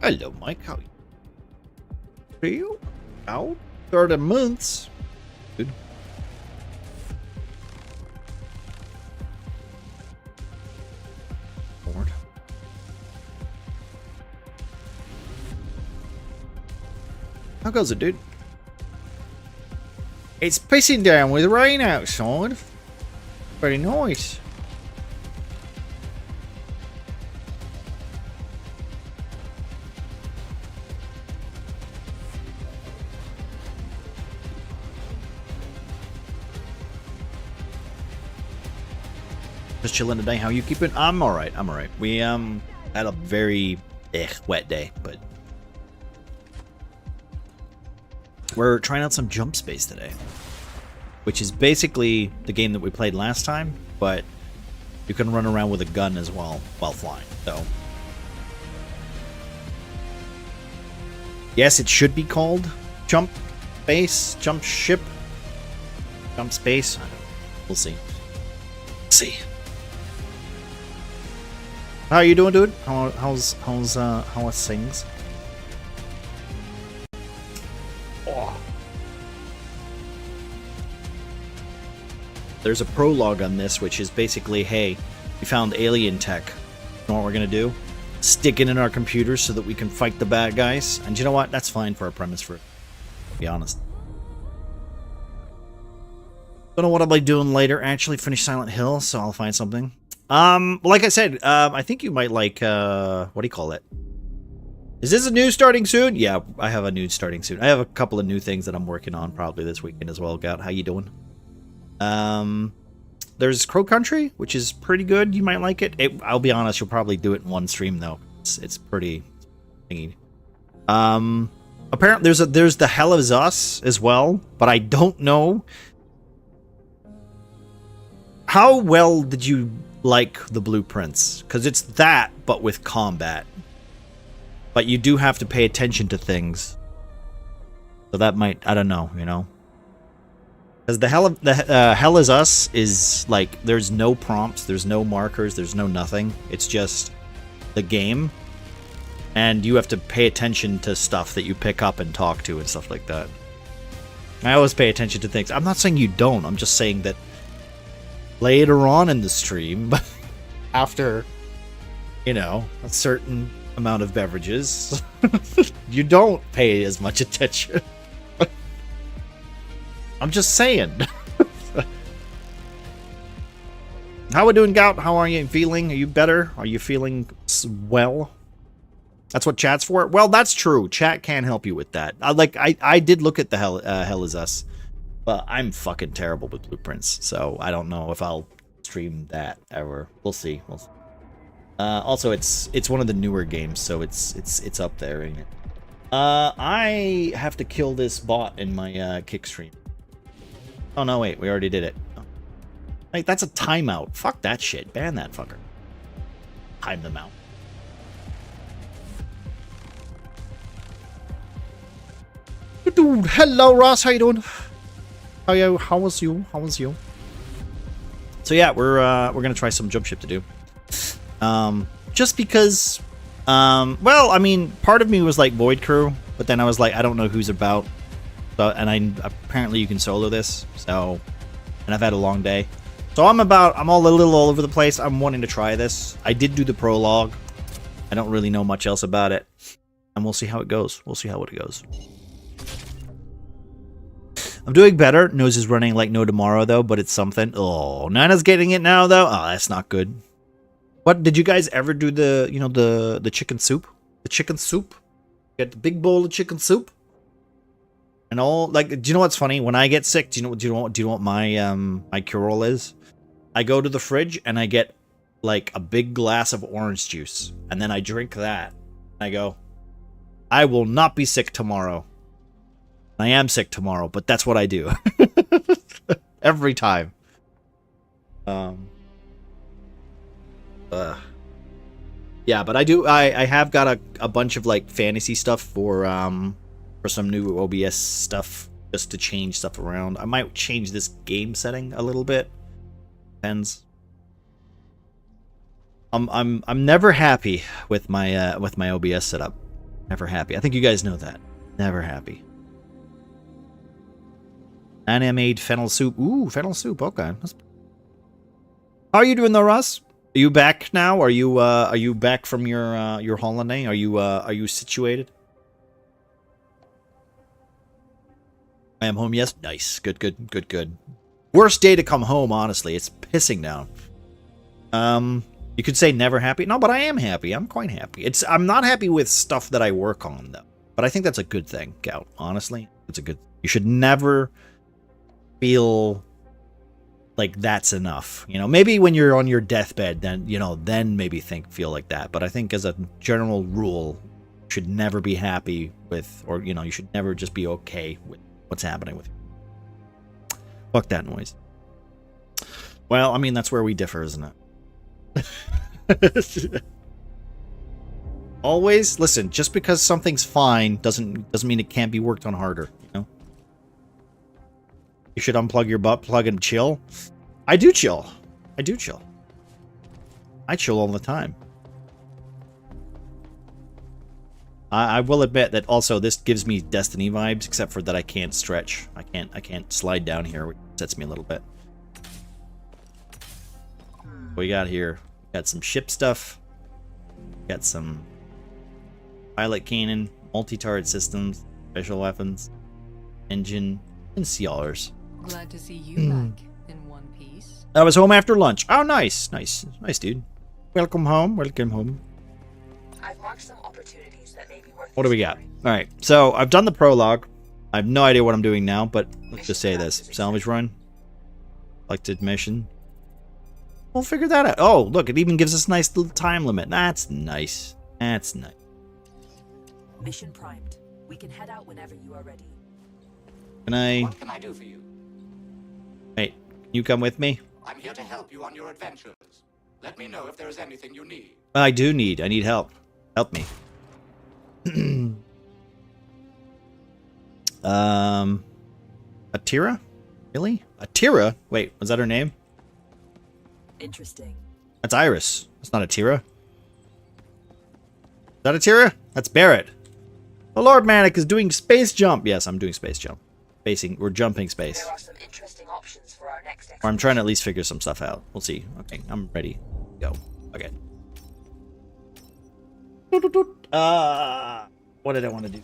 Hello, Mike. How are you? Out 30 months. Good. Lord. How goes it, dude? It's pissing down with rain outside. Pretty nice. Just chilling today. How you keeping? I'm alright. I'm alright. We had a very wet day, but we're trying out some Jump Space today, which is basically the game that we played last time, but you can run around with a gun as well while flying. So yes, it should be called Jump Space, Jump Ship, Jump Space. I don't know. We'll see. See. How are you doing, dude? How's things? Oh. There's a prologue on this, which is basically, hey, we found alien tech. You know what we're gonna do? Stick it in our computers so that we can fight the bad guys. And you know what? That's fine for a premise, to be honest. Don't know what I'll be doing later. Actually, finish Silent Hill, so I'll find something. Like I said, I think you might like, what do you call it? Is this a news starting soon? Yeah, I have a news starting soon. I have a couple of new things that I'm working on probably this weekend as well. Gout, how you doing? There's Crow Country, which is pretty good. You might like it. I'll be honest, you'll probably do it in one stream though. It's pretty thingy. Apparently there's the Hell Is Us as well, but I don't know. How well did you like the blueprints? Because it's that, but with combat. But you do have to pay attention to things. So that might, I don't know, you know? Because the Hell Is Us is like, there's no prompts, there's no markers, there's no nothing. It's just the game. And you have to pay attention to stuff that you pick up and talk to and stuff like that. I always pay attention to things. I'm not saying you don't, I'm just saying that later on in the stream, after, you know, a certain amount of beverages, you don't pay as much attention. I'm just saying. How we doing, Gout? How are you feeling? Are you better? Are you feeling well? That's what chat's for? Well, that's true. Chat can help you with that. I did look at the Hell Is Us. But I'm fucking terrible with blueprints, so I don't know if I'll stream that ever. We'll see. Also, it's one of the newer games, so it's up there. Ain't it? I have to kill this bot in my kick stream. Oh no, wait, we already did it. Like, that's a timeout. Fuck that shit. Ban that fucker. Time them out. Dude, hello Ross, how you doing? How was you? So yeah, we're gonna try some jump ship to do. Just because, well, I mean, part of me was like Void Crew, but then I was like, I don't know who's about. So, and apparently you can solo this. So, and I've had a long day. So I'm all a little all over the place. I'm wanting to try this. I did do the prologue. I don't really know much else about it. And we'll see how it goes. We'll see how it goes. I'm doing better. Nose is running like no tomorrow, though, but it's something. Oh, Nana's getting it now, though. Oh, that's not good. What, did you guys ever do the, you know, the chicken soup? The chicken soup? Get the big bowl of chicken soup? And all, like, do you know what's funny? When I get sick, do you know what my, my cure-all is? I go to the fridge and I get, like, a big glass of orange juice. And then I drink that. And I go, I will not be sick tomorrow. I am sick tomorrow, but that's what I do. Every time. Yeah, but I have got a bunch of like fantasy stuff for some new OBS stuff just to change stuff around. I might change this game setting a little bit. Depends. I'm never happy with my OBS setup. Never happy. I think you guys know that. Never happy. And I made fennel soup. Ooh, fennel soup. Okay. How are you doing though, Russ? Are you back now? Are you back from your holiday? Are you situated? I am home. Yes. Nice. Good. Worst day to come home. Honestly, it's pissing down. You could say never happy. No, but I am happy. I'm quite happy. I'm not happy with stuff that I work on though. But I think that's a good thing, Gout. Honestly, it's a good. You should never feel like that's enough. You know, maybe when you're on your deathbed, then, you know, then maybe feel like that. But I think as a general rule, you should never be happy with, or, you know, you should never just be okay with what's happening with you. Fuck that noise. Well, I mean, that's where we differ, isn't it? Always, listen, just because something's fine doesn't mean it can't be worked on harder, you know? You should unplug your butt plug and chill. I do chill. I chill all the time. I will admit that also this gives me Destiny vibes, except for that I can't stretch. I can't slide down here, which sets me a little bit. What we got here? Got some ship stuff. Got some pilot cannon, multi-turret systems, special weapons, engine, and CRs. Glad to see you back in one piece. I was home after lunch. Oh, nice, dude. Welcome home. I've marked some opportunities that may be worth. What do we got? All right, so I've done the prologue. I have no idea what I'm doing now, but let's just say this: salvage run, selected mission. We'll figure that out. Oh, look, it even gives us a nice little time limit. That's nice. Mission primed. We can head out whenever you are ready. What can I do for you? Wait, can you come with me? I'm here to help you on your adventures. Let me know if there is anything you need. I need help. Help me. Atira? Really? Atira? Wait, was that her name? Interesting. That's Iris. That's not Atira. Is that Atira? That's Barrett. The Lord Manick is doing space jump. Yes, I'm doing space jump. We're jumping space. There are some interesting options for our next Or I'm trying to at least figure some stuff out. We'll see. Okay, I'm ready. Go. Okay. What did I want to do?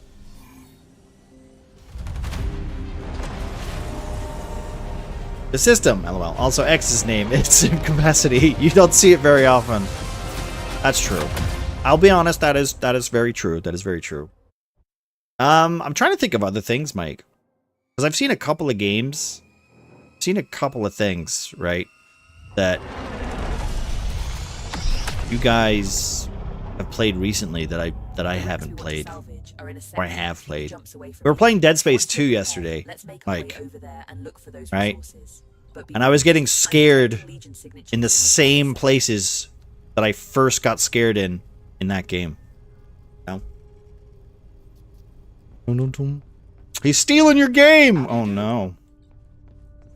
The system, LOL. Also, X's name. It's in capacity. You don't see it very often. That's true. I'll be honest. That is very true. That is very true. I'm trying to think of other things, Mike, because I've seen a couple of games. I've seen a couple of things, right, that you guys have played recently that I haven't played, or I have played. We were playing Dead Space 2 yesterday, Mike, right? And I was getting scared in the same places that I first got scared in that game. He's stealing your game! Oh no.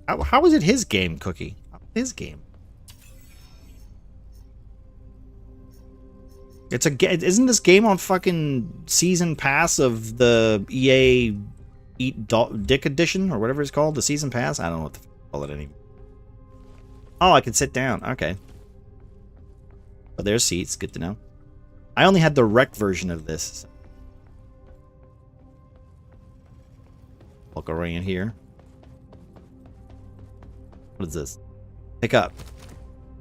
How is it his game, Cookie? His game. Isn't this game on fucking season pass of the EA Dick Edition or whatever it's called? The season pass? I don't know what to call it anymore. Oh, I can sit down. Okay. Oh, there's seats. Good to know. I only had the rec version of this. Look around here. What is this? Pick up.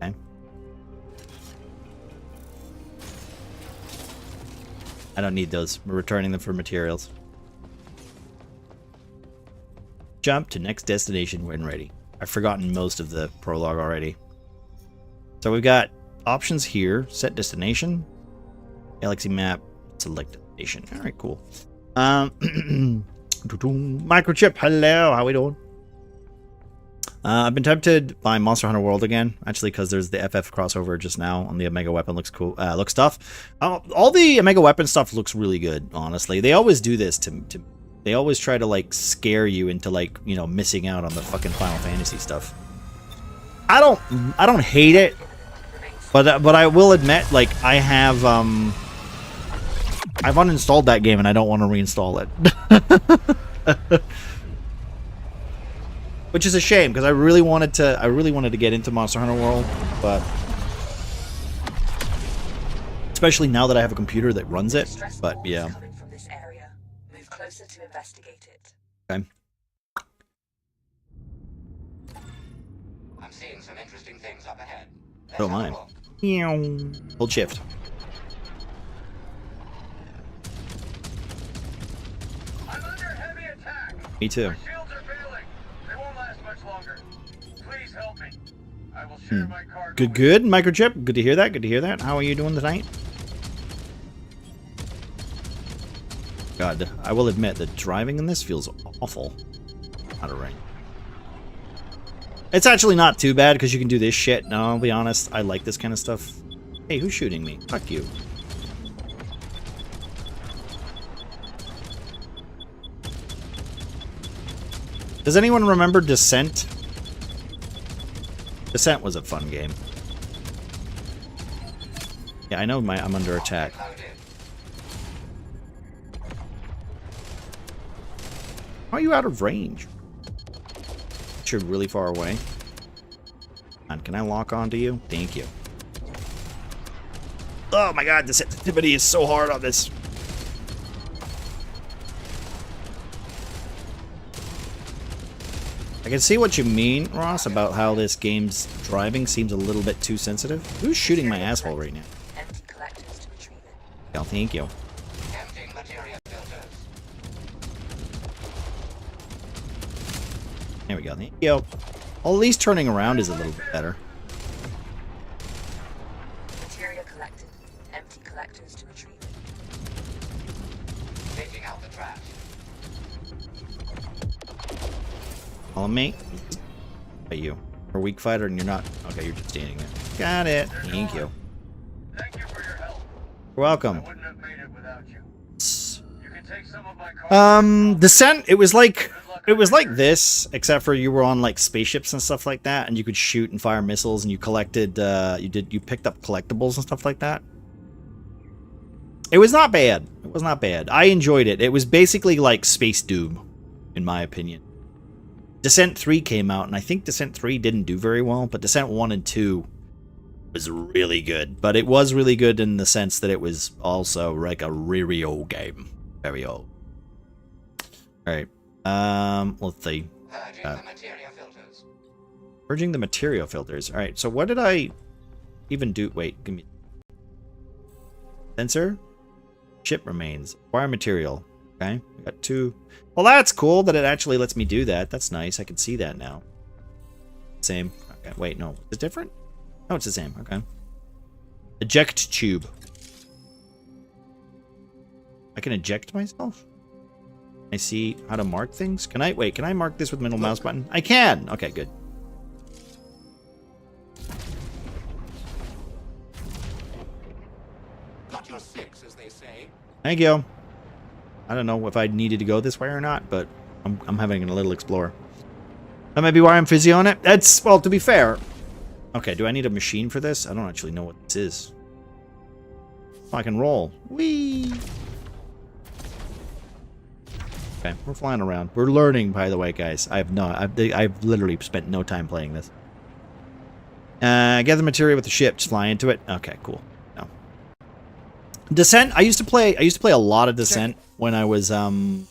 Okay. I don't need those. We're returning them for materials. Jump to next destination when ready. I've forgotten most of the prologue already. So we've got options here. Set destination. Galaxy map. Select destination. Alright, cool. Microchip, hello. How we doing? I've been tempted by Monster Hunter World again, actually, because there's the FF crossover just now on the Omega Weapon. Looks cool. Looks tough. All the Omega Weapon stuff looks really good, honestly. They always do this to they always try to like scare you into like, you know, missing out on the fucking Final Fantasy stuff. I don't hate it, but I will admit, like, I've uninstalled that game and I don't want to reinstall it. Which is a shame, because I really wanted to get into Monster Hunter World, but especially now that I have a computer that runs it. But yeah. From this area. Move closer to investigate it. Okay. I'm seeing some interesting things up ahead. So am I. Hold shift. I'm under heavy attack. Me too. My shields are failing. They won't last much longer. Please help me. I will share my cargo. Good, Microchip. Good to hear that. Good to hear that. How are you doing tonight? God, I will admit that driving in this feels awful. Out of range. It's actually not too bad because you can do this shit. No, I'll be honest. I like this kind of stuff. Hey, who's shooting me? Fuck you. Does anyone remember Descent? Descent was a fun game. Yeah, I know I'm under attack. How are you out of range? You're really far away. And can I lock onto you? Thank you. Oh my god, the sensitivity is so hard on this. I can see what you mean, Ross, about how this game's driving seems a little bit too sensitive. Who's shooting my asshole right now? Empty collectors to retrieve it. Oh, thank you. Emptying material filters. There we go. Thank you. Well, at least turning around is a little bit better. Material collected. Empty collectors to retrieve it. Taking out the trash. Follow me. Are you? You're a weak fighter and you're not. Okay, you're just standing there. Got it. Thank you. Thank you for your help. You're welcome. I wouldn't have made it without you. You can take some of my cargo. Descent, it was like this, except for you were on like spaceships and stuff like that, and you could shoot and fire missiles, and you collected you picked up collectibles and stuff like that. It was not bad. It was not bad. I enjoyed it. It was basically like Space Doom, in my opinion. Descent 3 came out, and I think Descent 3 didn't do very well, but Descent 1 and 2 was really good. But it was really good in the sense that it was also like a really old game. Very old. Alright. Let's see. Purging the material filters. Purging the material filters. Alright, so what did I even do? Wait, give me... Sensor? Ship remains. Acquire material. Okay, we got 2... Well, that's cool that it actually lets me do that. That's nice. I can see that now. Same. Okay, wait, no. Is it different? No, it's the same. Okay. Eject tube. I can eject myself? I see how to mark things? Can I... Wait, can I mark this with middle mouse button? I can! Okay, good. Got your six, as they say. Thank you. I don't know if I needed to go this way or not, but I'm having a little explore. That might be why I'm fizzy on it. That's, well, to be fair. Okay, do I need a machine for this? I don't actually know what this is. I can roll. Whee! Okay, we're flying around. We're learning, by the way, guys. I've literally spent no time playing this. Gather material with the ship. Just fly into it. Okay, cool. No. Descent. I used to play a lot of Descent when I was on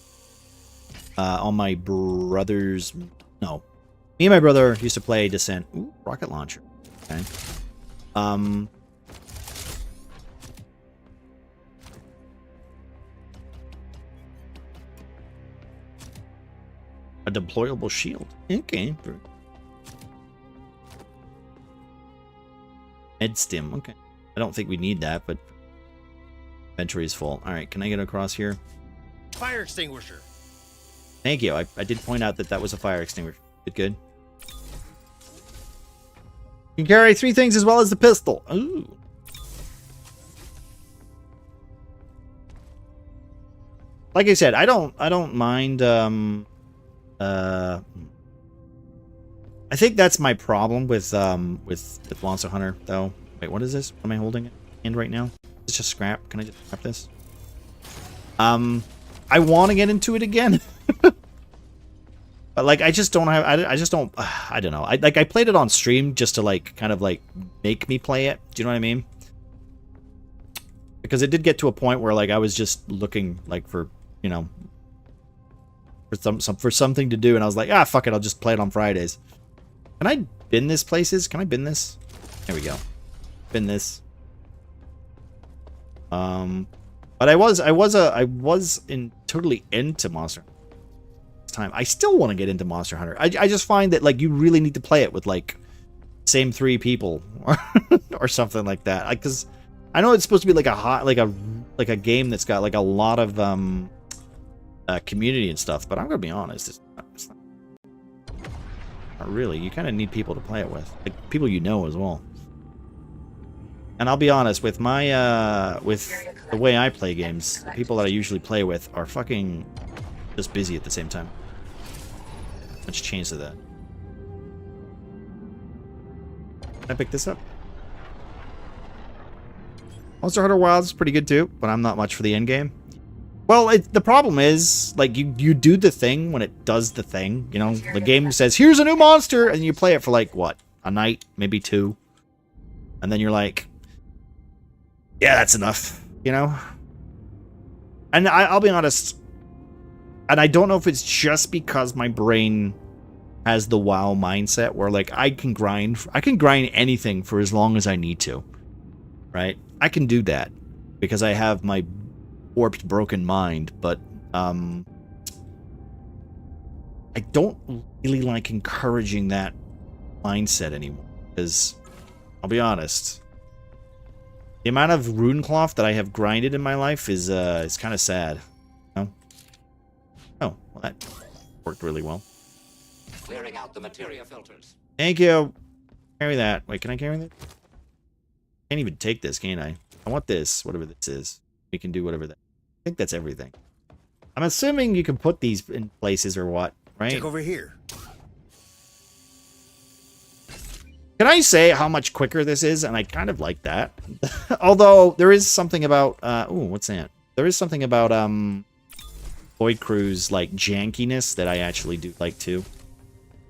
my brother's. No, me and my brother used to play Descent. Ooh, rocket launcher. Okay. A deployable shield. Okay. Med stim. Okay. I don't think we need that, but inventory is full. All right. Can I get across here? Fire extinguisher. Thank you. I did point out that was a fire extinguisher. Good. You can carry 3 things as well as the pistol. Ooh. Like I said, I don't mind. I think that's my problem with Monster Hunter, though. Wait, what is this? What am I holding in hand right now? It's just scrap. Can I just scrap this? I want to get into it again. But like I just don't have I don't know. I played it on stream just to like kind of like make me play it. Do you know what I mean? Because it did get to a point where like I was just looking like for, you know, for something to do, and I was like, ah, fuck it, I'll just play it on Fridays. Can I bin this places? Can I bin this? There we go. Bin this. But I was totally into Monster Hunter this time. I still want to get into Monster Hunter. I just find that like you really need to play it with like same 3 people or something like that. Like, cause I know it's supposed to be like a game that's got like a lot of community and stuff, but I'm gonna be honest, it's not really. You kind of need people to play it with, like people you know as well. And I'll be honest, with my with the way I play games, the people that I usually play with are fucking just busy at the same time. Let's change to that. Can I pick this up? Monster Hunter Wilds is pretty good too, but I'm not much for the end game. Well, the problem is, like, you do the thing when it does the thing, you know? The game says, here's a new monster, and you play it for, like, what? A night? Maybe 2? And then you're like, yeah, that's enough, you know? And I'll be honest, and I don't know if it's just because my brain has the WoW mindset, where, like, I can grind anything for as long as I need to, right? I can do that, because I have my warped, broken mind, but I don't really like encouraging that mindset anymore, because I'll be honest, the amount of rune cloth that I have grinded in my life is kind of sad. No? Oh, well, that worked really well. Clearing out the materia filters. Thank you. Carry that. Wait, can I carry that? Can't even take this, can I? I want this, whatever this is. We can do whatever that. I think that's everything. I'm assuming you can put these in places or what, right? Check over here. Can I say how much quicker this is? And I kind of like that. Although there is something about ooh, what's that? There is something about Void Crew's like jankiness that I actually do like too.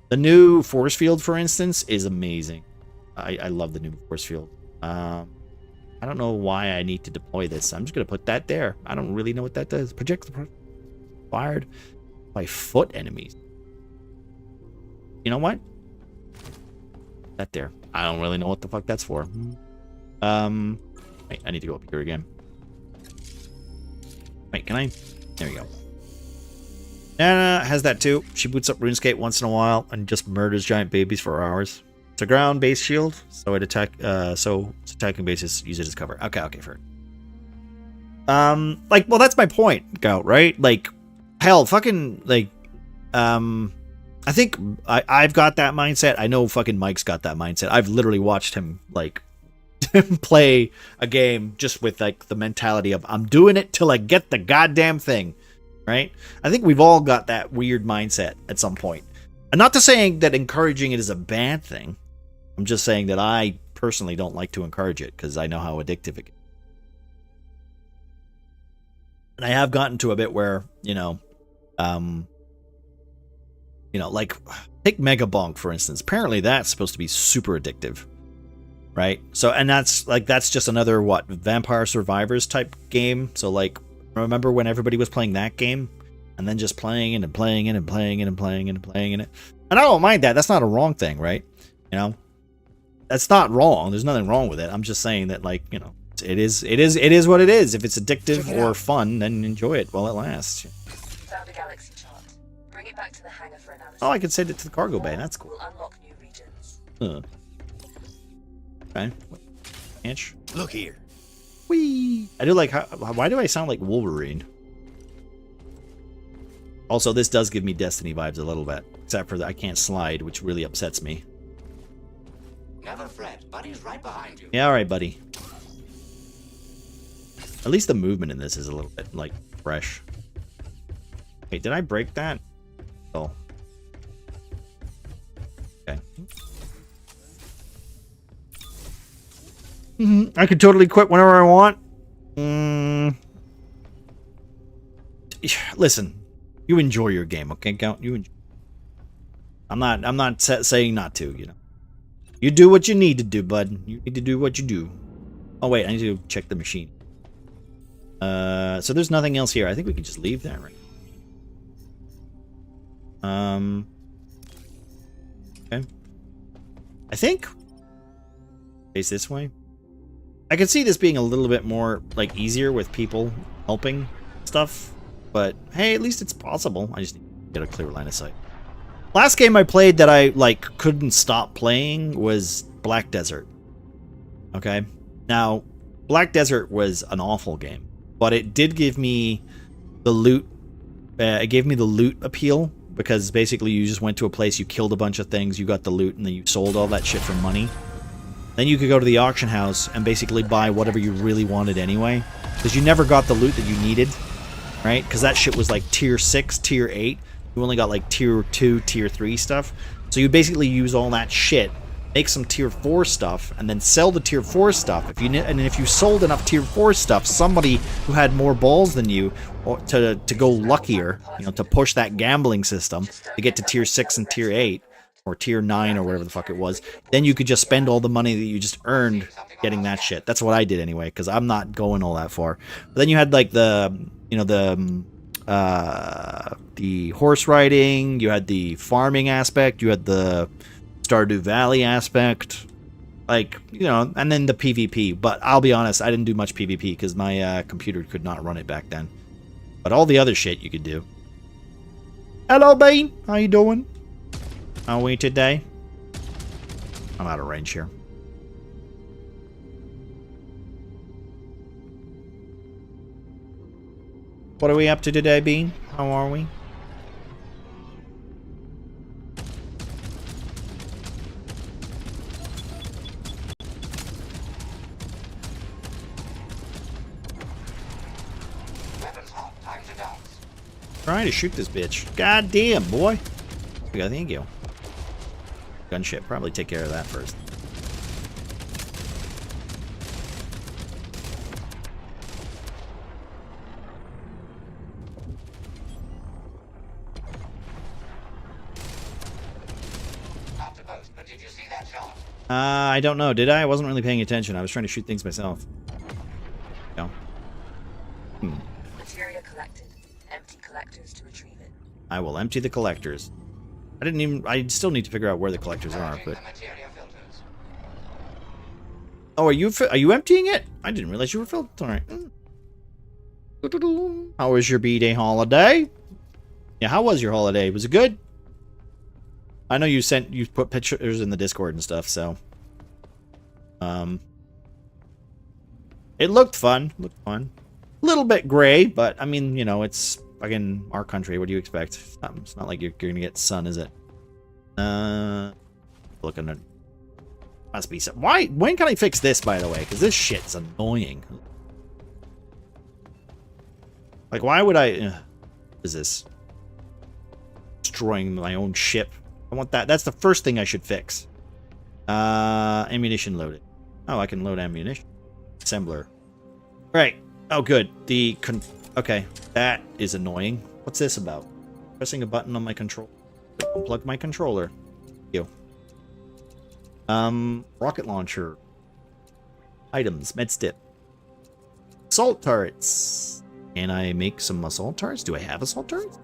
The new force field, for instance, is amazing. I love the new force field. I don't know why I need to deploy this. I'm just going to put that there. I don't really know what that does. Projectile fired by foot enemies. You know what? That there. I don't really know what the fuck that's for. Wait, I need to go up here again. Wait, can I? There we go. Nana has that too. She boots up RuneScape once in a while and just murders giant babies for hours. It's a ground-based shield, so its attacking bases use it as cover. Okay, fair. Like, well, that's my point, Gout, right? Like, hell, fucking, like, I think I've got that mindset. I know fucking Mike's got that mindset. I've literally watched him, like, play a game just with, like, the mentality of, I'm doing it till I get the goddamn thing, right? I think we've all got that weird mindset at some point. And not to saying that encouraging it is a bad thing. I'm just saying that I personally don't like to encourage it because I know how addictive it is. And I have gotten to a bit where, like take Mega Bonk for instance. Apparently that's supposed to be super addictive, right? So, and that's just another Vampire Survivors type game. So like, remember when everybody was playing that game, and then just playing it and playing it and playing it and playing it and playing it. And I don't mind that. That's not a wrong thing, right? That's not wrong. There's nothing wrong with it. I'm just saying that, like, it is what it is. If it's addictive or fun, then enjoy it while it lasts. Found a galaxy chart. Bring it back to the hangar for analysis. Oh, I can send it to the cargo bay. That's cool. We'll unlock new regions. Okay. Inch. Look here. Whee! I do like why do I sound like Wolverine? Also, this does give me Destiny vibes a little bit. Except for that I can't slide, which really upsets me. Never fret. Buddy's right behind you. Yeah, alright, buddy. At least the movement in this is a little bit, like, fresh. Wait, did I break that? Oh. Okay. I could totally quit whenever I want. Listen, you enjoy your game, okay, Count? You enjoy. I'm not saying not to, You do what you need to do, bud. You need to do what you do. Oh wait, I need to check the machine. So there's nothing else here. I think we can just leave that right. Okay. I think face this way. I could see this being a little bit more like easier with people helping stuff, but hey, at least it's possible. I just need to get a clear line of sight. Last game I played that I like couldn't stop playing was Black Desert. Okay, now Black Desert was an awful game, but it did give me the loot. It gave me the loot appeal because basically you just went to a place, you killed a bunch of things, you got the loot, and then you sold all that shit for money. Then you could go to the auction house and basically buy whatever you really wanted anyway, because you never got the loot that you needed, right? Because that shit was like tier 6, tier 8. You only got like tier 2, tier 3 stuff. So you basically use all that shit, make some tier 4 stuff, and then sell the tier 4 stuff. If you sold enough tier 4 stuff, somebody who had more balls than you to go luckier, to push that gambling system to get to tier 6 and tier 8, or tier 9 or whatever the fuck it was, then you could just spend all the money that you just earned getting that shit. That's what I did anyway, because I'm not going all that far. But then you had like the horse riding, you had the farming aspect, you had the Stardew Valley aspect, and then the PvP. But I'll be honest, I didn't do much PvP because my computer could not run it back then. But all the other shit you could do. Hello, Bean. How you doing? How are we today? I'm out of range here. What are we up to today, Bean? How are we? Weapons hot. Time to dance. Trying to shoot this bitch. God damn, boy. Okay, thank you. Gunship. Probably take care of that first. Not to boast, but did you see that shot? I don't know. Did I? I wasn't really paying attention. I was trying to shoot things myself. No. Materia collected. Empty collectors to retrieve it. I will empty the collectors. I still need to figure out where the collectors are, but... The materia filters. Oh, are you emptying it? I didn't realize you were filled. Alright. How was your B-Day holiday? Yeah, how was your holiday? Was it good? I know you put pictures in the Discord and stuff, so... It looked fun. A little bit gray, but, I mean, it's... Fucking our country, what do you expect? It's not like you're gonna get sun, is it? Looking at... Must be some... Why? When can I fix this, by the way? Because this shit's annoying. Like, why would I... what is this? Destroying my own ship. I want that. That's the first thing I should fix. Ammunition loaded. Oh, I can load ammunition. Assembler. Right. Oh, good. The Okay, that is annoying. What's this about? Pressing a button on my control. Unplug my controller. You. Rocket launcher. Items. Medstip. Assault turrets. Can I make some assault turrets? Do I have assault turrets?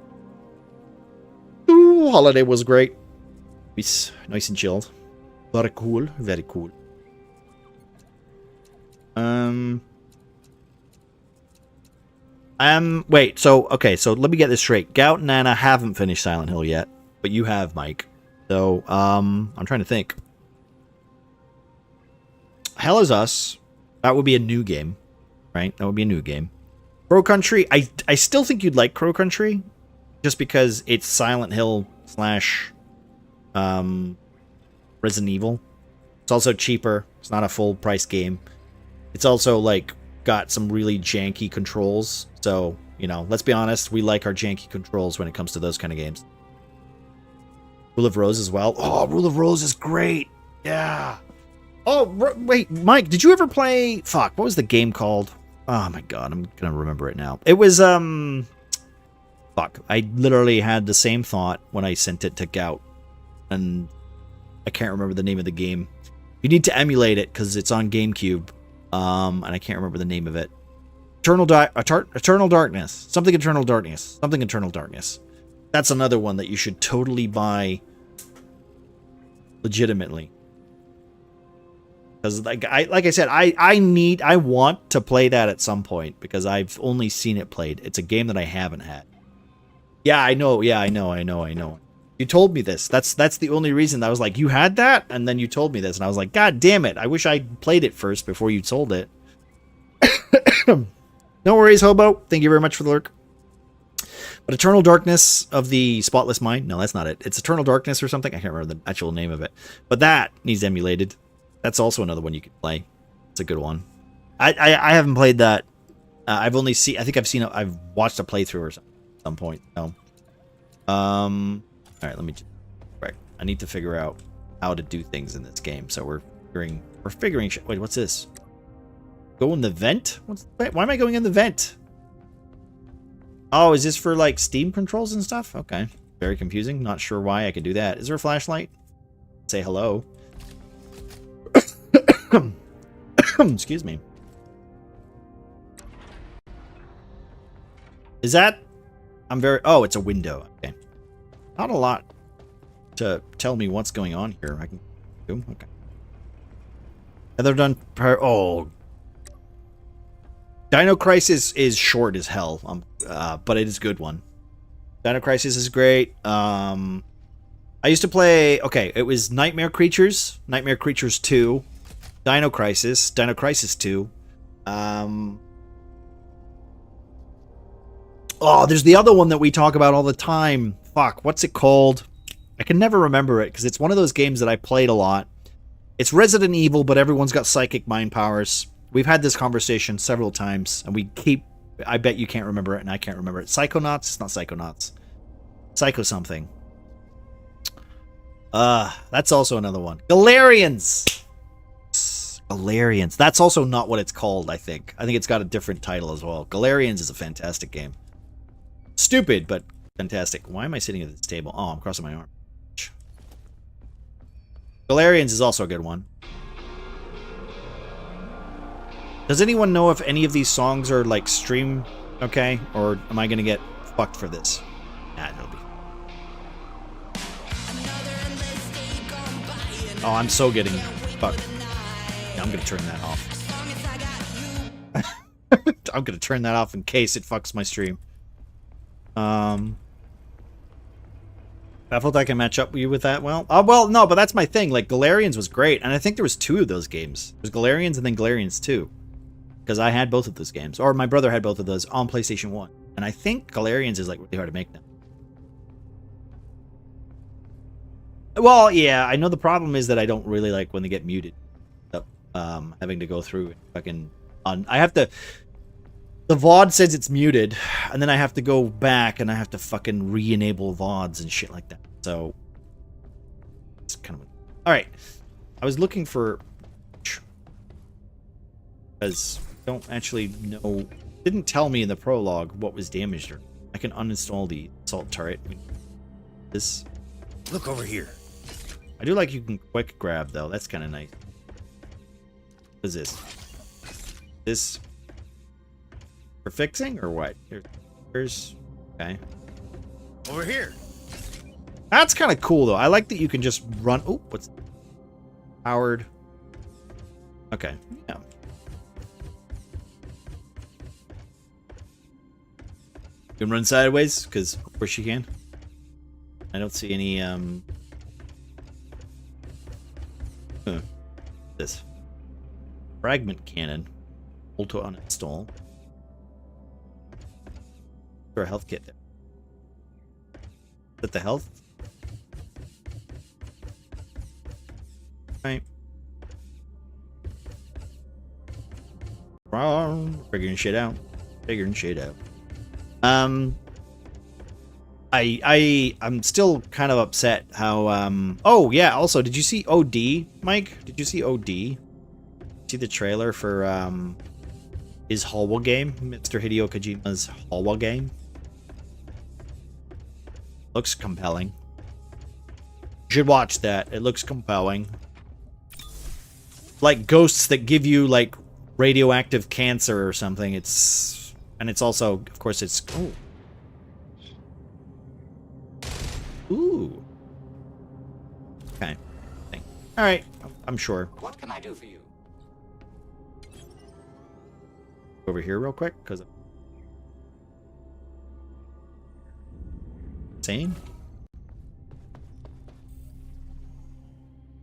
Ooh, holiday was great. Nice and chilled. Very cool. Very cool. Wait, so, okay, so let me get this straight. Gout and Anna haven't finished Silent Hill yet, but you have, Mike. So, I'm trying to think. Hell is Us. That would be a new game, right? That would be a new game. Crow Country, I still think you'd like Crow Country, just because it's Silent Hill slash Resident Evil. It's also cheaper. It's not a full price game. It's also, like, got some really janky controls. So, you know, let's be honest, we like our janky controls when it comes to those kind of games. Rule of Rose as well. Oh, Rule of Rose is great. Yeah. Oh, wait, Mike, did you ever play... Fuck, what was the game called? Oh my god, I'm gonna remember it now. It was, Fuck, I literally had the same thought when I sent it to Gout. And I can't remember the name of the game. You need to emulate it, because it's on GameCube. And I can't remember the name of it. Eternal Darkness. Something Eternal Darkness. Something Eternal Darkness. That's another one that you should totally buy legitimately. Because like I said, I want to play that at some point because I've only seen it played. It's a game that I haven't had. Yeah, I know. Yeah, I know. You told me this. That's the only reason. I was like, you had that? And then you told me this. And I was like, God damn it. I wish I played it first before you sold it. No worries, Hobo. Thank you very much for the lurk. But Eternal Darkness of the Spotless Mind. No, that's not it. It's Eternal Darkness or something. I can't remember the actual name of it. But that needs emulated. That's also another one you can play. It's a good one. I haven't played that. I've only seen... I think I've watched a playthrough or something at some point. No. Alright, let me... I need to figure out how to do things in this game. So we're figuring shit. Wait, what's this? Go in the vent? Why am I going in the vent? Oh, is this for like Steam controls and stuff? Okay. Very confusing. Not sure why I could do that. Is there a flashlight? Say hello. Excuse me. Is that... Oh, it's a window. Okay. Not a lot to tell me what's going on here. I can do. Okay. Other done... Oh. Dino Crisis is short as hell, but it is a good one. Dino Crisis is great. I used to play... Okay, it was Nightmare Creatures, Nightmare Creatures 2, Dino Crisis 2. Oh, there's the other one that we talk about all the time. Fuck, what's it called? I can never remember it, because it's one of those games that I played a lot. It's Resident Evil, but everyone's got psychic mind powers. We've had this conversation several times, and we keep... I bet you can't remember it, and I can't remember it. Psychonauts? It's not Psychonauts. Psycho something. That's also another one. Galarians! Galarians. That's also not what it's called, I think. I think it's got a different title as well. Galarians is a fantastic game. Stupid, but fantastic. Why am I sitting at this table? Oh, I'm crossing my arm. Galarians is also a good one. Does anyone know if any of these songs are, like, stream okay? Or am I gonna get fucked for this? Nah, it'll be... Oh, I'm so getting fucked. Yeah, I'm gonna turn that off. I'm gonna turn that off in case it fucks my stream. Baffled I can match up you with that well? Well, no, but that's my thing. Like, Galarians was great, and I think there was 2 of those games. There was Galarians and then Galarians 2. Because I had both of those games. Or my brother had both of those on PlayStation 1. And I think Galarians is, like, really hard to make now. Well, yeah, I know the problem is that I don't really like when they get muted. So, having to go through and fucking... I have to... The VOD says it's muted, and then I have to go back and I have to fucking re-enable VODs and shit like that. So, it's kind of... Alright. I was looking for... Because don't actually know. Didn't tell me in the prologue what was damaged. Or I can uninstall the assault turret. This. Look over here. I do like you can quick grab though. That's kind of nice. What is this? This for fixing or what? Here's okay. Over here. That's kind of cool though. I like that you can just run. Oh, what's powered? Okay, yeah. You can run sideways because of course you can. I don't see any this fragment cannon. Auto uninstall. For a health kit there. Is that the health? Right. Figuring shit out. Figuring shit out. I'm still kind of upset how oh yeah, also did you see OD, Mike? Did you see OD? See the trailer for his Hallwa game? Mr. Hideo Kojima's Hallwa game? Looks compelling. You should watch that. It looks compelling. Like ghosts that give you like radioactive cancer or something. It's also, of course, it's ooh. Okay. All right. I'm sure. What can I do for you? Over here real quick because same.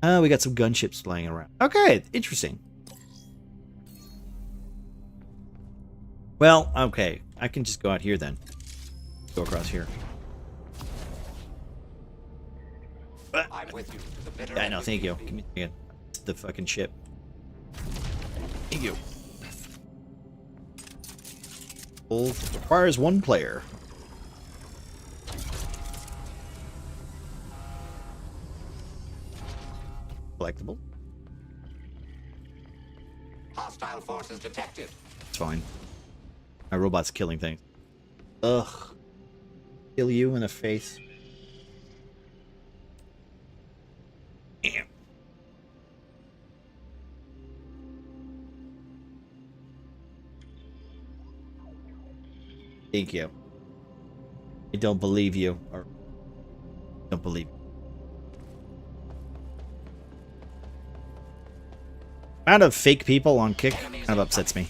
We got some gunships flying around. Okay, interesting. Well, okay. I can just go out here then. Go across here. I'm with you to the bitter I end know, if thank need you. be. Give me again. The fucking ship. Thank you. Full requires one player. Collectible. Hostile forces detected. It's fine. My robot's killing things. Ugh. Kill you in the face. Damn. Thank you. I don't believe you. Or don't believe you. Amount of fake people on Kick kind of upsets me.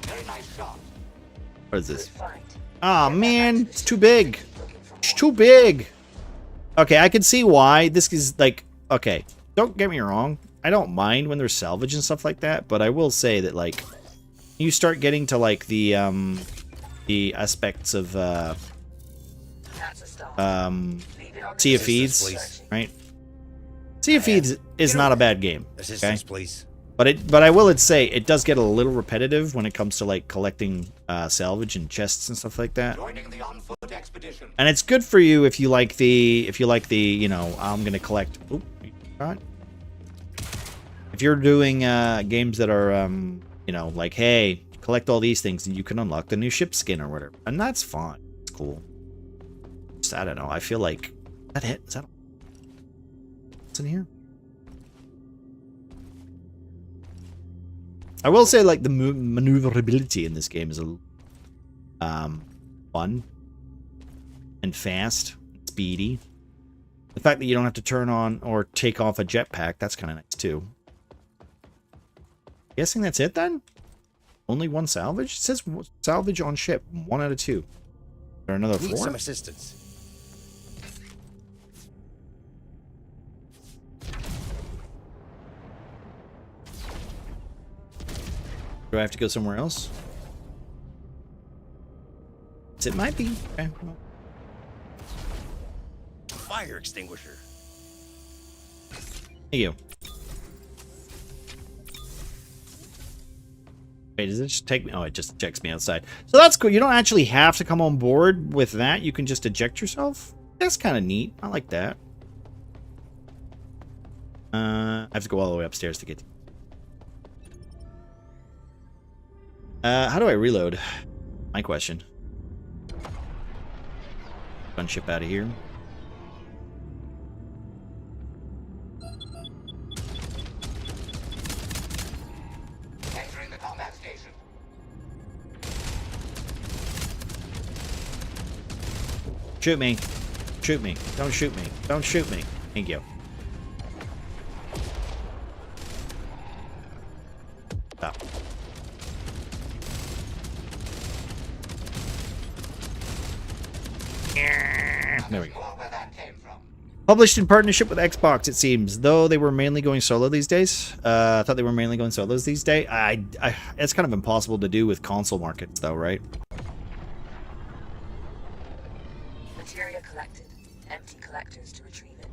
Very nice shot. What is this? Find. Oh man, it's too big. It's too big. Okay, I can see why. This is like, okay, don't get me wrong. I don't mind when there's salvage and stuff like that, but I will say that like you start getting to like the aspects of That's a stop. Sea of Thieves, please. right? Sea of Thieves is not a bad game. Assistance, please. But I will say it does get a little repetitive when it comes to like collecting salvage and chests and stuff like that. Joining the on-foot expedition. And it's good for you if you like the you know, I'm gonna collect. Oop, right. If you're doing games that are you know, like, hey, collect all these things and you can unlock the new ship skin or whatever, and that's fine. It's cool. Just, I don't know. I feel like that hit. Is that what's in here? I will say, like, the maneuverability in this game is a fun and fast, speedy. The fact that you don't have to turn on or take off a jetpack, that's kind of nice too. Guessing that's it then? Only one salvage? It says salvage on ship. 1 out of 2. Is there another Need 4? some assistance. Do I have to go somewhere else? It might be. Okay. Well, Fire extinguisher. thank you. Wait, does it just take me? Oh, it just ejects me outside. So that's cool. You don't actually have to come on board with that. You can just eject yourself. That's kind of neat. I like that. I have to go all the way upstairs to get. How do I reload? My question. Gunship out of here. Entering the combat station. Shoot me. Shoot me. Don't shoot me. Don't shoot me. Thank you. Stop. There we go. Where that came from. Published in partnership with Xbox, it seems. Though they were mainly going solo these days. I thought they were mainly going solos these days. It's kind of impossible to do with console markets, though, right? Materia collected. Empty collectors to retrieve it.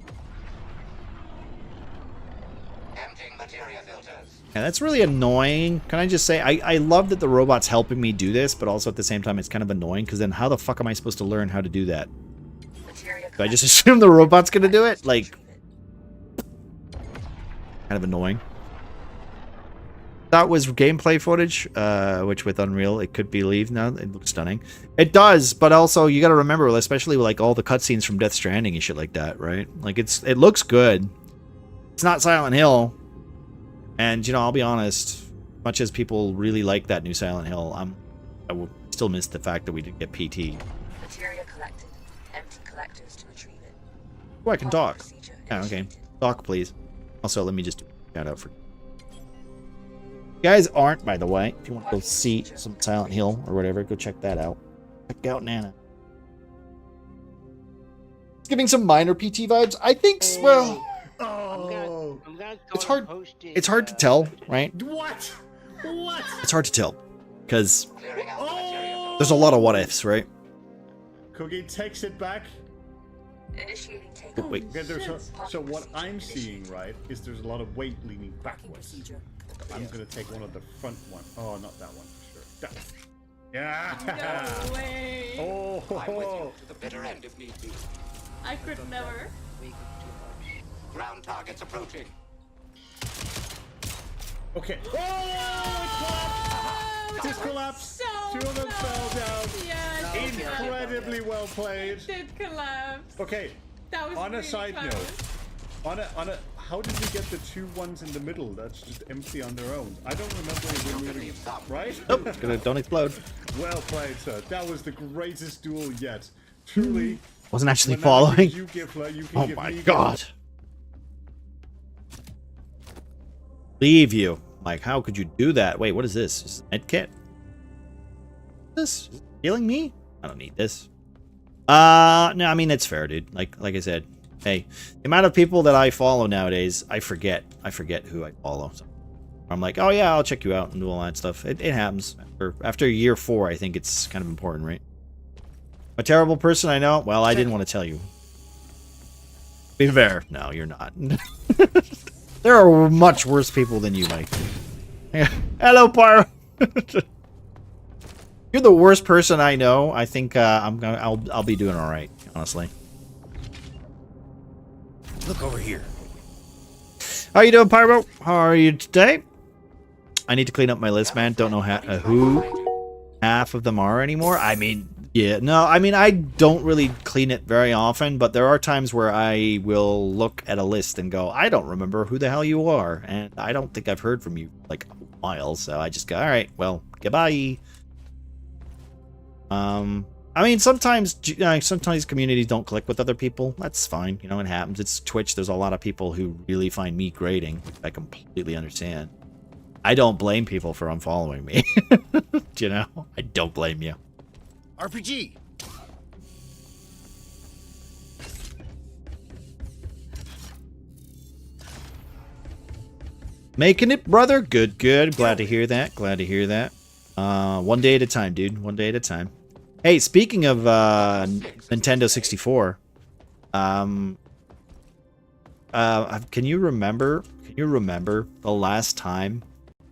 Emptying materia filters. Yeah, that's really annoying. Can I just say, I love that the robot's helping me do this, but also at the same time, it's kind of annoying, because then how the fuck am I supposed to learn how to do that? Materia Do I just assume the robot's gonna do it? Like, kind of annoying. That was gameplay footage, which with Unreal, it could be believed now. It looks stunning. It does, but also, you gotta remember, especially like all the cutscenes from Death Stranding and shit like that, right? Like, it looks good. It's not Silent Hill. And, you know, I'll be honest, much as people really like that new Silent Hill, I will still miss the fact that we didn't get PT. Materia collected. Empty collectors to retrieve it. Oh, I can talk. Procedure Yeah, okay. initiated. Talk, please. Also, let me just do a shout out for... You guys aren't, by the way. If you want to go see some Silent Hill or whatever, go check that out. Check out Nana. It's giving some minor PT vibes. I think, well... Oh, It's hard. It's hard to tell, right? what? What? It's hard to tell because Clearing out the materia filters. there's a lot of what ifs, right? Cookie takes it back. Initiating takeoff. Wait. Okay, so what I'm seeing, right, is there's a lot of weight leaning backwards. Procedure. I'm gonna take one of the front one. Oh, not that one. Sure. That. Yeah. No way. Oh. I'm with you to the bitter end if need be. I could never. Ground targets approaching. Okay. Oh, it collapsed. Just collapsed. So Two of them fell down. Yeah, it did. Incredibly well played. It did collapse. Okay. That was On a really side close. note, how did we get the two ones in the middle that's just empty on their own? I don't remember removing, right? Nope, it's gonna don't explode. Well played, sir. That was the greatest duel yet. Truly. Wasn't actually When I following. give you Gifler, you can Oh give my me god. Leave you. Like, how could you do that? Wait, what is this? Is this a med kit? This? Is it healing me? I don't need this. No, I mean, it's fair, dude. Like I said, hey, the amount of people that I follow nowadays, I forget who I follow. So I'm like, oh yeah, I'll check you out and do all that stuff. It happens. After year 4, I think it's kind of important, right? A terrible person I know? Well, I didn't want to tell you. Be fair. No, you're not. There are much worse people than you, Mike. Hello, Pyro. You're the worst person I know. I think I'll be doing all right, honestly. Look over here. How you doing, Pyro? How are you today? I need to clean up my list, man. Don't know who half of them are anymore. I mean, yeah, no, I mean, I don't really clean it very often, but there are times where I will look at a list and go, I don't remember who the hell you are, and I don't think I've heard from you like a while, so I just go, all right, well, goodbye. I mean, sometimes communities don't click with other people. That's fine, you know, it happens. It's Twitch. There's a lot of people who really find me grating, which I completely understand. I don't blame people for unfollowing me. You know, I don't blame you. RPG. Making it, brother. Good, good. Glad to hear that. Glad to hear that. One day at a time, dude. One day at a time. Hey, speaking of Nintendo 64, can you remember the last time?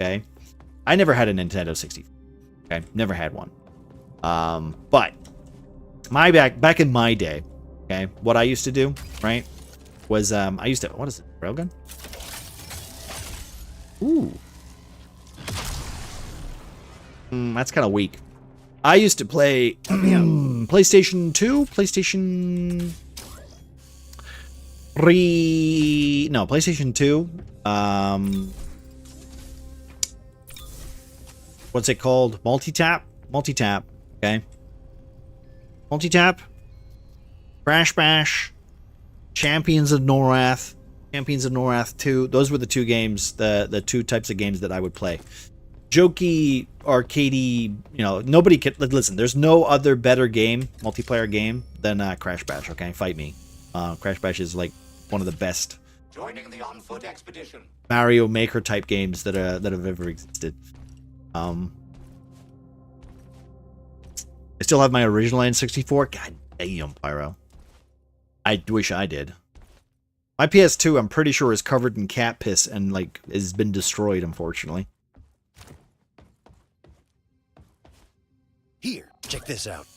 Okay, I never had a Nintendo 64. Okay, never had one. But my back in my day, okay, what I used to do, right, was I used to, what is it, railgun? Ooh. That's kind of weak. I used to play PlayStation 2, PlayStation 3, no, PlayStation 2. What's it called? Multi-tap? Multi-tap, okay. Multi-tap, Crash Bash, Champions of Norath 2. Those were the two games, the two types of games that I would play. Jokey, arcadey, nobody can listen. There's no other better game, multiplayer game, than Crash Bash. Okay, fight me. Crash Bash is like one of the best Joining the on-foot expedition. Mario Maker type games that have ever existed. I still have my original N64. God damn, Pyro. I wish I did. My PS2, I'm pretty sure, is covered in cat piss and like has been destroyed, unfortunately. Here, check this out.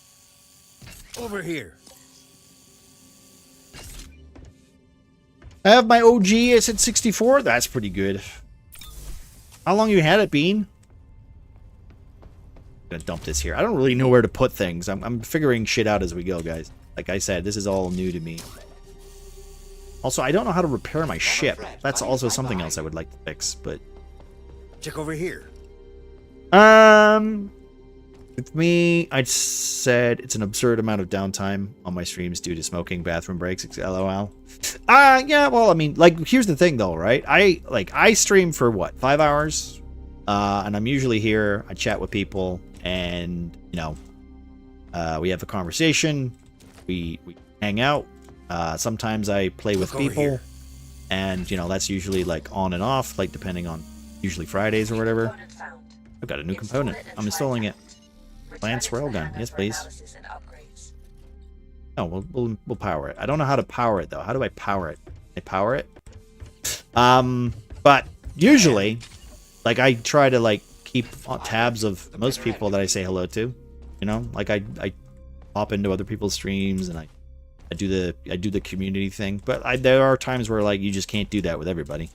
Over here. I have my OG N64. That's pretty good. How long you had it, Bean? I'm gonna dump this here. I don't really know where to put things. I'm figuring shit out as we go, guys. Like I said, this is all new to me. Also, I don't know how to repair my ship. That's also something else I would like to fix, but... Check over here. With me, I'd said it's an absurd amount of downtime on my streams due to smoking, bathroom breaks, lol. Yeah, well, I mean, like, here's the thing, though, right? I stream for, what, 5 hours? And I'm usually here, I chat with people, and, we have a conversation, we hang out. Sometimes I play with people, and, that's usually, like, on and off, like, depending on, usually Fridays or whatever. I've got a new component. I'm installing it. Lance Railgun, yes please. Oh, we'll power it. I don't know how to power it though. How do I power it? I power it. But usually, like I try to like keep tabs of most people that I say hello to. Like I pop into other people's streams and I do the community thing. But there are times where like you just can't do that with everybody.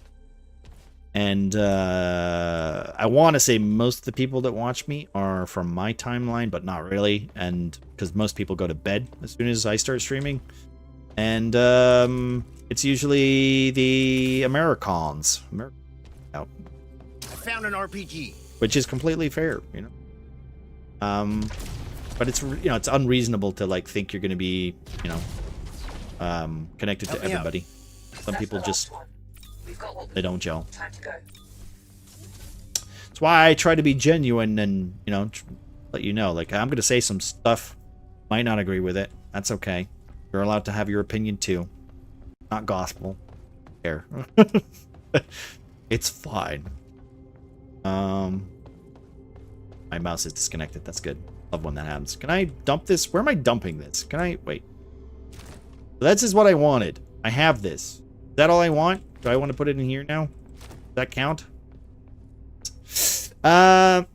And I want to say most of the people that watch me are from my timeline, but not really. And because most people go to bed as soon as I start streaming. And it's usually the Americans. I found an RPG. Which is completely fair, But it's, it's unreasonable to like think you're going to be, connected to everybody. Some people just... They don't gel. That's why I try to be genuine and, let you know. Like, I'm going to say some stuff. Might not agree with it. That's okay. You're allowed to have your opinion, too. Not gospel. There. It's fine. My mouse is disconnected. That's good. Love when that happens. Can I dump this? Where am I dumping this? Can I... Wait. This is what I wanted. I have this. Is that all I want? Do I want to put it in here now? Does that count? I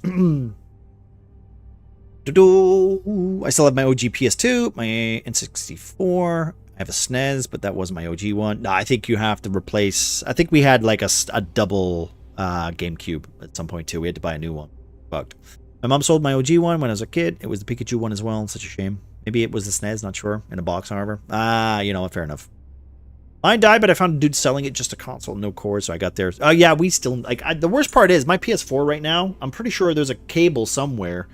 still have my OG PS2, my N64. I have a SNES, but that wasn't my OG one. No, I think you have to replace... I think we had like a double GameCube at some point too. We had to buy a new one. Bugged. My mom sold my OG one when I was a kid. It was the Pikachu one as well. Such a shame. Maybe it was the SNES, not sure. In a box, however. Fair enough. Mine died, but I found a dude selling it, just a console, no cord, so I got theirs. Oh, yeah, we still... the worst part is, my PS4 right now, I'm pretty sure there's a cable somewhere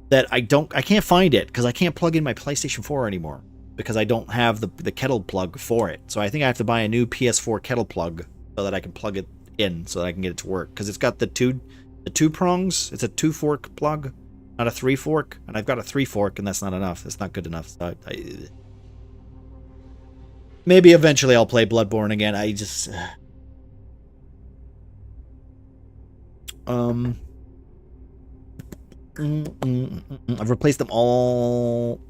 that I can't find it, because I can't plug in my PlayStation 4 anymore, because I don't have the kettle plug for it. So I think I have to buy a new PS4 kettle plug, so that I can plug it in, so that I can get it to work. Because it's got the two prongs, it's a 2-fork plug, not a 3-fork, and I've got a 3-fork, and that's not enough. That's not good enough. So maybe eventually I'll play Bloodborne again. I just... I've replaced them all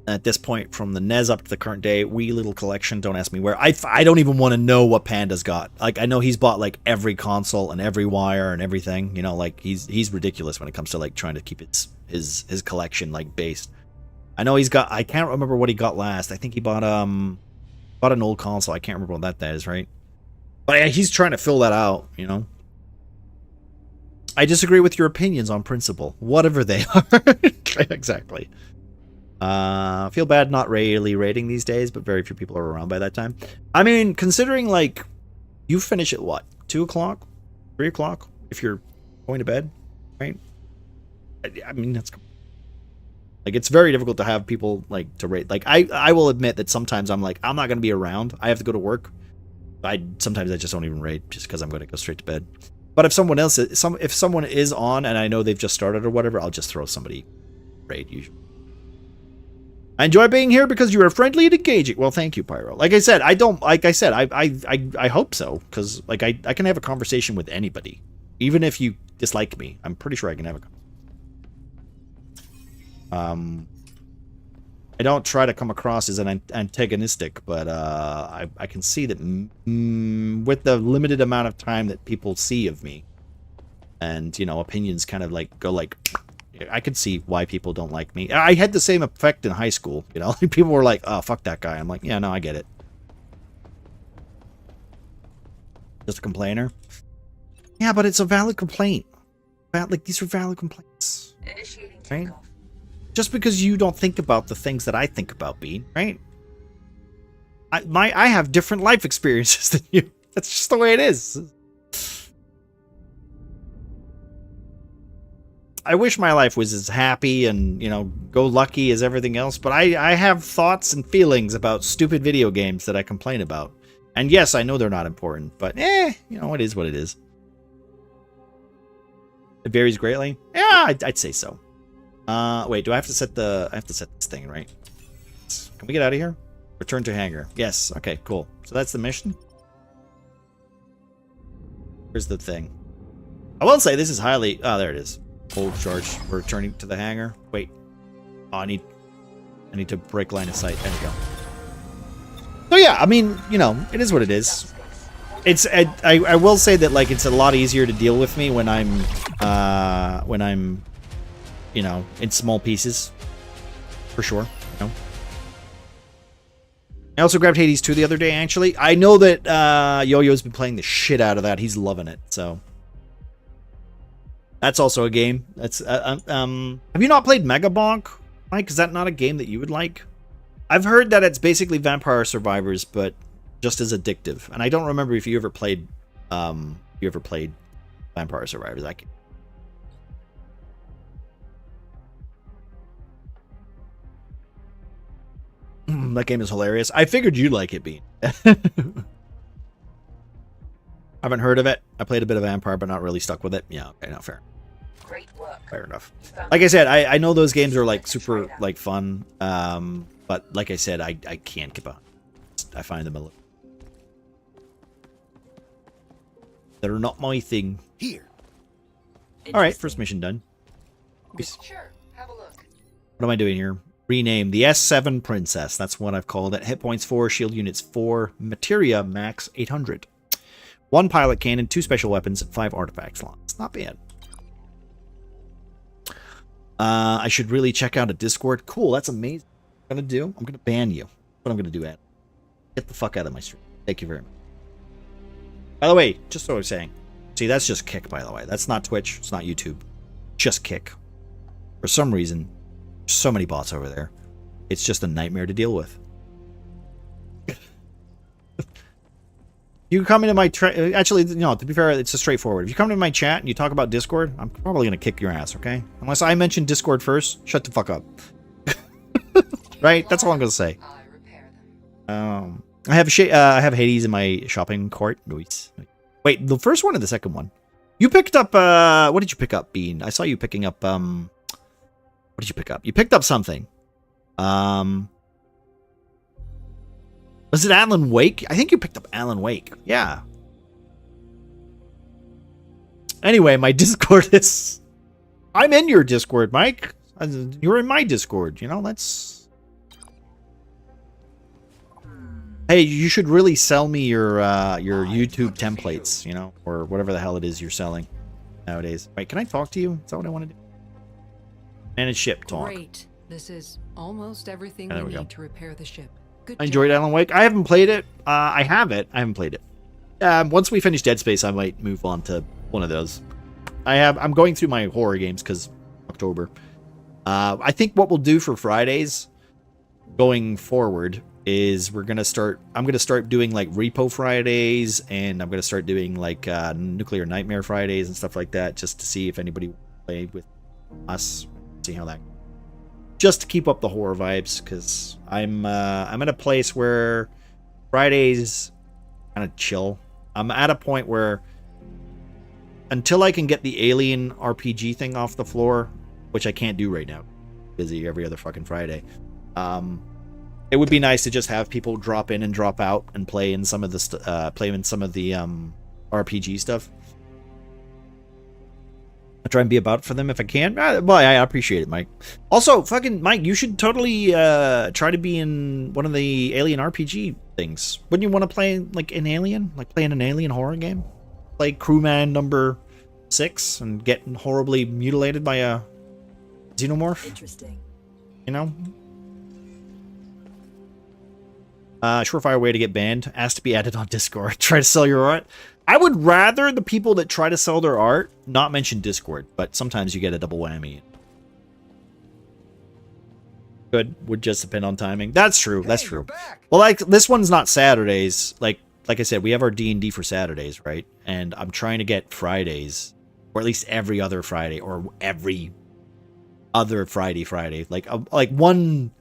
at this point from the NES up to the current day. Wee little collection. Don't ask me where. I don't even want to know what Panda's got. Like, I know he's bought like every console and every wire and everything. Like he's ridiculous when it comes to like trying to keep his collection like based. I know he's got... I can't remember what he got last. I think he bought an old console. I can't remember what that is, right? But yeah, he's trying to fill that out, I disagree with your opinions on principle, whatever they are. Exactly. Feel bad not really rating these days, but very few people are around by that time. I mean, considering like you finish at what, 2 o'clock, 3 o'clock, if you're going to bed, right? I mean, that's like it's very difficult to have people like to rate. Like I will admit that sometimes I'm like I'm not going to be around. I have to go to work. Sometimes I just don't even raid just because I'm going to go straight to bed. But if someone else, if someone is on and I know they've just started or whatever, I'll just throw somebody raid usually. I enjoy being here because you are friendly and engaging. Well, thank you, Pyro. Like I said, I don't. Like I said, I hope so because like I can have a conversation with anybody, even if you dislike me. I'm pretty sure I can have a conversation. I don't try to come across as an antagonistic, but I can see that with the limited amount of time that people see of me, and you know, opinions kind of like go like. I could see why people don't like me. I had the same effect in high school, you know? People were like, oh, fuck that guy. I'm like, yeah, no, I get it. Just a complainer? Yeah, but it's a valid complaint. Like, these are valid complaints. Initiating Right? takeoff. Just because you don't think about the things that I think about, Bean, right? I have different life experiences than you. That's just the way it is. I wish my life was as happy and, you know, go lucky as everything else, but I have thoughts and feelings about stupid video games that I complain about. And yes, I know they're not important, but you know, it is what it is. It varies greatly? Yeah, I'd say so. Wait, do I have to set this thing, right? Can we get out of here? Return to hangar. Yes, okay, cool. So that's the mission? Here's the thing. I will say this is highly... Oh, there it is. Hold charge. We're returning to the hangar. Wait. Oh, I need to break line of sight. There we go. So yeah, I mean, you know, it is what it is. It's I will say that like it's a lot easier to deal with me when I'm you know, in small pieces. For sure, you know. I also grabbed Hades 2 the other day, actually. I know that Yo-Yo's been playing the shit out of that. He's loving it, so that's also a game. That's have you not played Mega Bonk, Mike? Is that not a game that you would like? I've heard that it's basically Vampire Survivors, but just as addictive. And I don't remember if you ever played Vampire Survivors. That game is hilarious. I figured you'd like it, Bean. Haven't heard of it. I played a bit of Vampire, but not really stuck with it. Yeah, okay, not fair. Great work. Fair enough. Like I said, I know those games are like super like fun. But like I said, I can't keep on. I find them a little. They're not my thing. Here. Alright, first mission done. Sure, have a look. What am I doing here? Rename the S7 Princess. That's what I've called it. Hit points 4, shield units 4, materia max 800. 1 pilot cannon, 2 special weapons, 5 artifact slots. Not bad. I should really check out a Discord. Cool, that's amazing. What I'm going to do? I'm going to ban you. What I'm going to do, Ed. Get the fuck out of my stream. Thank you very much. By the way, just so I was saying. See, that's just Kick, by the way. That's not Twitch. It's not YouTube. Just Kick. For some reason, so many bots over there. It's just a nightmare to deal with. You come into my actually, no, to be fair, it's just straightforward. If you come into my chat and you talk about Discord, I'm probably going to kick your ass, okay? Unless I mention Discord first, shut the fuck up. Right? That's all I'm going to say. I repair them. I have Hades in my shopping cart. Nice. Wait, the first one or the second one? You picked up, what did you pick up, Bean? I saw you picking up, what did you pick up? You picked up something. Was it Alan Wake? I think you picked up Alan Wake. Yeah. Anyway, my Discord is... I'm in your Discord, Mike. You're in my Discord, you know, that's... Hey, you should really sell me your YouTube templates, you know, or whatever the hell it is you're selling nowadays. Wait, can I talk to you? Is that what I want to do? Manage ship talk. Great. This is almost everything There we we go. need to repair the ship. Good I enjoyed job. Alan Wake. I haven't played it. I have it. I haven't played it. Once we finish Dead Space, I might move on to one of those. I'm going through my horror games because October. I think what we'll do for Fridays going forward is I'm gonna start doing like Repo Fridays, and I'm gonna start doing like Nuclear Nightmare Fridays and stuff like that, just to see if anybody will play with us. See how that. Just to keep up the horror vibes, because I'm at a place where Fridays kind of chill. I'm at a point where until I can get the Alien RPG thing off the floor, which I can't do right now, busy every other fucking Friday. It would be nice to just have people drop in and drop out and play in some of the RPG stuff. I try and be about for them if I can. Well, I appreciate it, Mike. Also, fucking Mike, you should totally try to be in one of the Alien RPG things. Wouldn't you want to play like an Alien, like playing an Alien horror game? Play Crewman number 6 and get horribly mutilated by a xenomorph. Interesting. You know. Surefire way to get banned. Ask to be added on Discord. Try to sell your art. I would rather the people that try to sell their art not mention Discord, but sometimes you get a double whammy. Good. Would just depend on timing. That's true. That's true. Well, like, this one's not Saturdays. Like I said, we have our D&D for Saturdays, right? And I'm trying to get Fridays, or at least every other Friday, or every other Friday. Like one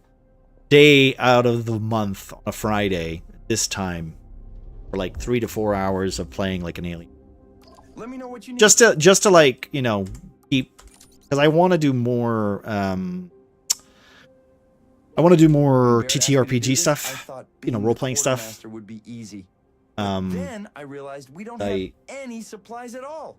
day out of the month on a Friday this time. For like 3 to 4 hours of playing like an Alien. Let me know what you need. Just to like, you know, keep, because I want to do more TTRPG stuff, you know, role-playing stuff. Would be easy. Then I realized we don't have any supplies at all.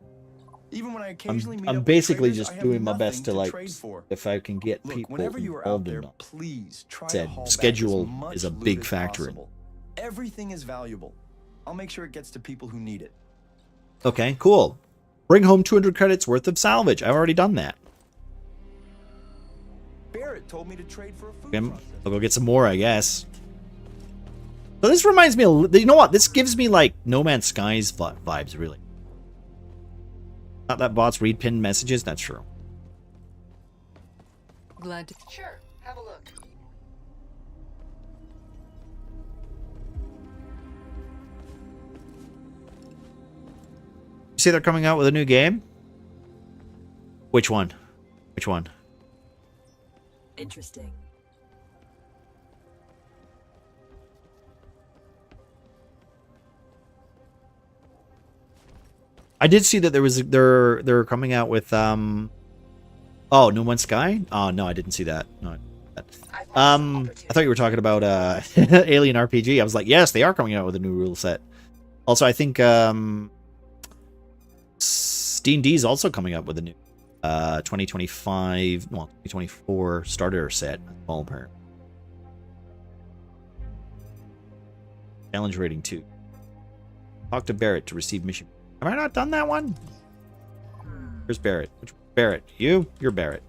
Even when I occasionally meet I'm up basically with traders, just I have doing my nothing best to like, trade for. if I can get Look, people whenever you are out involved there, in them. please try to Said haul back schedule as much is a loot big as factor in it. possible. Everything is valuable. I'll make sure it gets to people who need it. Okay, cool. Bring home 200 credits worth of salvage. I've already done that. Barrett told me to trade for a food Okay, processor. I'll go get some more, I guess. So this reminds me of, you know what? This gives me like No Man's Skies vibes, really. Not that bots read pinned messages. That's true. Glad to. Sure, have a look. You see they're coming out with a new game? Which one? Which one? Interesting. I did see that they're coming out with oh, No Man's Sky? Oh no, I didn't see that. No. I thought you were talking about Alien RPG. I was like, yes, they are coming out with a new rule set. Also, I think D&D is also coming up with a new 2025, well, 2024 starter set. Challenge rating 2. Talk to Barrett to receive mission. Have I not done that one? Where's Barrett? Which Barrett? You? You're Barrett.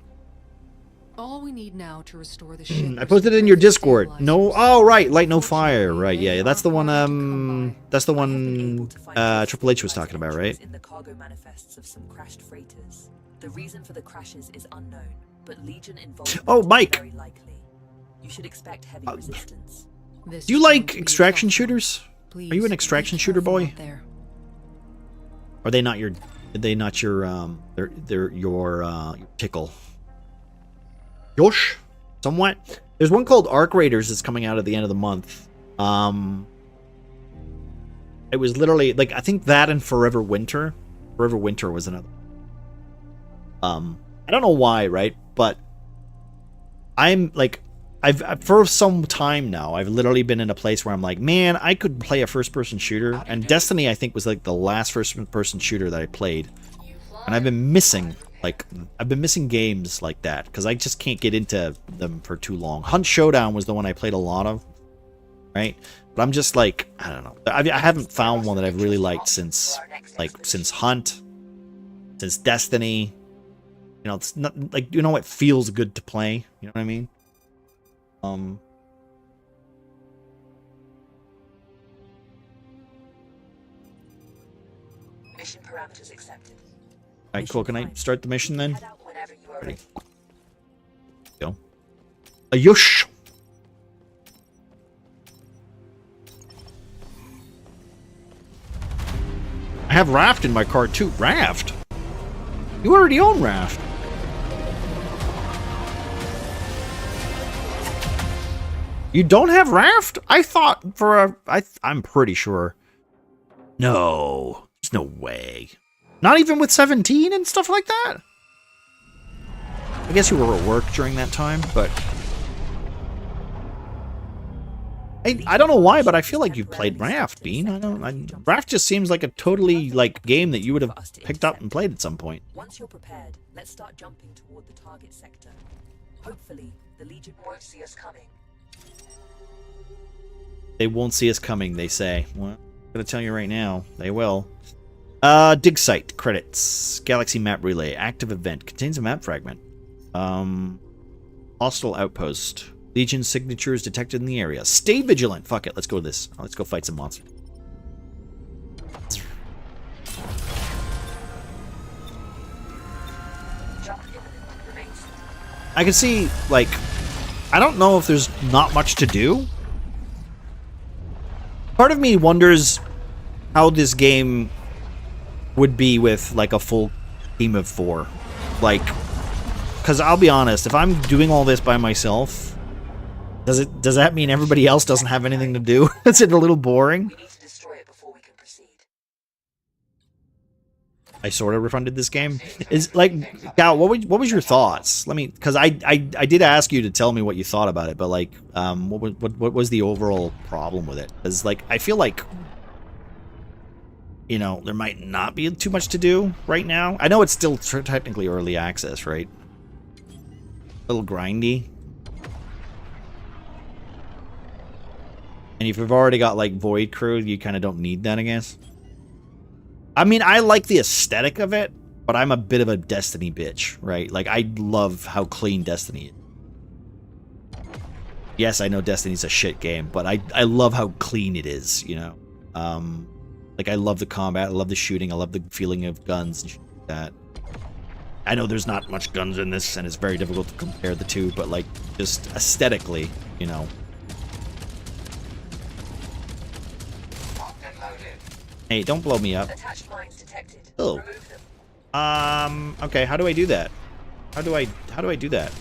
All we need now to restore the ship. I posted it in your Discord. No, oh right, Light No Fire. Right, yeah, that's the one. That's the one. Triple H was talking about, right? In the cargo manifests of some crashed freighters. The reason for the crashes is unknown, but Legion involvement Oh, is Mike. very likely. You should expect heavy resistance. This Do you is like going to be a extraction tough one. shooters? Please, Are you an be extraction shooter careful boy? out there. Are they not your? Are they not your? They're your tickle. Yosh, somewhat. There's one called Arc Raiders that's coming out at the end of the month. It was literally like, I think that and Forever Winter. Forever Winter was another. I don't know why, right? But I'm like, I've for some time now, I've literally been in a place where I'm like, man, I could play a first-person shooter. And Destiny, I think, was like the last first-person shooter that I played. And I've been missing, like, games like that because I just can't get into them for too long. Hunt Showdown was the one I played a lot of, right? But I'm just like, I don't know. I haven't found one that I've really liked since Hunt, since Destiny. You know, it's not like, you know, it feels good to play. You know what I mean? Mission parameters accepted. Alright, cool. Can I start the mission then? Head out whenever you are Ready. ready. Go. A yush! I have Raft in my car too. Raft? You already own Raft. You don't have Raft? I thought for a... I'm pretty sure. No. There's no way. Not even with 17 and stuff like that? I guess you were at work during that time, but... I don't know why, but I feel like you played Raft, Bean. Raft just seems like a totally, like, game that you would have picked up and played at some point. Once you're prepared, let's start jumping toward the target sector. Hopefully, the Legion won't see us coming. They won't see us coming, they say. Well, I'm gonna tell you right now, they will. Dig site, credits, galaxy map relay, active event, contains a map fragment. Hostile outpost. Legion signatures detected in the area. Stay vigilant. Fuck it, let's go to this. Let's go fight some monsters. I can see, like, I don't know if there's not much to do. Part of me wonders how this game would be with, like, a full team of 4. Like, because I'll be honest, if I'm doing all this by myself, does that mean everybody else doesn't have anything to do? Is it a little boring? We need to destroy it before we can proceed. I sort of refunded this game. Is like, Gal, what was your thoughts? Let me, because I did ask you to tell me what you thought about it, but like, what was the overall problem with it? Because like, I feel like, you know, there might not be too much to do right now. I know it's still technically early access, right? A little grindy. And if you've already got, like, Void Crew, you kind of don't need that, I guess. I mean, I like the aesthetic of it, but I'm a bit of a Destiny bitch, right? Like, I love how clean Destiny is. Yes, I know Destiny's a shit game, but I love how clean it is, you know? Like, I love the combat, I love the shooting, I love the feeling of guns and shit like that. I know there's not much guns in this, and it's very difficult to compare the two, but, like, just aesthetically, you know? Hey, don't blow me up. Attached mines detected. Oh. Remove them. Okay, how do I do that? How do I do that?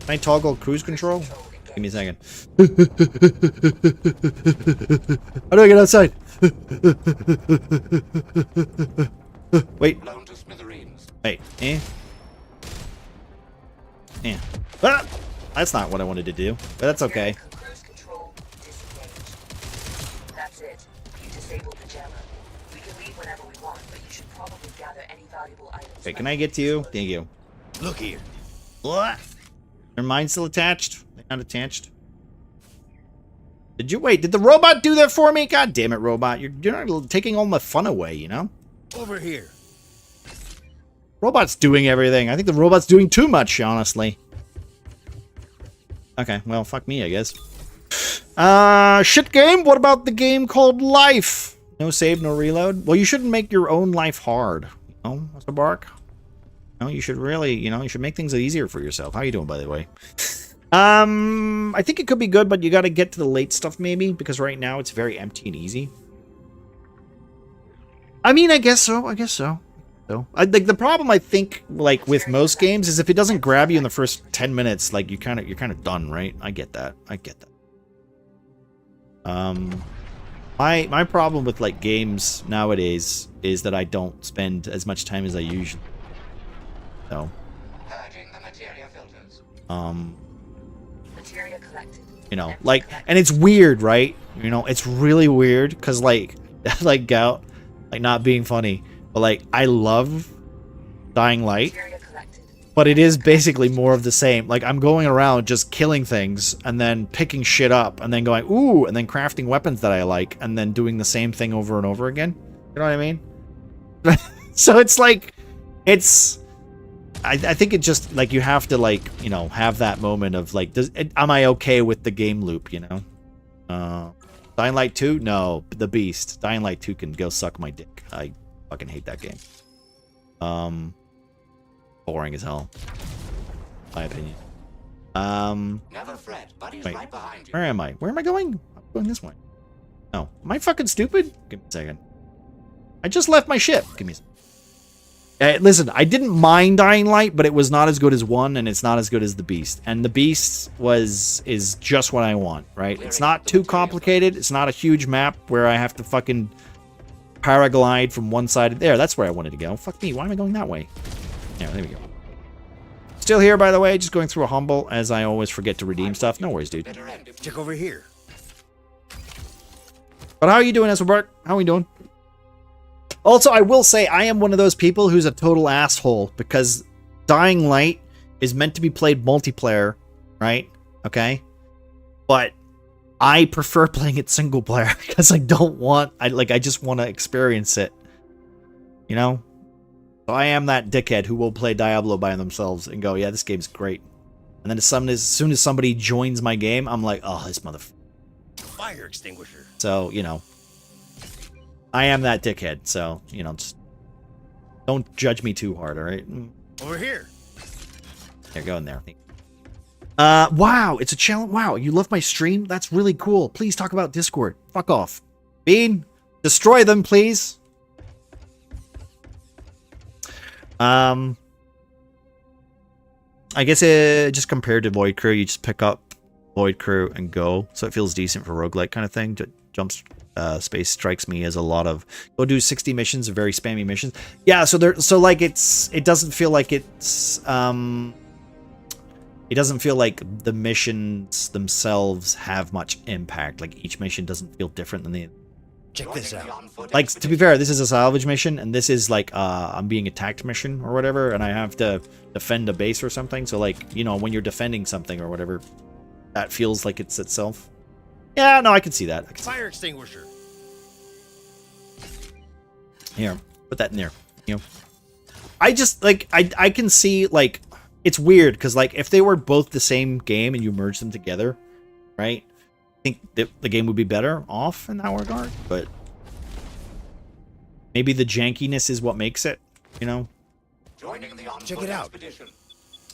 Can I toggle cruise control? Give me a second. How do I get outside? Wait. Blown to smithereens. Wait. Ah! That's not what I wanted to do, but that's okay. Cruise control disengaged. That's it. You disabled the jammer. We can leave whenever we want, but you should probably gather any valuable items. Okay, can I get to you? Thank you. Look here. What? Are mine still attached? They're not attached. Did you wait? Did the robot do that for me? God damn it, robot! You're not taking all my fun away, you know. Over here. Robot's doing everything. I think the robot's doing too much, honestly. Okay, well, fuck me, I guess. Shit game? What about the game called Life? No save, no reload? Well, you shouldn't make your own life hard. You know, Mr. Bark? No, you should really, you know, you should make things easier for yourself. How you doing, by the way? I think it could be good, but you gotta get to the late stuff, maybe, because right now it's very empty and easy. I mean, I guess so. Like the problem I think, like with most games, is if it doesn't grab you in the first 10 minutes, like you're kind of done, right? I get that. My problem with like games nowadays is that I don't spend as much time as I usually. So. Purging the materia filters. Materia collected. You know, like, and it's weird, right? You know, it's really weird because like Gout, like not being funny. But, like, I love Dying Light, but it is basically more of the same. Like, I'm going around just killing things and then picking shit up and then going, ooh, and then crafting weapons that I like and then doing the same thing over and over again. You know what I mean? So it's like, I think it just, like, you have to, like, you know, have that moment of, like, am I okay with the game loop, you know? Dying Light 2? No, the beast. Dying Light 2 can go suck my dick. I fucking hate that game. Boring as hell. My opinion. Never fret, buddy's Wait. right behind you. Where am I? Where am I going? I'm going this way. No. Am I fucking stupid? Give me a second. I just left my ship. Give me a second. Listen, I didn't mind Dying Light, but it was not as good as 1, and it's not as good as The Beast. And The Beast is just what I want, right? It's not too complicated. It's not a huge map where I have to fucking paraglide from one side. There, that's where I wanted to go. Fuck me, why am I going that way? Yeah, there we go. Still here, by the way, just going through a humble, as I always forget to redeem stuff. No worries, dude. Check over here. But how are you doing, Esselbart? How are we doing? Also, I will say, I am one of those people who's a total asshole, because Dying Light is meant to be played multiplayer, right? Okay? But I prefer playing it single player, because I don't want... I just want to experience it. You know? So I am that dickhead who will play Diablo by themselves and go, yeah, this game's great. And then as soon as somebody joins my game, I'm like, oh, this motherfucker. Fire extinguisher. So, you know, I am that dickhead. So, you know, just don't judge me too hard, all right? Over here. There, go in there. Wow, it's a challenge. Wow, you love my stream? That's really cool. Please talk about Discord. Fuck off. Bean, destroy them, please. I guess just compared to Void Crew, you just pick up Void Crew and go. So it feels decent for roguelike kind of thing. Jump Space strikes me as a lot of go do 60 missions, very spammy missions. Yeah, so like it doesn't feel like it's it doesn't feel like the missions themselves have much impact. Like each mission doesn't feel different than the Check this out. like, to be fair, this is a salvage mission, and this is like I'm being attacked mission or whatever, and I have to defend a base or something. So like, you know, when you're defending something or whatever, that feels like it's itself. Yeah, no, I can see that. Fire extinguisher. Here, put that in there. You know, I just like I can see, like, it's weird because like if they were both the same game and you merge them together, right? I think that the game would be better off in that regard, but maybe the jankiness is what makes it, you know? Check it out.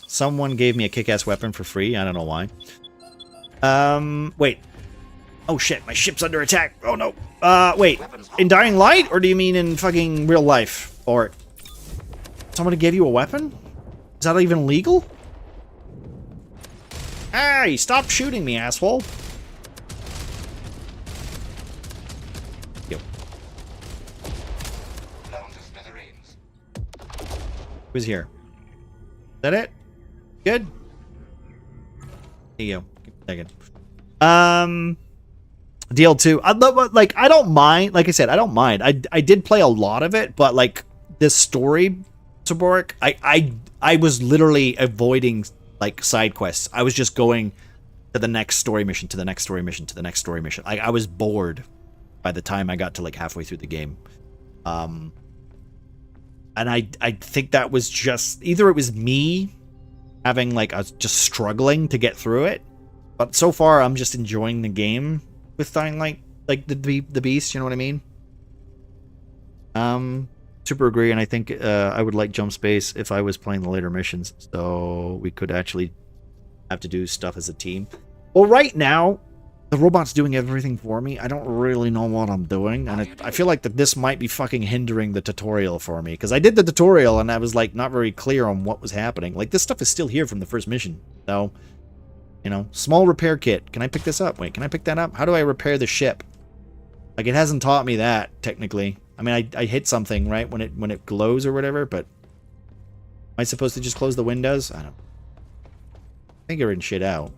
Someone gave me a kick-ass weapon for free. I don't know why. Wait. Oh shit, my ship's under attack. Oh no. Wait. In Dying Light, or do you mean in fucking real life? Or somebody gave you a weapon? Is that even legal? Hey, stop shooting me, asshole. Yo. Who's here? Is that it? Good? Here you go. Give me a second. DL2. Like, I don't mind. Like I said, I don't mind. I did play a lot of it, but like this story, Saboric, I was literally avoiding like side quests. I was just going to the next story mission, to the next story mission, to the next story mission. I was bored by the time I got to like halfway through the game. And I think that was just either it was me having like I was just struggling to get through it, but so far I'm just enjoying the game with Dying Light, like the Beast. You know what I mean? Super agree, and I think I would like Jump Space if I was playing the later missions, so we could actually have to do stuff as a team. Well, right now the robot's doing everything for me. I don't really know what I'm doing, and I feel like that this might be fucking hindering the tutorial for me, because I did the tutorial and I was like not very clear on what was happening. Like this stuff is still here from the first mission, so you know, small repair kit. Can I pick this up? Wait, can I pick that up? How do I repair the ship? Like it hasn't taught me that technically. I mean, I hit something right when it glows or whatever, but am I supposed to just close the windows? I don't figuring shit out.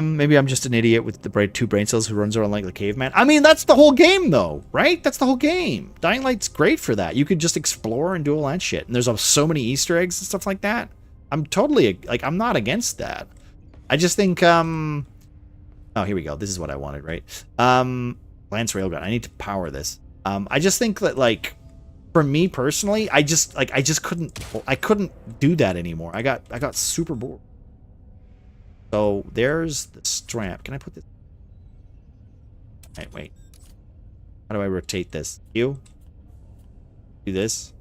Maybe I'm just an idiot with the two brain cells who runs around like the caveman. I mean, that's the whole game, though, right? That's the whole game. Dying Light's great for that. You could just explore and do all that shit. And there's so many Easter eggs and stuff like that. I'm totally, like, I'm not against that. I just think, oh, here we go. This is what I wanted, right? Lance Railgun. I need to power this. I just think that, like, for me personally, I couldn't do that anymore. I got super bored. So there's the strap. Can I put this? Wait. How do I rotate this? You? do this.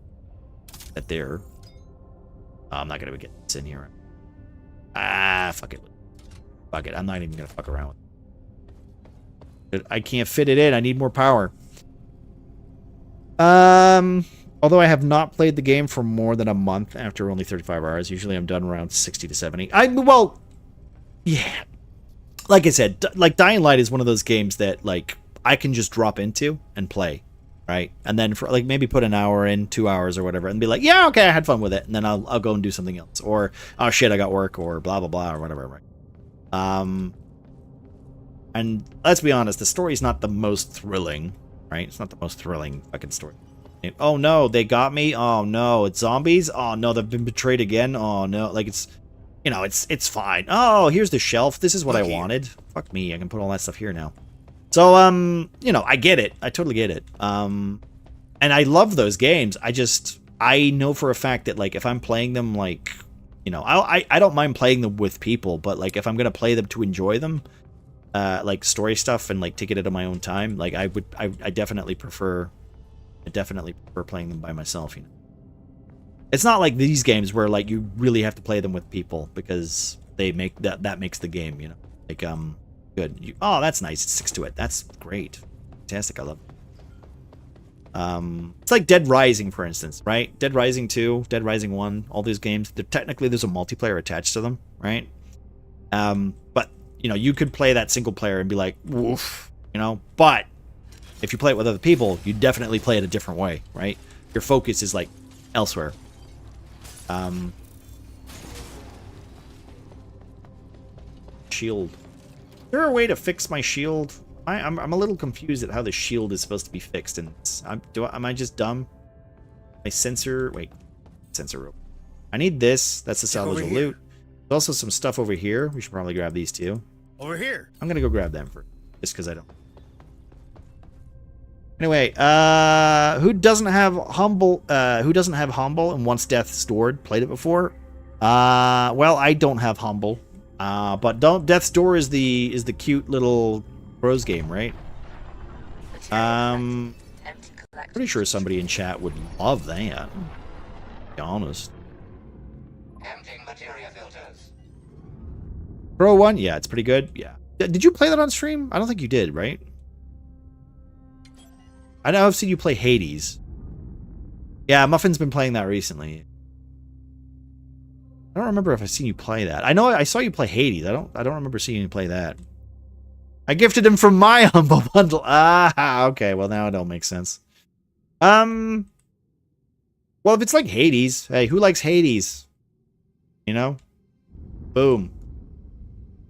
That there. Oh, I'm not gonna get this in here. Ah, fuck it. Fuck it. I'm not even gonna fuck around with it. I can't fit it in. I need more power. Although I have not played the game for more than a month after only 35 hours. Usually I'm done around 60 to 70. Well, yeah. Like I said, like Dying Light is one of those games that like I can just drop into and play, right? And then for like maybe put an hour in, 2 hours or whatever, and be like, yeah, okay, I had fun with it, and then I'll go and do something else, or oh shit, I got work, or blah blah blah, or whatever, right? And let's be honest, the story's not the most thrilling, right? It's not the most thrilling fucking story. Oh no, they got me. Oh no, it's zombies. Oh no, they've been betrayed again. Oh no, like it's, you know, it's fine. Oh, here's the shelf. This is what I wanted. Fuck me, I can put all that stuff here now. So you know, I get it. I totally get it. And I love those games. I know for a fact that like if I'm playing them, like, you know, I don't mind playing them with people, but like if I'm gonna play them to enjoy them, like story stuff and like take it at my own time, like I definitely prefer. I definitely prefer playing them by myself, you know. It's not like these games where like you really have to play them with people because they make that makes the game, you know. Like good. Oh, that's nice. It sticks to it. That's great. Fantastic. I love it. It's like Dead Rising, for instance, right? Dead Rising 2, Dead Rising 1, all these games, technically there's a multiplayer attached to them, right? But you know, you could play that single player and be like, woof, you know, but if you play it with other people, you definitely play it a different way, right? Your focus is like elsewhere. Shield. Is there a way to fix my shield? I'm a little confused at how the shield is supposed to be fixed. And am I just dumb? My sensor. Wait, sensor. I need this. That's the salvageable loot. There's also some stuff over here. We should probably grab these too. Over here. I'm gonna go grab them just because I don't. Anyway, who doesn't have humble and wants death stored? Played it before? Well, I don't have humble. But death's door is the cute little bros game, right? Pretty sure somebody in chat would love that. To be honest. Emptying materia filters. Pro 1? Yeah, it's pretty good. Yeah. Did you play that on stream? I don't think you did, right? I know I've seen you play Hades. Yeah, Muffin's been playing that recently. I don't remember if I've seen you play that. I know I saw you play Hades. I don't remember seeing you play that. I gifted him from my humble bundle. Ah, okay. Well, now it all makes sense. Well, if it's like Hades, hey, who likes Hades? You know? Boom.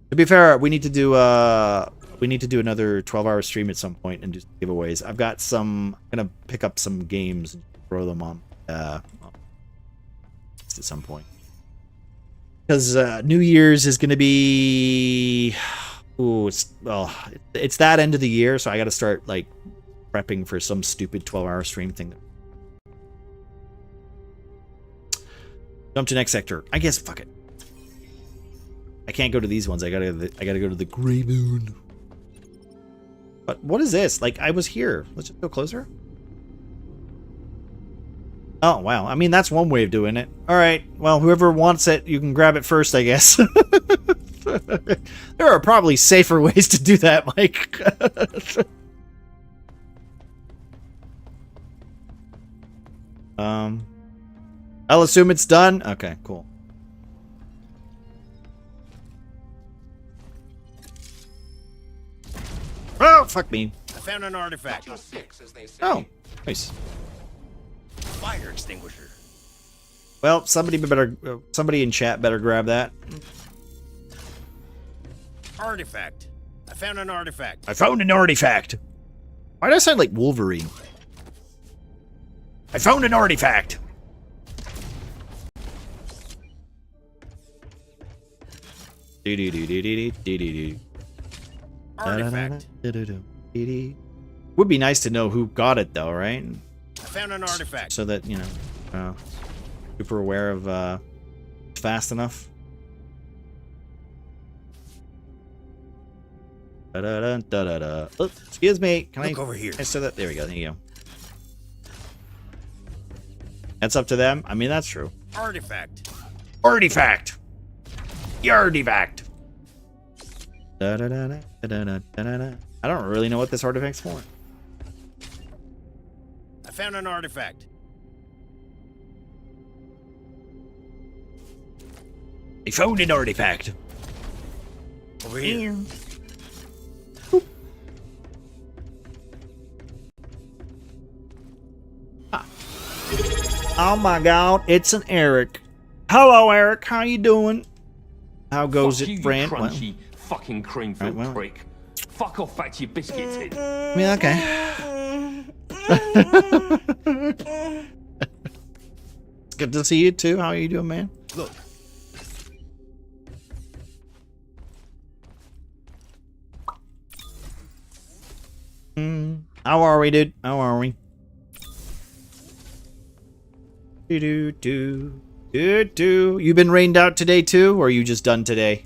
To be fair, we need to do another 12-hour stream at some point and do giveaways. I've got some. I'm gonna pick up some games and throw them on at some point. Because New Year's is gonna be. Ooh, it's that end of the year, so I got to start like prepping for some stupid 12-hour stream thing. Jump to next sector. I guess fuck it. I can't go to these ones. I gotta go to the Grey Moon. But what is this? Like, I was here. Let's just go closer. Oh, wow. I mean, that's one way of doing it. All right. Well, whoever wants it, you can grab it first, I guess. There are probably safer ways to do that, Mike. I'll assume it's done. Okay, cool. Oh, fuck me. I found an artifact. Your six, as they say. Oh, nice. Fire extinguisher. Well, somebody in chat better grab that. Artifact. I found an artifact. I found an artifact. Why do I sound like Wolverine? I found an artifact. Artifact. Would be nice to know who got it, though, right? I found an artifact. So that, you know, super aware of fast enough. Oh, excuse me. Can Look over here. I say that? There we go. There you go. That's up to them. I mean, that's true. Artifact. Artifact. Yardifact. Da-da-da-da-da-da-da-da. I don't really know what this artifact's for. I found an artifact. I found an artifact. Over here. Oh my god, it's an Eric. Hello, Eric. How you doing? How goes it, friend? Well, Crunchy fucking cream filled well. prick. Fuck off back to your biscuit tin. I mean, okay. It's good to see you too. How are you doing, man? Look. How are we, dude? How are we? Do. You been rained out today too, or are you just done today?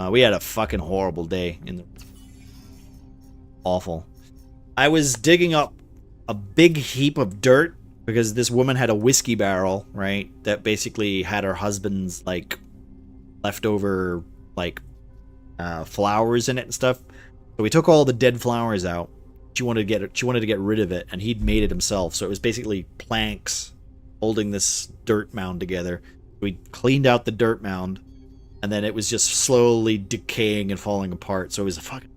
We had a fucking horrible day in the awful. I was digging up a big heap of dirt because this woman had a whiskey barrel, right? That basically had her husband's like leftover like flowers in it and stuff. So we took all the dead flowers out. She wanted to get rid of it, and he'd made it himself. So it was basically planks holding this dirt mound together. We cleaned out the dirt mound, and then it was just slowly decaying and falling apart. So it was fucking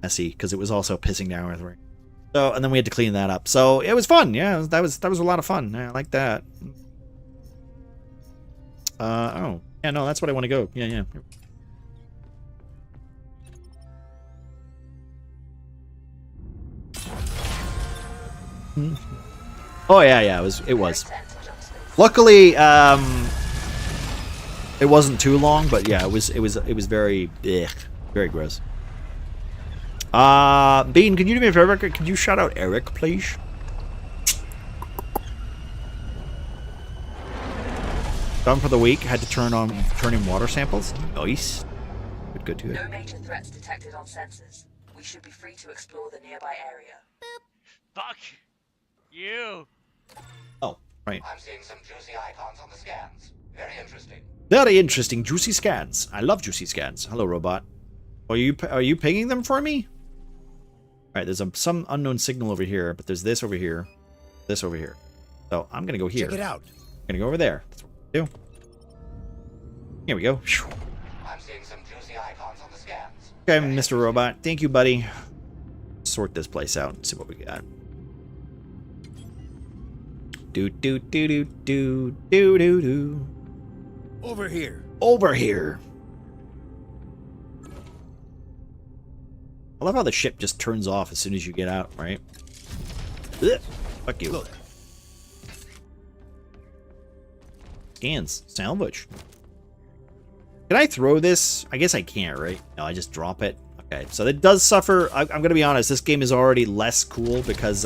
messy because it was also pissing down with rain. So, and then we had to clean that up. So it was fun. Yeah, that was a lot of fun. Yeah, I like that. Oh, yeah, no, that's what I want to go. Yeah. Oh yeah, it was. Luckily, it wasn't too long, but yeah, it was very, very gross. Bean, can you do me a favor? Could you shout out Eric, please? Done for the week. Had to turn in water samples. Nice. Good to it. No major threats detected on sensors. We should be free to explore the nearby area. Fuck you. Oh, right. I'm seeing some juicy icons on the scans. Very interesting. Very interesting, juicy scans. I love juicy scans. Hello, robot. Are you pinging them for me? All right, there's some unknown signal over here, but there's this over here, this over here. So I'm gonna go here. Check it out. I'm gonna go over there. That's what we do. Here we go. I'm seeing some juicy icons on the scans. Okay, Mr. Robot. Thank you, buddy. Sort this place out and see what we got. Do. Over here. Over here. I love how the ship just turns off as soon as you get out, right? Ugh. Fuck you. Look. Scans. Salvage. Can I throw this? I guess I can't, right? No, I just drop it. Okay, so it does suffer. I'm going to be honest. This game is already less cool because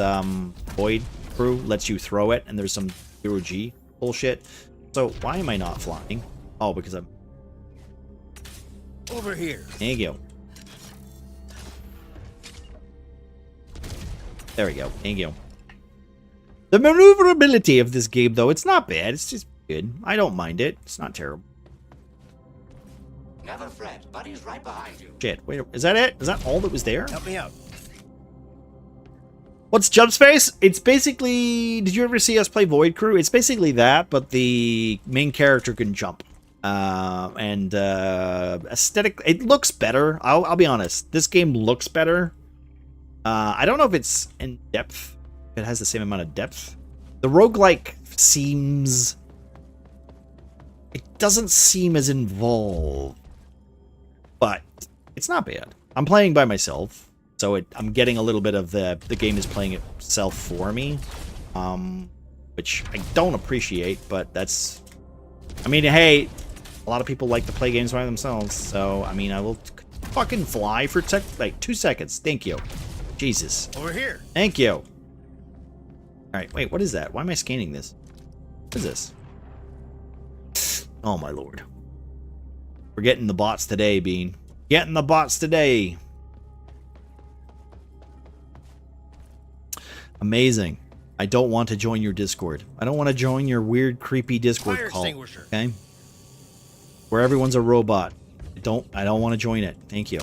Void Crew lets you throw it, and there's some 0G bullshit. So why am I not flying? Oh, because I'm... Over here. There you go. There we go. Thank you. The maneuverability of this game, though, it's not bad. It's just good. I don't mind it. It's not terrible. Never fret. Buddy's right behind you. Shit. Wait, is that it? Is that all that was there? Help me out. What's Jump Space? It's basically... Did you ever see us play Void Crew? It's basically that, but the main character can jump. Aesthetic... It looks better. I'll be honest. This game looks better. I don't know if it's in depth. If it has the same amount of depth. The roguelike seems... It doesn't seem as involved. But it's not bad. I'm playing by myself. So I'm getting a little bit of the game is playing itself for me, which I don't appreciate, but that's, I mean, hey, a lot of people like to play games by themselves, so, I mean, I will fucking fly for like 2 seconds. Thank you. Jesus. Over here. Thank you. All right, wait, what is that? Why am I scanning this? What is this? Oh, my lord. We're getting the bots today, Bean. Getting the bots today. Amazing. I don't want to join your Discord. I don't want to join your weird, creepy Discord Fire call. extinguisher. Okay? Where everyone's a robot. I don't want to join it. Thank you.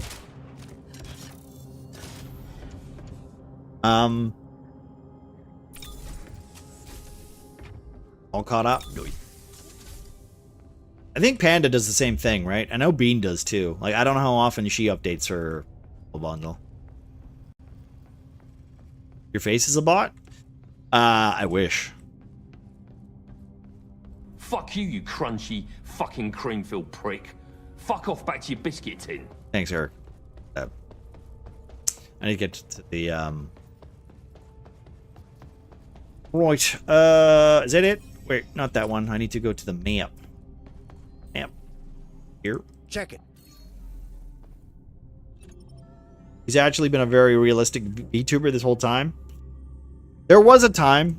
All caught up? No. I think Panda does the same thing, right? I know Bean does too. Like, I don't know how often she updates her bundle. Your face is a bot? I wish. Fuck you, you crunchy fucking cream-filled prick. Fuck off back to your biscuit tin. Thanks, Eric. I need to get to the, Right. Is that it? Wait, not that one. I need to go to the map. Map. Here. Check it. He's actually been a very realistic VTuber this whole time. There was a time.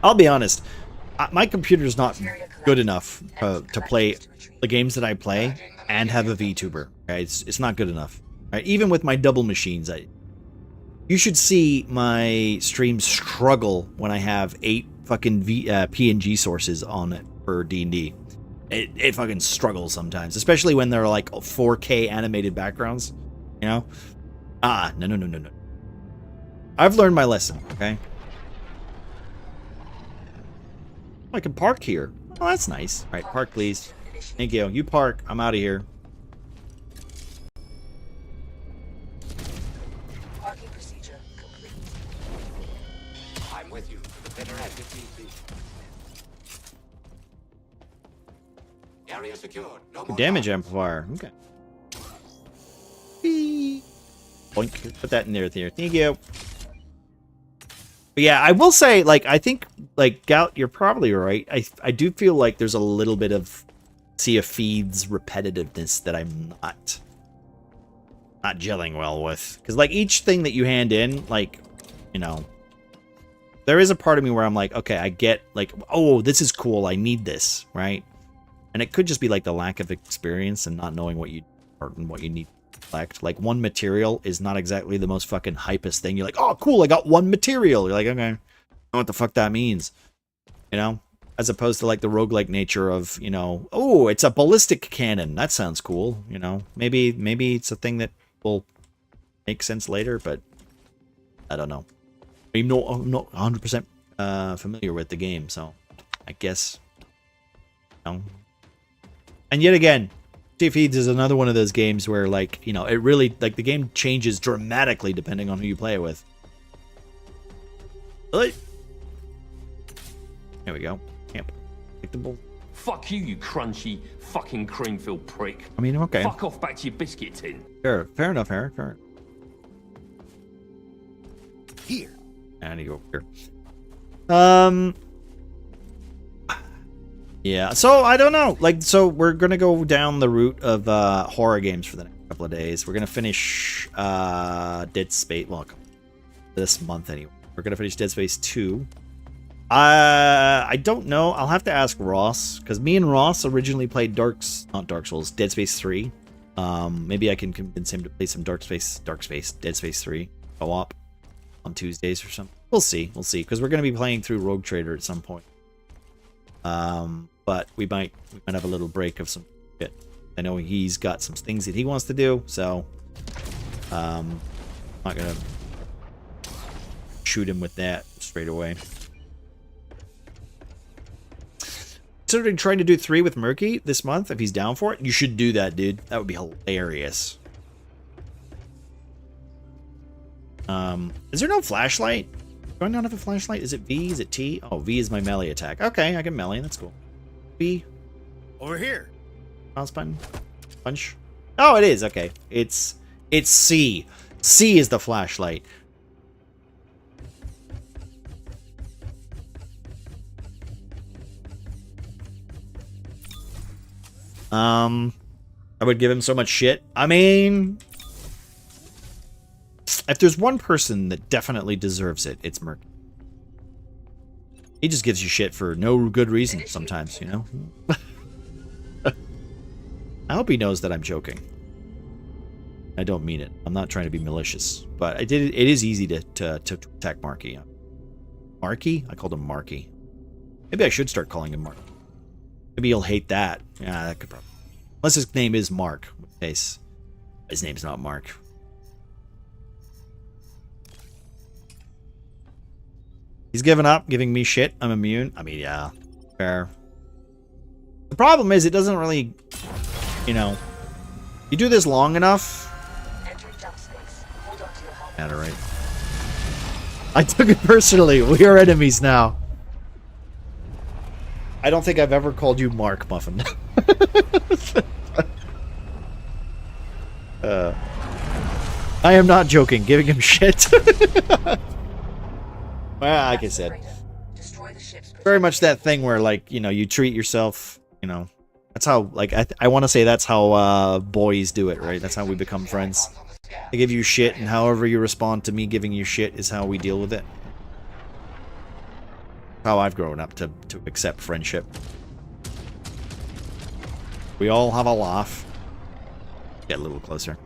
I'll be honest. My computer's not good enough to play the games that I play and have a VTuber. Right? It's not good enough. Right? Even with my double machines, you should see my stream struggle when I have 8 fucking PNG sources on it for D&D. It fucking struggles sometimes, especially when they're like 4K animated backgrounds, you know? No. I've learned my lesson, okay? I can park here. Oh, that's nice. All right, park, please. Thank you. You park. I'm out of here. Parking procedure complete. I'm with you to the bitter end if need be. Area secured. No more Damage targets. amplifier. Okay. Beep. Boink. Put that in there. Thank you. But yeah, I will say, like, I think, like, Gout, you're probably right. I do feel like there's a little bit of Sea of Thieves repetitiveness that I'm not gelling well with. Because, like, each thing that you hand in, like, you know, there is a part of me where I'm like, okay, I get, like, oh, this is cool. I need this, right? And it could just be, like, the lack of experience and not knowing what you need to collect. Like, one material is not exactly the most fucking hypest thing. You're like, oh, cool, I got one material. You're like, okay, I don't know what the fuck that means. You know? As opposed to, like, the roguelike nature of, you know, oh, it's a ballistic cannon. That sounds cool, you know? Maybe it's a thing that will make sense later, but I don't know. I'm not 100% familiar with the game, so I guess, you know. And yet again, Sea of Thieves is another one of those games where, like, you know, it really, like, the game changes dramatically depending on who you play it with. There we go. Camp. Predictable. Fuck you, you crunchy fucking cream-filled prick. I mean, okay. Fuck off back to your biscuit tin. Fair enough, Eric. Fair. Here. I need to go here. Yeah, so I don't know. Like, so we're gonna go down the route of horror games for the next couple of days. We're gonna finish Dead Space. Well, this month anyway. We're gonna finish Dead Space 2. I don't know. I'll have to ask Ross, because me and Ross originally played Dead Space 3. Maybe I can convince him to play some Dead Space 3 co-op on Tuesdays or something. We'll see, because we're gonna be playing through Rogue Trader at some point. But we might have a little break of some shit. I know he's got some things that he wants to do, so I'm not gonna shoot him with that straight away. Considering trying to do 3 with Murky this month, if he's down for it, you should do that, dude. That would be hilarious. Is there no flashlight? Do I not have a flashlight? Is it V? Is it T? Oh, V is my melee attack. Okay, I can melee. That's cool. B. Over here. Mouse button. Punch. Oh, it is. Okay. It's C. C is the flashlight. I would give him so much shit. I mean, if there's one person that definitely deserves it, it's Merc. He just gives you shit for no good reason sometimes, you know? I hope he knows that I'm joking. I don't mean it. I'm not trying to be malicious, but it is easy to attack Marky. Marky? I called him Marky. Maybe I should start calling him Mark. Maybe he'll hate that. Yeah, that could probably. Unless his name is Mark. In which case, his name's not Mark. He's given up, giving me shit. I'm immune. I mean, yeah, fair. The problem is, it doesn't really, you know, you do this long enough. Yeah, right. I took it personally. We are enemies now. I don't think I've ever called you Mark, Muffin. I am not joking. Giving him shit. Well, like I said, very much that thing where, like, you know, you treat yourself, you know, that's how, like, I want to say that's how boys do it, right? That's how we become friends. I give you shit, and however you respond to me giving you shit is how we deal with it. How I've grown up to accept friendship. We all have a laugh. Get a little closer.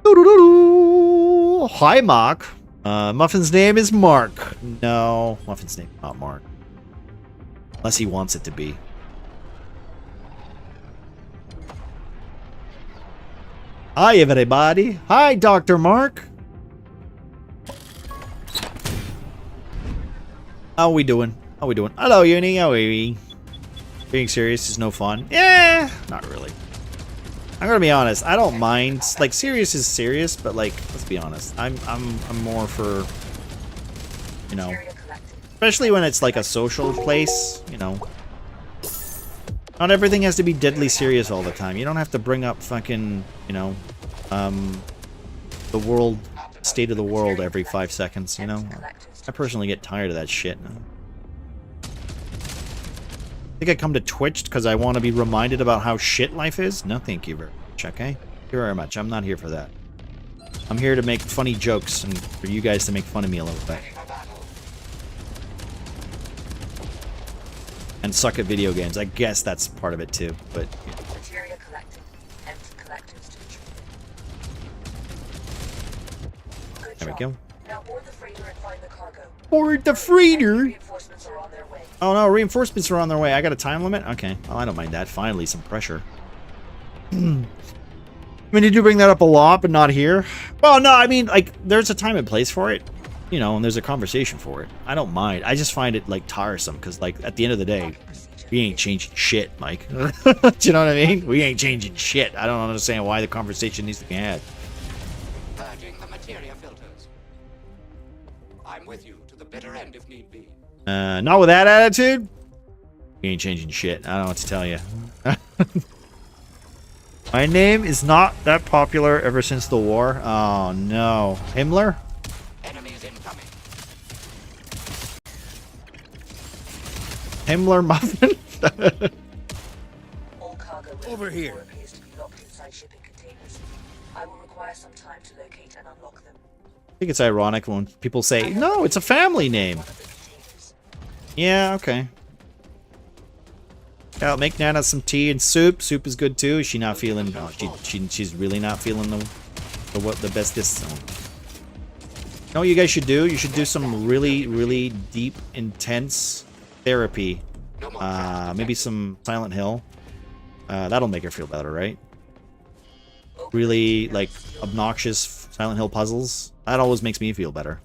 Hi, Mark. Muffin's name is Mark. No, Muffin's name is not Mark. Unless he wants it to be. Hi, everybody. Hi, Dr. Mark. How we doing? How we doing? Hello, Uni. How are we? Being serious is no fun. Yeah, not really. I'm gonna be honest. I don't mind. Like, serious is serious, but like, let's be honest. I'm more for, you know, especially when it's like a social place. You know, not everything has to be deadly serious all the time. You don't have to bring up fucking, you know, the world, state of the world every 5 seconds. You know, I personally get tired of that shit. I think I come to Twitch because I want to be reminded about how shit life is? No, thank you very much, okay? Thank you very much. I'm not here for that. I'm here to make funny jokes and for you guys to make fun of me a little bit. And suck at video games. I guess that's part of it too, but... Yeah. Materia collected. Empty collectors to be treated. There we go. Now board the freighter and find the cargo. Board the freighter! Reinforcements are on their way. Oh no, reinforcements are on their way. I got a time limit? Okay. Well, I don't mind that. Finally, some pressure. I mean, you do bring that up a lot, but not here. Well, no, I mean, like, there's a time and place for it. You know, and there's a conversation for it. I don't mind. I just find it, like, tiresome, because, like, at the end of the day, we ain't changing shit, Mike. Do you know what I mean? We ain't changing shit. I don't understand why the conversation needs to be had. Purging the materia filters. I'm with you to the bitter end if need be. Not with that attitude. We ain't changing shit. I don't know what to tell you. My name is not that popular ever since the war. Oh no. Himmler? Enemies incoming. Himmler Muffin? All cargo will Over here. appears to be locked inside shipping containers. I will require some time to locate and unlock them. I think it's ironic when people say, no, it's a family name. One of the containers. Yeah, okay. I'll make Nana some tea and soup. Soup is good too. Is she not feeling? Oh, she's really not feeling the best this song. You know what you guys should do? You should do some really deep, intense therapy. Maybe some Silent Hill. That'll make her feel better, right? Really, like, obnoxious Silent Hill puzzles. That always makes me feel better.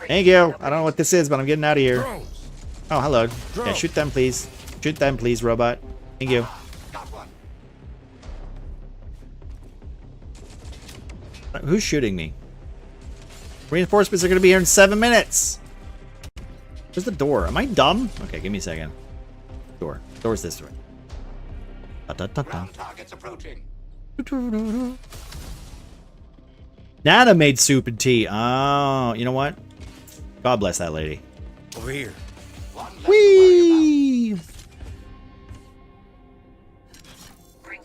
Thank you. I don't know what this is, but I'm getting out of here. Drones. Oh, hello. Yeah, shoot them, please. Shoot them, please, robot. Thank you. Who's shooting me? Reinforcements are going to be here in 7 minutes. Where's the door? Am I dumb? Okay, give me a second. Door. Door's this way. Ground targets approaching. Nana made soup and tea. Oh, you know what? God bless that lady. Over here. Whee!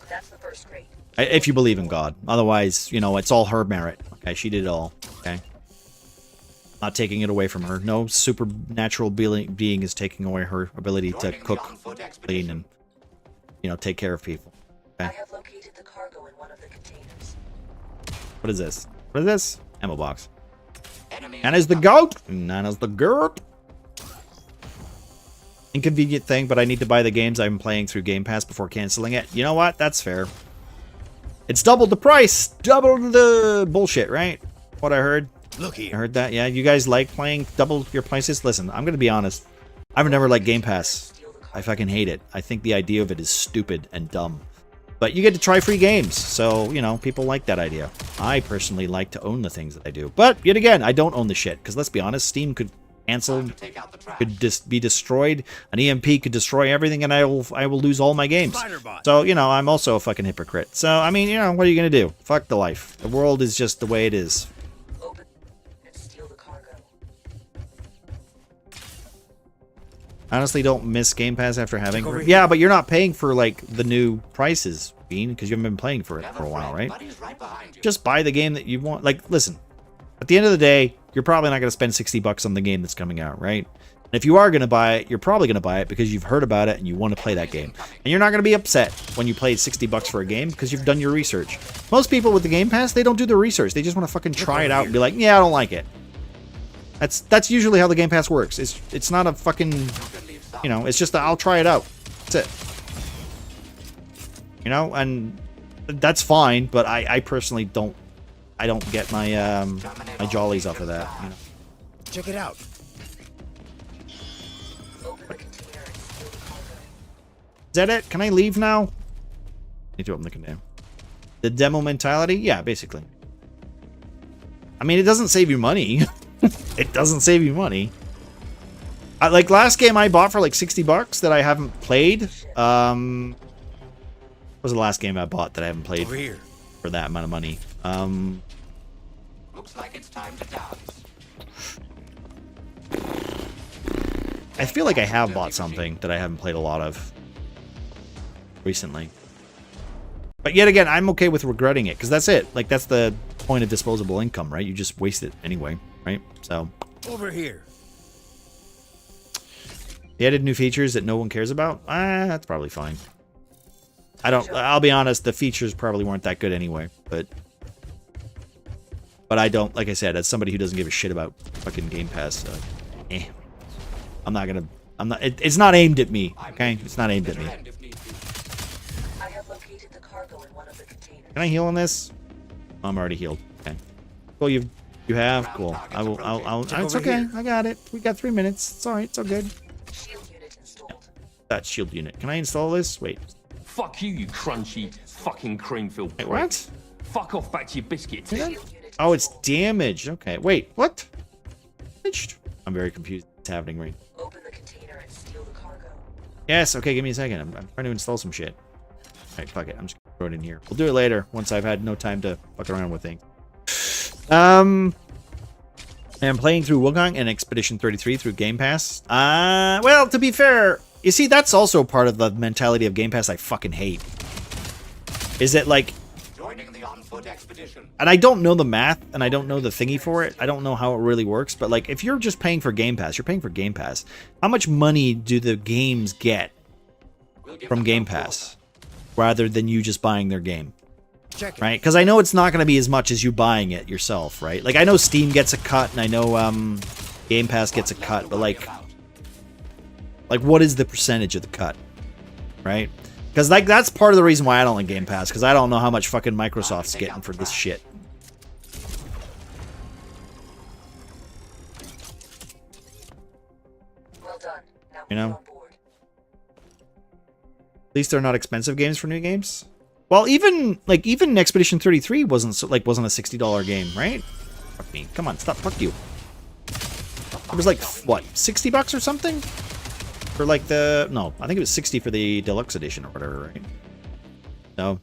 That's the first grade. If you believe in God. Otherwise, you know, it's all her merit. Okay, she did it all. Okay. Not taking it away from her. No supernatural being is taking away her ability to cook, clean, and, you know, take care of people. I Okay. have located the cargo in one of the containers. What is this? What is this? Ammo box. Enemy Nana's the goat. Nana's the goat. Inconvenient thing, but I need to buy the games I'm playing through Game Pass before canceling it. You know what? That's fair. It's doubled the price. Double the bullshit, right? What I heard. Look I here. heard that. Yeah, you guys like playing double your prices? Listen, I'm going to be honest. I've never liked Game Pass. I fucking hate it. I think the idea of it is stupid and dumb. But you get to try free games, so, you know, people like that idea. I personally like to own the things that I do. But, yet again, I don't own the shit, because let's be honest, Steam could cancel, take out the trash. could be destroyed, an EMP could destroy everything, and I will lose all my games. Spider-Bot. So, you know, I'm also a fucking hypocrite. So, I mean, you know, what are you going to do? Fuck the life. The world is just the way it is. Open and steal the cargo. Honestly, don't miss Game Pass after having Over her. here. Yeah, but you're not paying for, like, the new prices, Bean, because you haven't been playing for it for a while, right? Buddy's right behind you. Just buy the game that you want. Like, listen, at the end of the day, you're probably not going to spend 60 bucks on the game that's coming out, right? And if you are going to buy it, you're probably going to buy it because you've heard about it and you want to play that game. And you're not going to be upset when you paid 60 bucks for a game because you've done your research. Most people with the Game Pass, they don't do their research. They just want to fucking try it out and be like, yeah, I don't like it. That's usually how the Game Pass works. It's not a fucking, you know, it's just a, I'll try it out. That's it. You know, and that's fine, but I personally don't get my my jollies off of that. You know? Check it out. Open the container and steal the cargo. Is that it? Can I leave now? Need to open the container. The demo mentality? Yeah, basically. I mean, it doesn't save you money. It doesn't save you money. Like last game I bought for like 60 bucks that I haven't played. What was the last game I bought that I haven't played Over here. for that amount of money? Looks like it's time to dance. I feel like I have bought something that I haven't played a lot of recently. But yet again, I'm okay with regretting it, because that's it. Like, that's the point of disposable income, right? You just waste it anyway, right? So, Over here. they added new features that no one cares about? That's probably fine. I'll be honest, the features probably weren't that good anyway, but I don't, like I said, as somebody who doesn't give a shit about fucking Game Pass, it's not aimed at me, okay? It's not aimed at me. End if need be. I have located the cargo in one of the containers. Can I heal on this? I'm already healed. Okay. Well, you have? Cool. It's okay. I got it. We got 3 minutes. It's alright. It's all good. Shield unit installed. That shield unit. Can I install this? Wait. Fuck you, you crunchy fucking cream-filled Wait, prick. what? Fuck off back to your biscuits. Shield unit Oh, it's installed. damaged. Okay. Wait. What? Damaged? I'm very confused. What's happening right? Open the container and steal the cargo. Yes. Okay. Give me a second. I'm trying to install some shit. Alright. Fuck it. I'm just gonna throw it in here. We'll do it later once I've had no time to fuck around with things. I'm playing through Wukong and Expedition 33 through Game Pass. Well, to be fair, you see, that's also part of the mentality of Game Pass I fucking hate. Is that, like, Joining the on-foot expedition. and I don't know the math, and I don't know the thingy for it. I don't know how it really works, but, like, if you're just paying for Game Pass, you're paying for Game Pass. How much money do the games get We'll give from them Game no Pass rather than you just buying their game? Check it. Right? Because I know it's not going to be as much as you buying it yourself, right? Like, I know Steam gets a cut, and I know Game Pass gets a cut, but, like, what is the percentage of the cut? Right? Because, like, that's part of the reason why I don't like Game Pass, because I don't know how much fucking Microsoft's getting for this shit. Well done. Now You move know? on board. At least they're not expensive games for new games. Well, even Expedition 33 wasn't a $60 game, right? Fuck me. Come on, stop. Fuck you. It was like, what, 60 bucks or something? For like no, I think it was 60 for the deluxe edition or whatever, right? No.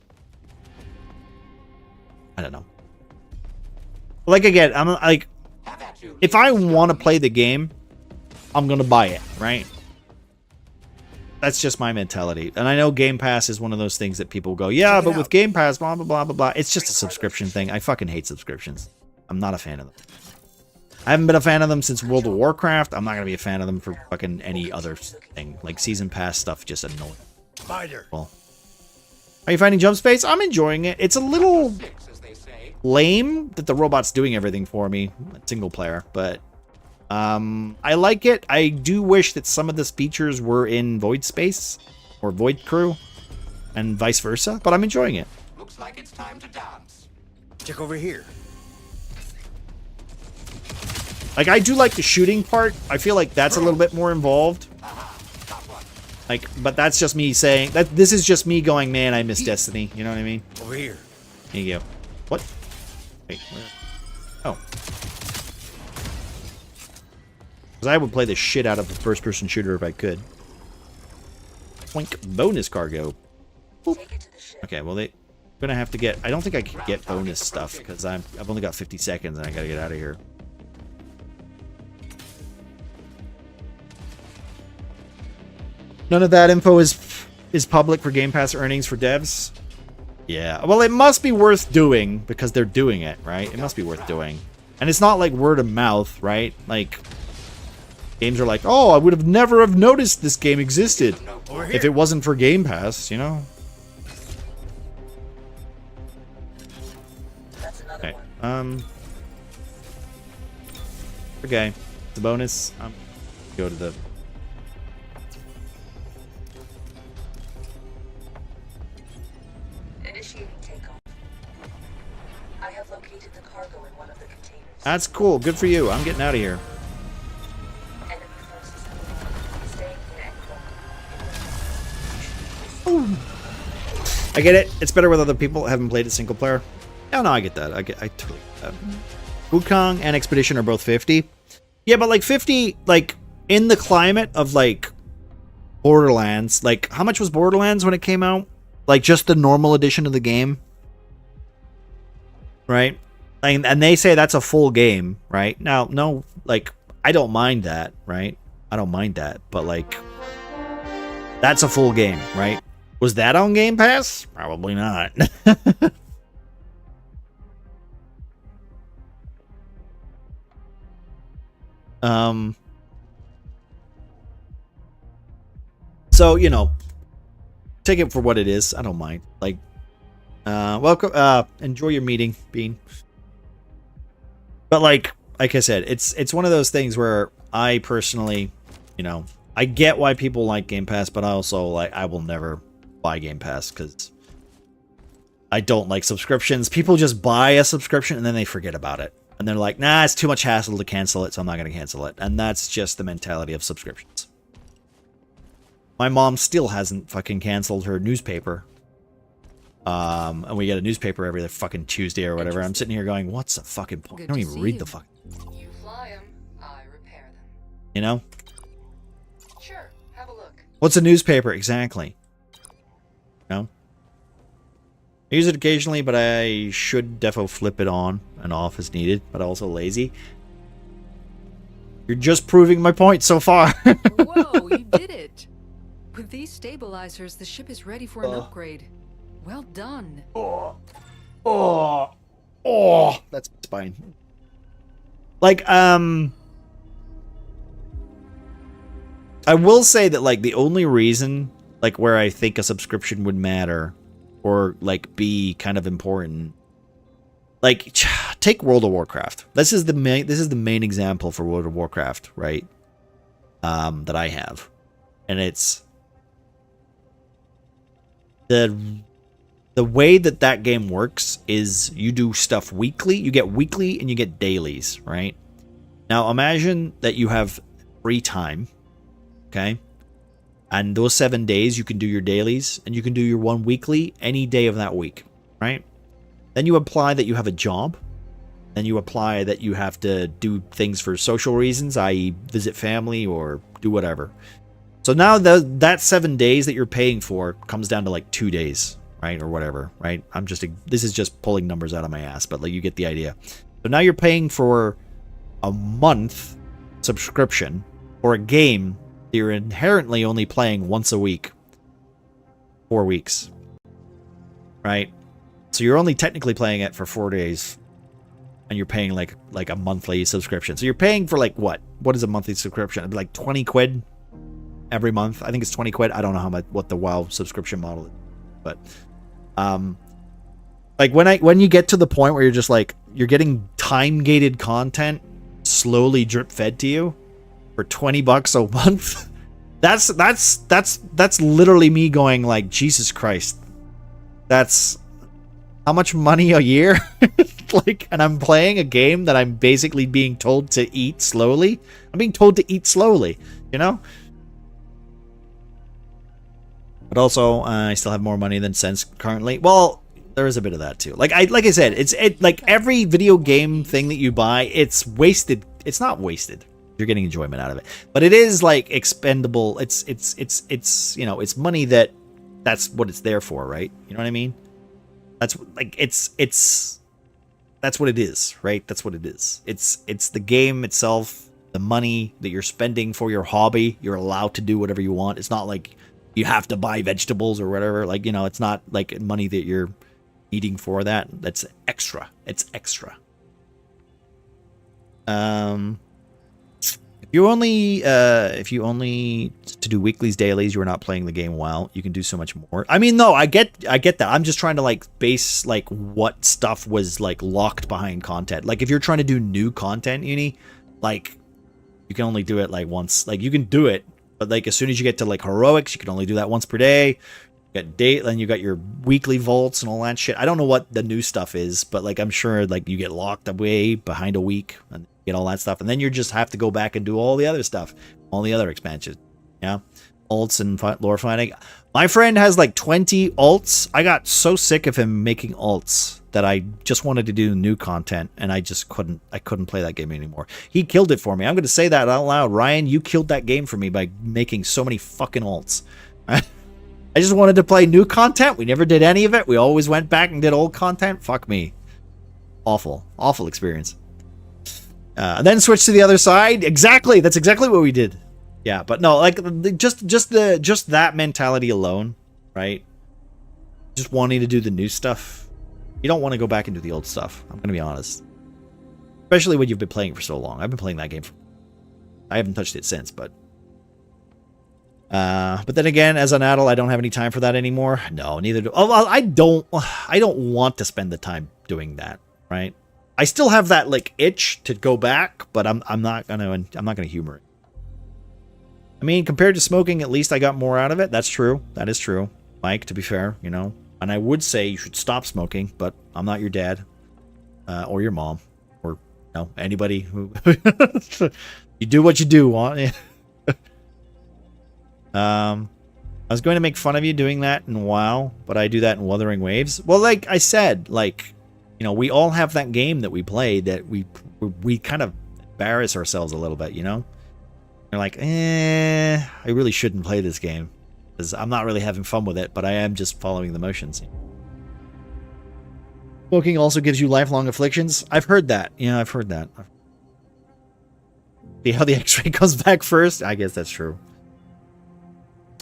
I don't know. Like, again, I'm like, Have at you. if I want to play the game, I'm going to buy it, right? That's just my mentality. And I know Game Pass is one of those things that people go, yeah, but with Game Pass, blah, blah, blah, blah, blah. It's just a subscription thing. I fucking hate subscriptions. I'm not a fan of them. I haven't been a fan of them since World of Warcraft. I'm not gonna be a fan of them for fucking any other thing. Like season pass stuff just annoying. Spider. Well, are you finding jump space? I'm enjoying it. It's a little lame that the robot's doing everything for me, single player, but I like it. I do wish that some of the features were in Void Space or Void Crew and vice versa, but I'm enjoying it. Looks like it's time to dance. Check over here. Like, I do like the shooting part. I feel like that's a little bit more involved. Like, but that's just me saying that this is just me going, man, I miss Destiny. You know what I mean? Over here. Here you go. What? Wait, where? Oh. Because I would play the shit out of a first-person shooter if I could. Twink bonus cargo. Boop. Okay, well, they're gonna have to get... I don't think I can get bonus stuff, because I've only got 50 seconds and I gotta get out of here. None of that info is public for Game Pass earnings for devs. Yeah, well, it must be worth doing because they're doing it, right? It must be worth doing. And it's not like word of mouth, right? Like, games are like, oh, I would have never have noticed this game existed if it wasn't for Game Pass, you know? Okay, okay, the bonus, go to the... Initiating takeoff. I have located the cargo in one of the containers. That's cool. Good for you. I'm getting out of here. Enemy forces have staying here and I get it. It's better with other people. I haven't played it single player. Oh, no, I get that. I totally get that. Wukong and Expedition are both 50. Yeah, but like 50, like in the climate of like Borderlands, like how much was Borderlands when it came out? Like just the normal edition of the game, right? And they say that's a full game, right? Now, no, like I don't mind that, right? I don't mind that, but like that's a full game, right? Was that on Game Pass? Probably not. So, you know, take it for what it is. I don't mind. Like, welcome. Enjoy your meeting, Bean. But like I said, it's one of those things where I personally, you know, I get why people like Game Pass, but I also like I will never buy Game Pass because I don't like subscriptions. People just buy a subscription and then they forget about it, and they're like, nah, it's too much hassle to cancel it, so I'm not going to cancel it. And that's just the mentality of subscriptions. My mom still hasn't fucking canceled her newspaper. And we get a newspaper every fucking Tuesday or whatever. I'm sitting here going, what's the fucking point? I don't even read the fucking... you fly them, I repair them. You know? Sure, have a look. What's a newspaper? Exactly. You know? I use it occasionally, but I should defo flip it on and off as needed, but also lazy. You're just proving my point so far. Whoa, you did it! With these stabilizers, the ship is ready for an upgrade. Well done. Oh, that's spine. Like, I will say that, like, the only reason, like, where I think a subscription would matter or, like, be kind of important, like, take World of Warcraft. This is the main example for World of Warcraft, right? That I have. And it's the way that game works is you do stuff weekly. You get weekly and you get dailies, right? Now imagine that you have free time, okay? And those 7 days you can do your dailies and you can do your one weekly any day of that week, right? Then you apply that you have a job. Then you apply that you have to do things for social reasons, i.e. visit family or do whatever. So now that 7 days that you're paying for comes down to like 2 days, right? Or whatever, right? This is just pulling numbers out of my ass, but like you get the idea. So now you're paying for a month subscription for a game that you're inherently only playing once a week. 4 weeks. Right? So you're only technically playing it for 4 days. and you're paying like a monthly subscription. So you're paying for like what? What is a monthly subscription? It'd be like 20 quid every month. I think it's 20 quid. I don't know how much what the WoW subscription model is, but like when you get to the point where you're just like you're getting time gated content slowly drip fed to you for $20 a month. That's literally me going like, Jesus Christ, that's how much money a year? Like, and I'm playing a game that I'm basically being told to eat slowly. I'm being told to eat slowly, you know? But also, I still have more money than sense currently. Well, there is a bit of that too. Like I said, it's like every video game thing that you buy, it's wasted. It's not wasted. You're getting enjoyment out of it, but it is like expendable. It's you know, it's money that's what it's there for, right? You know what I mean? That's like that's what it is, right? That's what it is. It's the game itself, the money that you're spending for your hobby. You're allowed to do whatever you want. It's not like you have to buy vegetables or whatever. Like, you know, it's not like money that you're eating for that. That's extra. It's extra. If you only to do weeklies, dailies, you are not playing the game well. You can do so much more. I mean, no, I get that. I'm just trying to like base like what stuff was like locked behind content. Like if you're trying to do new content, Uni, like you can only do it like once. Like you can do it, but like as soon as you get to like heroics, you can only do that once per day. You got date, then you got your weekly vaults and all that shit. I don't know what the new stuff is, but like I'm sure like you get locked away behind a week and get all that stuff, and then you just have to go back and do all the other stuff, all the other expansions. Yeah, alts and lore finding. My friend has like 20 alts. I got so sick of him making alts that I just wanted to do new content, and I just couldn't. I couldn't play that game anymore. He killed it for me. I'm going to say that out loud. Ryan, you killed that game for me by making so many fucking alts. I just wanted to play new content. We never did any of it. We always went back and did old content. Fuck me. Awful experience. Then switch to the other side. Exactly. That's exactly what we did. Yeah, but no, like just that mentality alone, right? Just wanting to do the new stuff. You don't want to go back and do the old stuff. I'm gonna be honest. Especially when you've been playing for so long. I've been playing that game I haven't touched it since, but then again, as an adult, I don't have any time for that anymore. No, neither do. Oh, well, I don't want to spend the time doing that, right? I still have that like itch to go back, but I'm not gonna humor it. I mean, compared to smoking, at least I got more out of it. That's true. That is true, Mike. To be fair, you know, and I would say you should stop smoking, but I'm not your dad, or your mom, or anybody who you do what you do. I was going to make fun of you doing that in WoW, but I do that in Wuthering Waves. Well, like I said, like, you know, we all have that game that we play that we kind of embarrass ourselves a little bit, you know? You're like, I really shouldn't play this game because I'm not really having fun with it, but I am just following the motions. Smoking also gives you lifelong afflictions. I've heard that. Yeah, I've heard that. See how the X-ray comes back first? I guess that's true.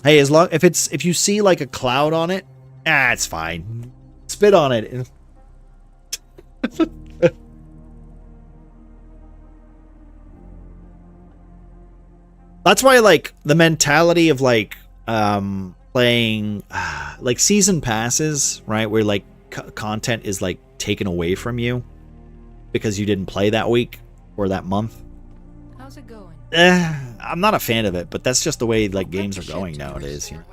Hey, as long if you see like a cloud on it, it's fine. Spit on it. That's why like the mentality of like playing like season passes, right, where like content is like taken away from you because you didn't play that week or that month. How's it going? I'm not a fan of it, but that's just the way like games are going nowadays. You know?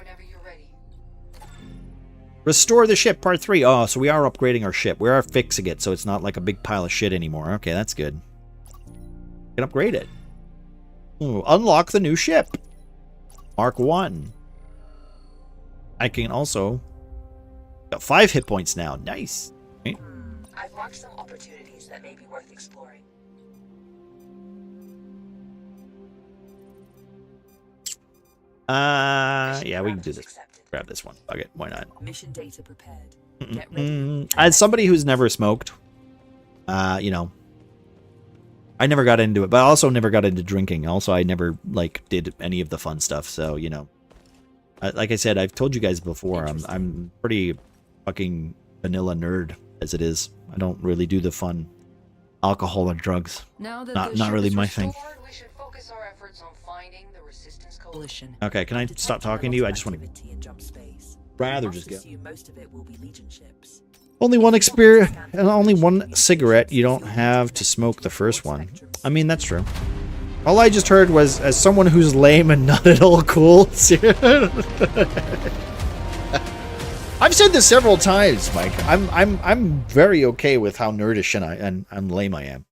Restore the ship, part 3. Oh, so we are upgrading our ship. We are fixing it, so it's not like a big pile of shit anymore. Okay, that's good. We can upgrade it. Ooh, unlock the new ship. Mark 1. I can also... Got 5 hit points now. Nice. Right. I've marked some opportunities that may be worth exploring. Yeah, we can do this. Grab this one. Okay, why not? Mission data prepared. Get ready. As somebody who's never smoked, you know, I never got into it, but I also never got into drinking. Also, I never like did any of the fun stuff. So, you know, like I said, I've told you guys before, I'm pretty fucking vanilla nerd as it is. I don't really do the fun alcohol or drugs. Now that Not the ship really is my thing. restored, we should focus our efforts on finding the Resistance Coalition. Okay, can I stop talking to you? I just want to rather just go. Only one experience and only one cigarette. You don't have to smoke the first one. I mean, that's true. All I just heard was, as someone who's lame and not at all cool. I've said this several times, Mike. I'm very okay with how nerdish and lame I am.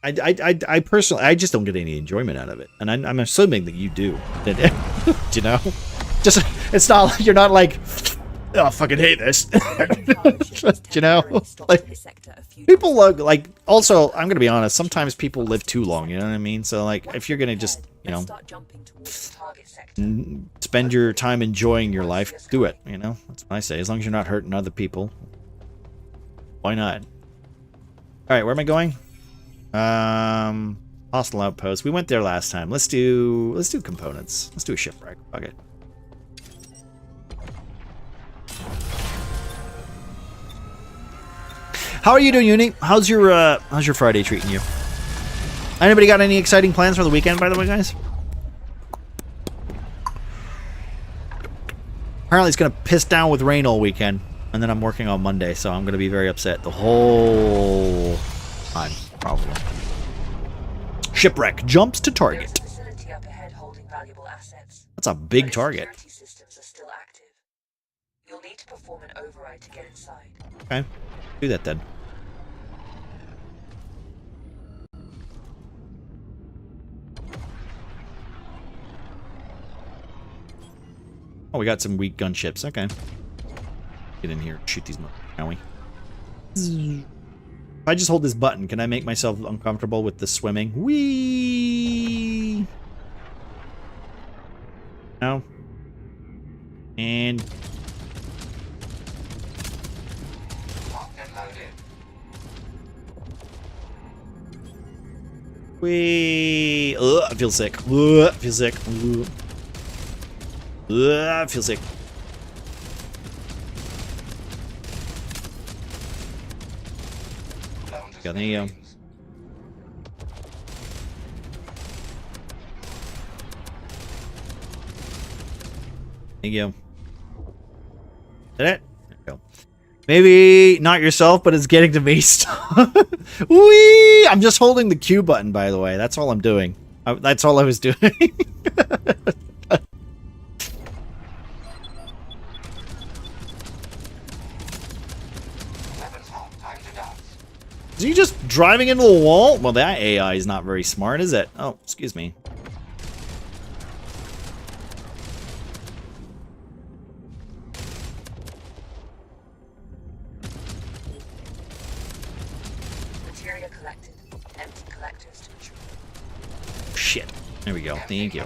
I personally, I just don't get any enjoyment out of it, and I'm assuming that you do. You know, just it's not, you're not like, oh, I fucking hate this. You know, like people look like. Also, I'm gonna be honest. Sometimes people live too long. You know what I mean? So like, if you're gonna just, you know, spend your time enjoying your life, do it. You know, that's what I say. As long as you're not hurting other people, why not? All right, where am I going? Hostile outpost. We went there last time. Let's do components. Let's do a shipwreck. Fuck it. How are you doing, Uni? How's your Friday treating you? Anybody got any exciting plans for the weekend, by the way, guys? Apparently it's gonna piss down with rain all weekend, and then I'm working on Monday, so I'm gonna be very upset the whole time, probably. Shipwreck jumps to target. That's a big target. You'll need to perform an override to get inside. Okay, do that then. Oh, we got some weak gunships. Okay. Get in here. Shoot these, can we? If I just hold this button, can I make myself uncomfortable with the swimming? Whee! No. And... Whee! Ugh, I feel sick. Ugh, I feel sick. Ugh. I feel sick. Yeah, there you go. There you go. Did it? There you go. Maybe not yourself, but it's getting to me. Whee! I'm just holding the Q button, by the way. That's all I'm doing. That's all I was doing. Is he just driving into the wall? Well, that AI is not very smart, is it? Oh, excuse me. Materia collected. Empty collectors to retrieve. Shit. There we go. Thank you.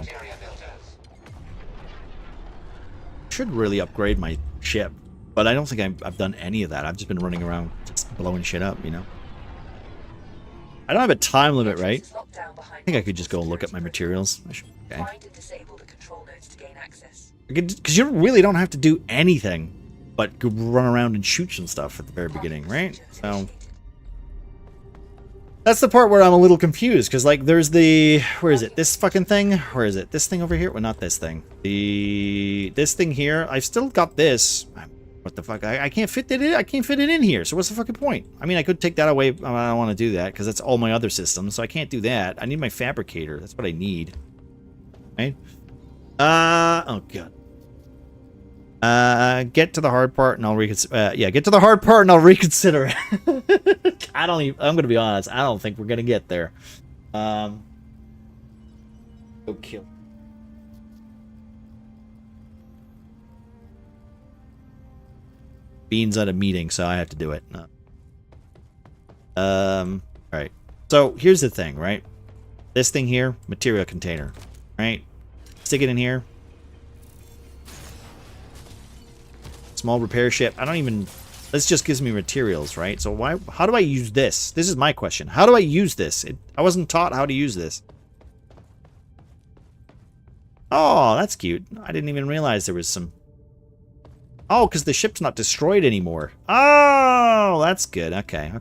Should really upgrade my ship, but I don't think I've done any of that. I've just been running around just blowing shit up, you know? I don't have a time limit, right? I think I could just go look at my materials. Okay. Because you really don't have to do anything but run around and shoot some stuff at the very beginning, right? So that's the part where I'm a little confused, because like there's the, where is it? This fucking thing? Where is it? This thing over here? Well, not this thing. This thing here. I've still got this. What the fuck? I can't fit it in. I can't fit it in here. So what's the fucking point? I mean, I could take that away. I don't want to do that because that's all my other systems. So I can't do that. I need my fabricator. That's what I need. Right? Oh god. Get to the hard part and I'll reconsider. Yeah, get to the hard part and I'll reconsider it. I don't even. I'm gonna be honest. I don't think we're gonna get there. Go kill. Bean's at a meeting, so I have to do it. No. Alright. So, here's the thing, right? This thing here, material container, right? Stick it in here. Small repair ship. I don't even... This just gives me materials, right? So, how do I use this? This is my question. How do I use this? I wasn't taught how to use this. Oh, that's cute. I didn't even realize there was some... Oh, because the ship's not destroyed anymore. Oh, that's good. Okay.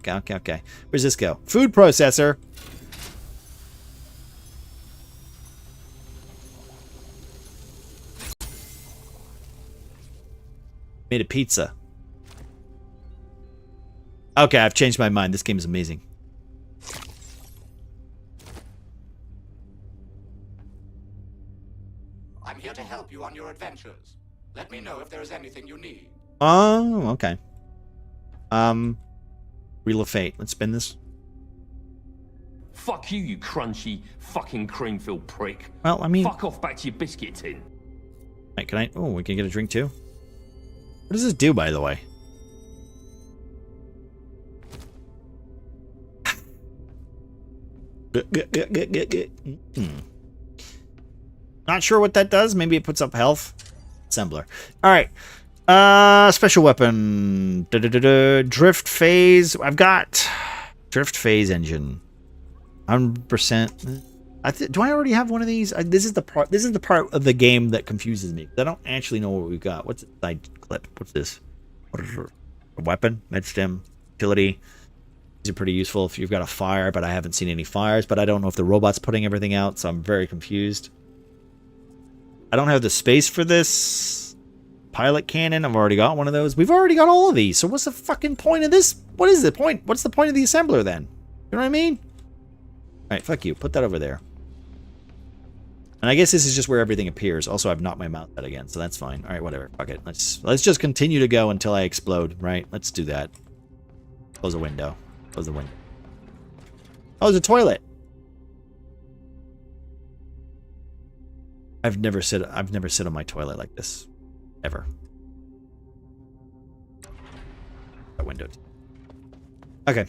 Where's this go? Food processor. Made a pizza. Okay, I've changed my mind. This game is amazing. I'm here to help you on your adventures. Let me know if there is anything you need. Oh, okay. Wheel of Fate. Let's spin this. Fuck you, you crunchy fucking cream-filled prick. Well, I mean... Fuck off back to your biscuit tin. Wait, can I... Oh, we can get a drink too? What does this do, by the way? Not sure what that does. Maybe it puts up health. Assembler. Alright. Special weapon. Drift phase. I've got drift phase engine. 100%. Do I already have one of these? This is the part of the game that confuses me. I don't actually know what we've got. What's the side clip? What's this? What is it? A weapon? Medstem. Utility. These are pretty useful if you've got a fire, but I haven't seen any fires. But I don't know if the robot's putting everything out, so I'm very confused. I don't have the space for this. Pilot cannon. I've already got one of those. We've already got all of these. So what's the fucking point of this? What is the point? What's the point of the assembler then? You know what I mean? Alright, fuck you. Put that over there. And I guess this is just where everything appears. Also, I've knocked my mouse out again, so that's fine. Alright, whatever. Fuck it. Let's just continue to go until I explode, right? Let's do that. Close the window. Close the window. Oh, there's a toilet. I've never sit on my toilet like this. Ever. That window. Okay.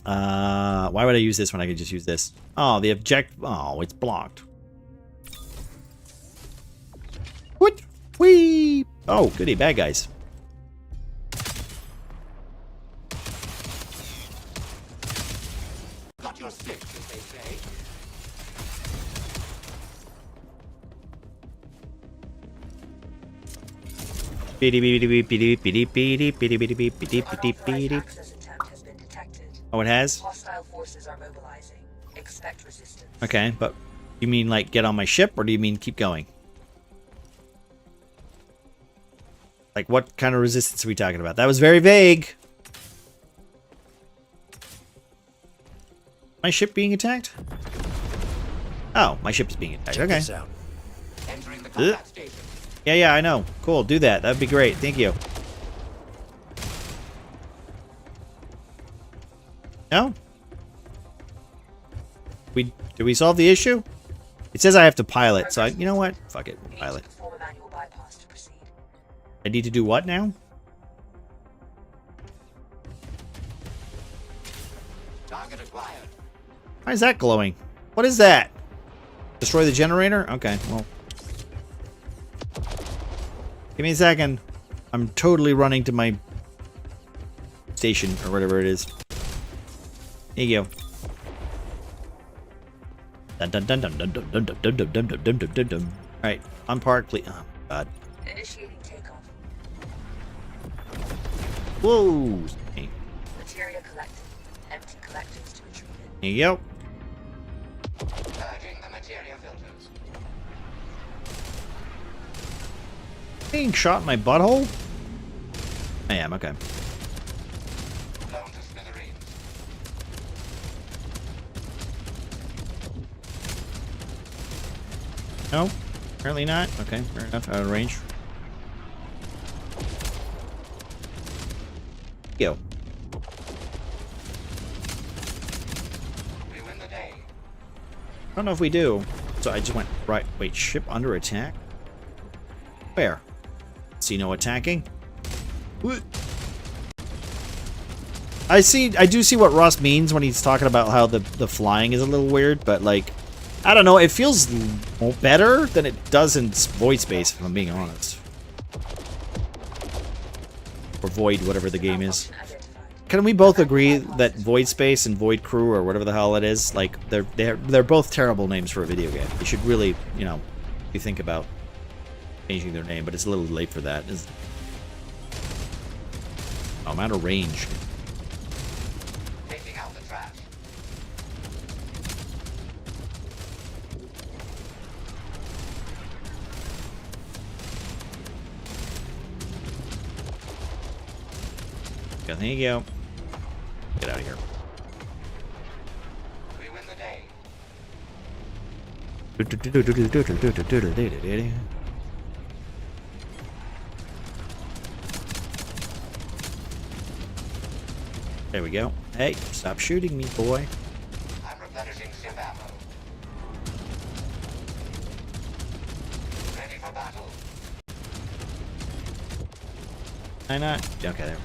Why would I use this when I could just use this? Oh, the object. Oh, it's blocked. What? Whee! Oh, goody, bad guys. Got your six, as they say. Oh, it has? Hostile forces are mobilizing. Expect resistance. Okay, but you mean like get on my ship, or do you mean keep going? Like what kind of resistance are we talking about? That was very vague. My ship being attacked? Oh, my ship is being attacked. Check Okay. this out. Entering the combat station. Yeah, I know. Cool, do that. That'd be great. Thank you. No? Did we solve the issue? It says I have to pilot, so you know what? Fuck it. Pilot. Perform a manual bypass to proceed. I need to do what now? Target acquired. Why is that glowing? What is that? Destroy the generator? Okay, well. Give me a second. I'm totally running to my station or whatever it is. Here you go. Dun dun dun dun dun dun dun dun dun dun dun dun dun dun dun. Alright, unpark, please. Oh, God. Initiating takeoff. Whoa! Materia collected. Empty collectors to be treated. Here you go. Purging the materia filters. Being shot in my butthole? I am, okay. Blown to smithereens. No? Apparently not? Okay, fair enough. Out of range. Go. We win the day. I don't know if we do. So I just went right. Wait, ship under attack? Where? See no attacking? What? I do see what Ross means when he's talking about how the flying is a little weird, but like, I don't know, it feels better than it does in Void Space, if I'm being honest. Or Void, whatever the game is. Can we both agree that Void Space and Void Crew, or whatever the hell it is, like, they're both terrible names for a video game. You should really, you know, you think about. changing their name, but it's a little late for that. Oh, I'm out of range. Taking out the trash. Yeah, there you go. Get out of here. We win the day. There we go. Hey, stop shooting me, boy. I'm replenishing ship ammo. Ready for battle. Why not? Okay, there.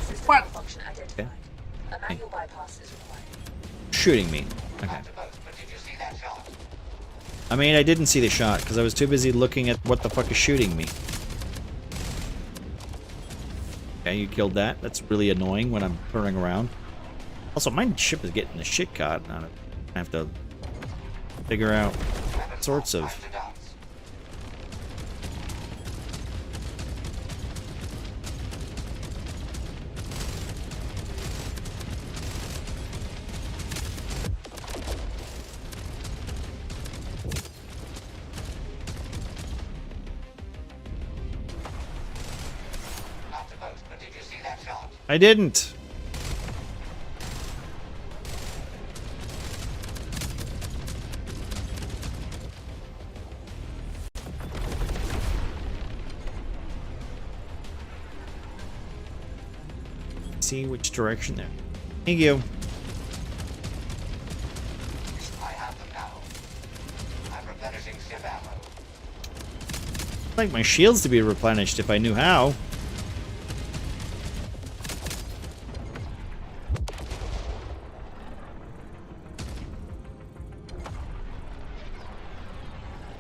System What? malfunction identified. A manual bypass is required. Shooting me. Okay. But did you see that shot? I mean, I didn't see the shot because I was too busy looking at what the fuck is shooting me. Okay, you killed that. That's really annoying when I'm turning around. Also, my ship is getting the shit caught on it. I have to figure out all sorts of... But did you see that shot? I didn't. See which direction there. Thank you. I have them now. I'm replenishing ship ammo. I'd like my shields to be replenished if I knew how.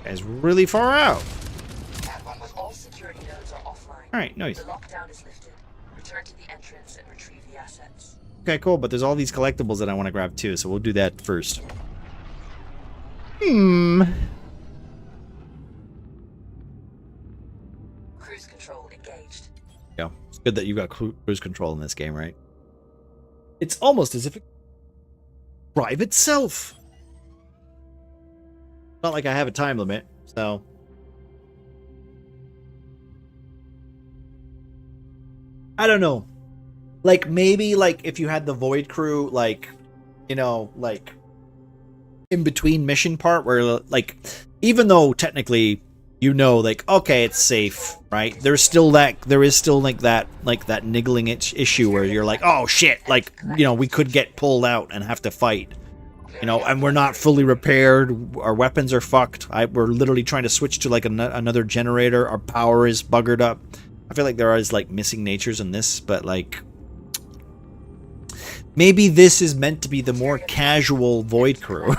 Guy's really far out. That one was all security nodes are offline. Alright, nice. The lockdown is lifted. Return to the entrance and retrieve the assets. Okay, cool, but there's all these collectibles that I want to grab too, so we'll do that first. Hmm. Cruise control engaged. Yeah, it's good that you got cruise control in this game, right? It's almost as if it drive itself. Not like I have a time limit, so... I don't know. Like, maybe, like, if you had the Void Crew, like, you know, like, in between mission part where, like, even though technically, you know, like, okay, it's safe, right? There is still, like, that niggling issue where you're like, oh, shit, like, you know, we could get pulled out and have to fight. You know, and we're not fully repaired. Our weapons are fucked. We're literally trying to switch to, like, another generator. Our power is buggered up. I feel like there is, like, missing natures in this, but, like... Maybe this is meant to be the more casual Void Crew.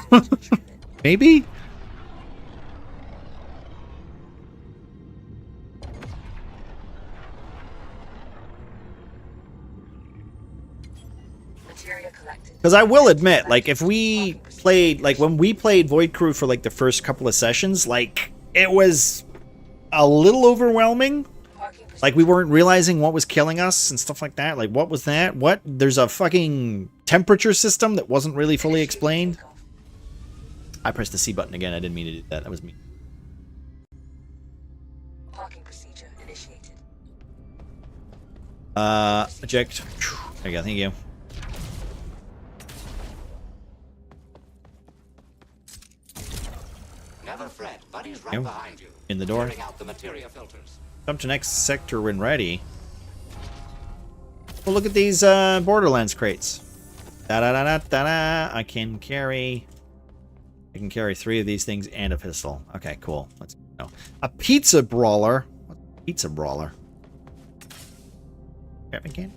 Maybe? Because I will admit, like, if we played, like, when we played Void Crew for, like, the first couple of sessions, like, it was a little overwhelming. Like, we weren't realizing what was killing us and stuff like that. Like, what was that? What? There's a fucking temperature system that wasn't really fully explained. I pressed the C button again. I didn't mean to do that. That was me. Parking procedure initiated. Eject. There you go. Thank you. Never fret, buddy's right behind you. In the door. Clearing out the materia filters. Jump to next sector when ready. Well, look at these Borderlands crates. Da-da-da-da-da-da. I can carry 3 of these things and a pistol. Okay, cool. Let's go. A pizza brawler. What's a pizza brawler? Grabbing can?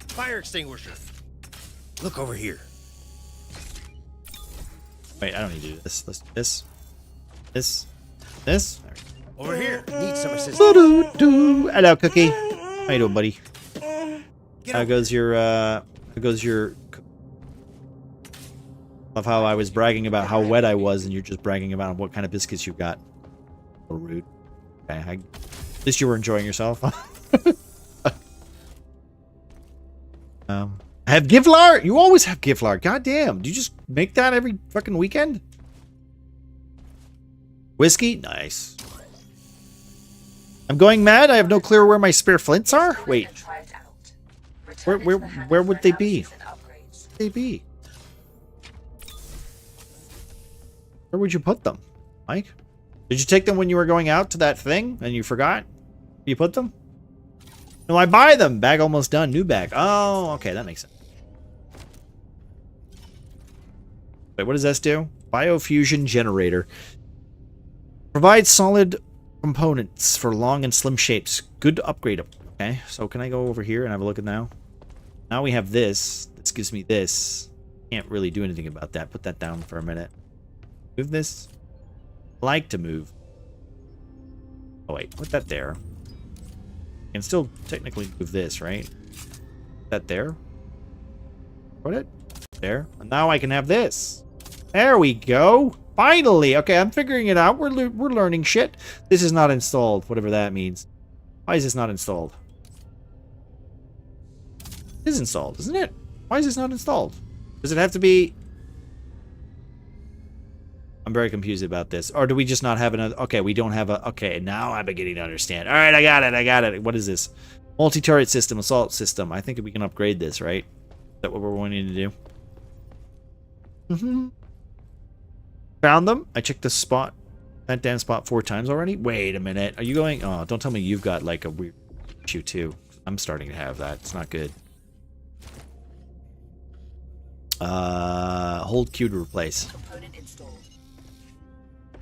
Fire extinguisher. Look over here. Wait, I don't need to do this. Let's do this. This. Over here. Need some assistance. Hello, Cookie. How you doing, buddy? How goes your, Love how I was bragging about how wet I was, and you're just bragging about what kind of biscuits you got. A little rude. Okay, at least you were enjoying yourself. I have Givlar! You always have Givlar. Goddamn. Do you just make that every fucking weekend? Whiskey? Nice. I'm going mad? I have no clue where my spare flints are? Wait. Where would they be? Where would they be? Where would you put them, Mike? Did you take them when you were going out to that thing and you forgot? You put them? No, I buy them. Bag almost done. New bag. Oh, okay. That makes sense. Wait, what does this do? Biofusion generator. Provides solid components for long and slim shapes. Good to upgrade. Okay, so can I go over here and have a look at now? Now we have this. This gives me this. Can't really do anything about that. Put that down for a minute. Move this. I like to move. Oh wait, put that there. I can still technically move this, right? Put that there. Put it there. And now I can have this. There we go. Finally. Okay, I'm figuring it out. We're learning shit. This is not installed, whatever that means. Why is this not installed? It is installed, isn't it? Why is this not installed? Does it have to be... I'm very confused about this. Or do we just not have another... Okay, we don't have a... Okay, now I'm beginning to understand. All right, I got it. What is this? Multi-turret system, assault system. I think we can upgrade this, right? Is that what we're wanting to do? Mm-hmm. Found them. I checked the spot. That damn spot 4 times already. Wait a minute. Are you going... Oh, don't tell me you've got like a weird issue too. I'm starting to have that. It's not good. Hold Q to replace.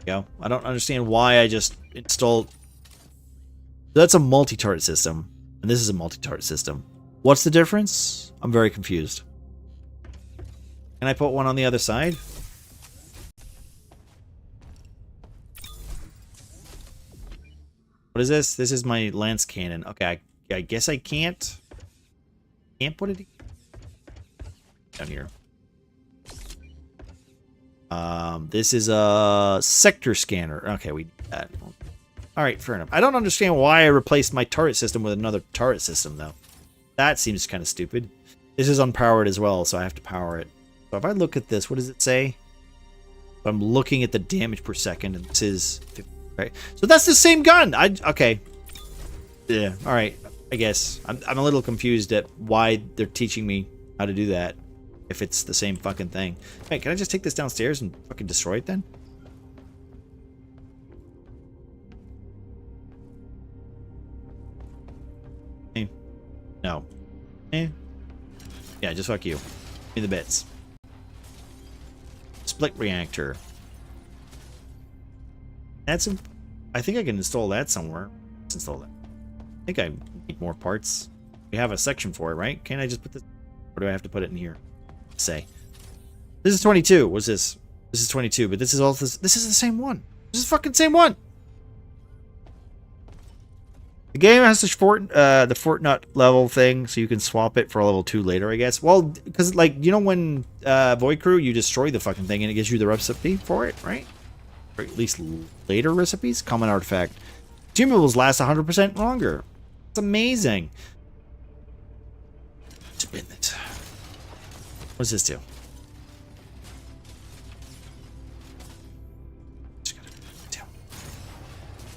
Go. I don't understand why I just installed... That's a multi-turret system. And this is a multi-turret system. What's the difference? I'm very confused. Can I put one on the other side? What is this? This is my lance cannon. Okay, I guess I can't. Can't put it down here. This is a sector scanner. Okay, we did that. All right, fair enough. I don't understand why I replaced my turret system with another turret system, though. That seems kind of stupid. This is unpowered as well, so I have to power it. So if I look at this, what does it say? I'm looking at the damage per second, and this is 50, right? So that's the same gun. Okay. Yeah. All right. I guess I'm a little confused at why they're teaching me how to do that. If it's the same fucking thing. Hey, can I just take this downstairs and fucking destroy it then? No. Yeah, just fuck you. Give me the bits. Split reactor. That's I think I can install that somewhere. Let's install that. I think I need more parts. We have a section for it, right? Can't I just put this... Or do I have to put it in here? Say. This is 22. What's this? This is 22, but this is all this is the same one. This is the fucking same one. The game has the Fortnite level thing, so you can swap it for a level 2 later, I guess. Well, because like you know when Void Crew, you destroy the fucking thing and it gives you the recipe for it, right? Or at least later recipes. Common artifact. Consumables last 100% longer. It's amazing. Spin it. What does this do?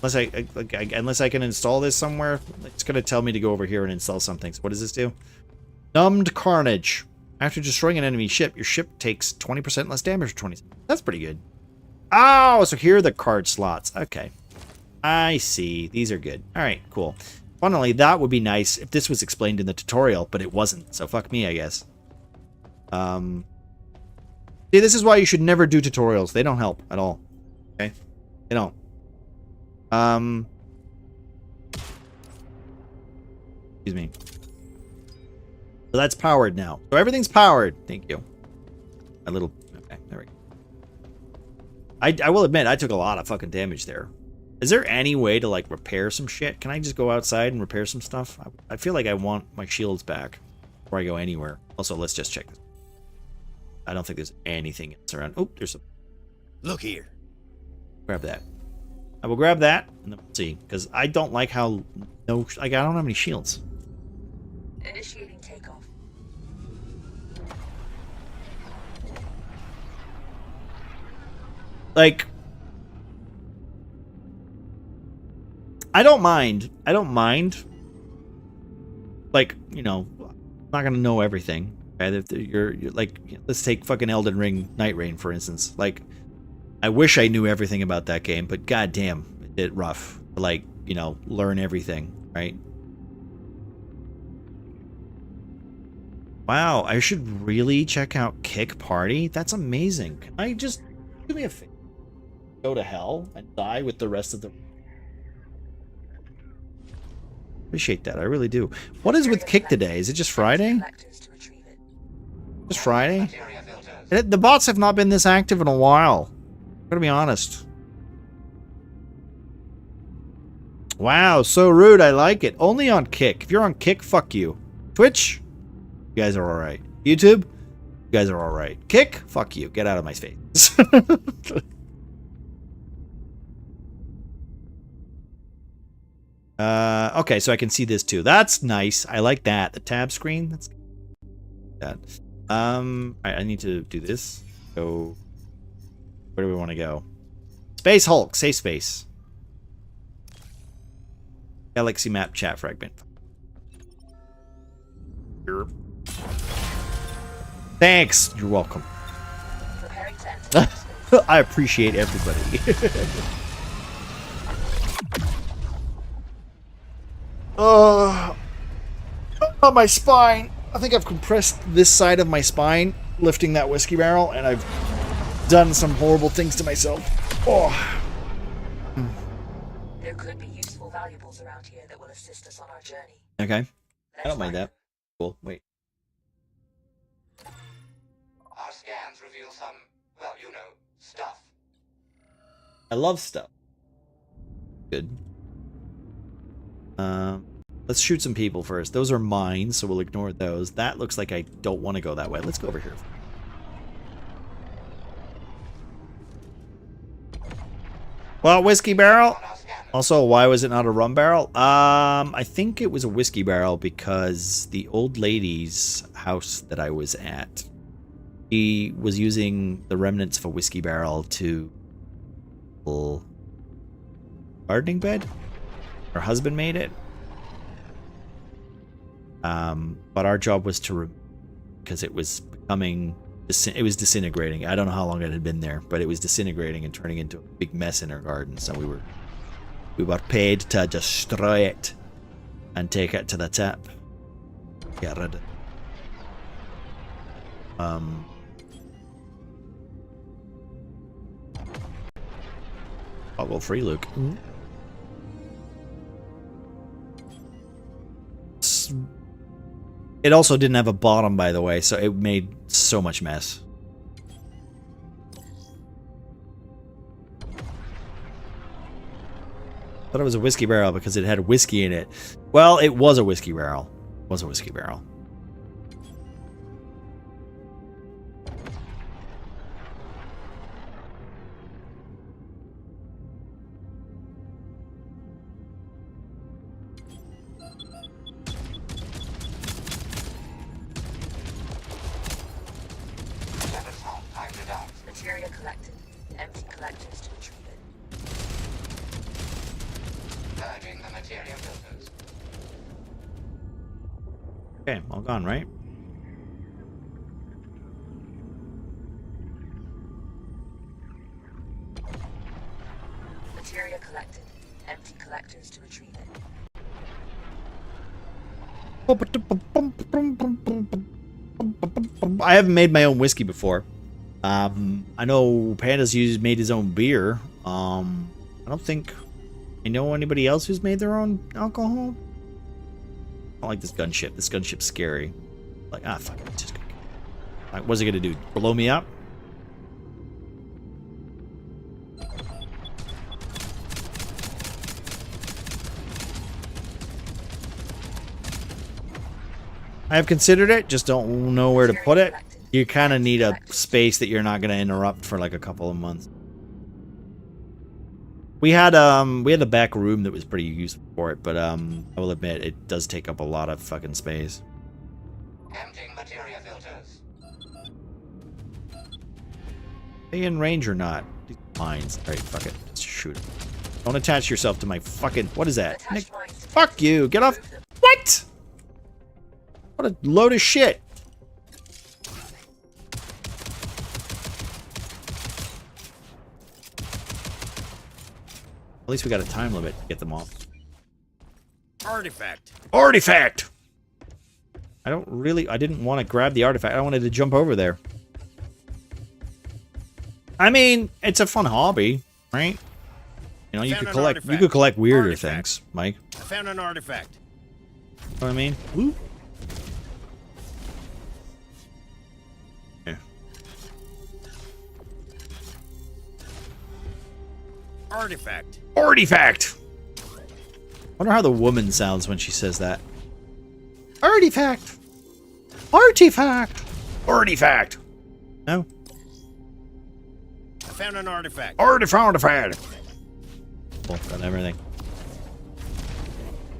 Unless I can install this somewhere, it's gonna tell me to go over here and install something. So what does this do? Numbed Carnage. After destroying an enemy ship, your ship takes 20% less damage for 20. That's pretty good. Oh, so here are the card slots. Okay. I see. These are good. All right, cool. Funnily, that would be nice if this was explained in the tutorial, but it wasn't. So fuck me, I guess. See, this is why you should never do tutorials. They don't help at all. Okay? They don't. Excuse me. So that's powered now. So everything's powered. Thank you. A little... Okay, there we go. I will admit, I took a lot of fucking damage there. Is there any way to, like, repair some shit? Can I just go outside and repair some stuff? I feel like I want my shields back before I go anywhere. Also, let's just check this. I don't think there's anything else around. Oh, there's some. Look here. Grab that. I will grab that, and then we'll see. Because I don't like how... No, like, I don't have any shields. Initiating takeoff. Like... I don't mind. I don't mind. Like, you know, I'm not gonna know everything. Right? If you're like, let's take fucking Elden Ring Night Rain, for instance. Like, I wish I knew everything about that game, but goddamn, it rough. Like, you know, learn everything, right? Wow, I should really check out Kick Party. That's amazing. Can I just do me a favor? Go to hell and die with the rest of the... Appreciate that, I really do. What is with Kick today? Is it just Friday? Just Friday? The bots have not been this active in a while. I'm gonna be honest. Wow, so rude. I like it. Only on Kick. If you're on Kick, fuck you. Twitch, you guys are alright. YouTube, you guys are alright. Kick, fuck you. Get out of my face. Okay, so I can see this too. That's nice. I like that. The tab screen. That's that. I need to do this. So, where do we want to go? Space Hulk. Safe space. Galaxy map chat fragment. Thanks. You're welcome. I appreciate everybody. Oh, my spine. I think I've compressed this side of my spine lifting that whiskey barrel, and I've done some horrible things to myself. Oh. There could be useful valuables around here that will assist us on our journey. Okay. I don't mind that. Cool. Wait. Our scans reveal some, well, you know, stuff. I love stuff. Good. Let's shoot some people first. Those are mine, so we'll ignore those. That looks like I don't want to go that way. Let's go over here. Well, whiskey barrel. Also, why was it not a rum barrel? I think it was a whiskey barrel because the old lady's house that I was at, he was using the remnants of a whiskey barrel to gardening bed. Her husband made it. But our job was to because it was becoming, it was disintegrating. I don't know how long it had been there, but it was disintegrating and turning into a big mess in our garden. So we were paid to destroy it and take it to the tip. Get rid of it. Toggle free, Luke. It also didn't have a bottom, by the way, so it made so much mess. Thought it was a whiskey barrel because it had whiskey in it. Well, it was a whiskey barrel. It was a whiskey barrel. Materia collected. Empty collectors to retrieve it. Purging the materia filters. Okay, all gone, right? Materia collected. Empty collectors to retrieve it. I haven't made my own whiskey before. I know Panda's made his own beer. I don't think I know anybody else who's made their own alcohol. I don't like this gunship. This gunship's scary. Like, fuck it. Just like, what's it gonna do? Blow me up? I have considered it, just don't know where to put it. You kind of need a space that you're not going to interrupt for like a couple of months. We had the back room that was pretty useful for it, but I will admit it does take up a lot of fucking space. Emptying materia filters. Are you in range or not? These mines. Alright, fuck it. Let's shoot it. Don't attach yourself to my fucking... What is that? Nick, fuck you! Get off... What?! What a load of shit! At least we got a time limit to get them off. Artifact. Artifact! I didn't want to grab the artifact. I wanted to jump over there. I mean, it's a fun hobby, right? You know, you could collect weirder things, Mike. I found an artifact. You know what I mean? Woo. Yeah. Artifact. Artifact! Wonder how the woman sounds when she says that. Artifact! Artifact! Artifact! No? I found an artifact. Artifact! Cool, got everything.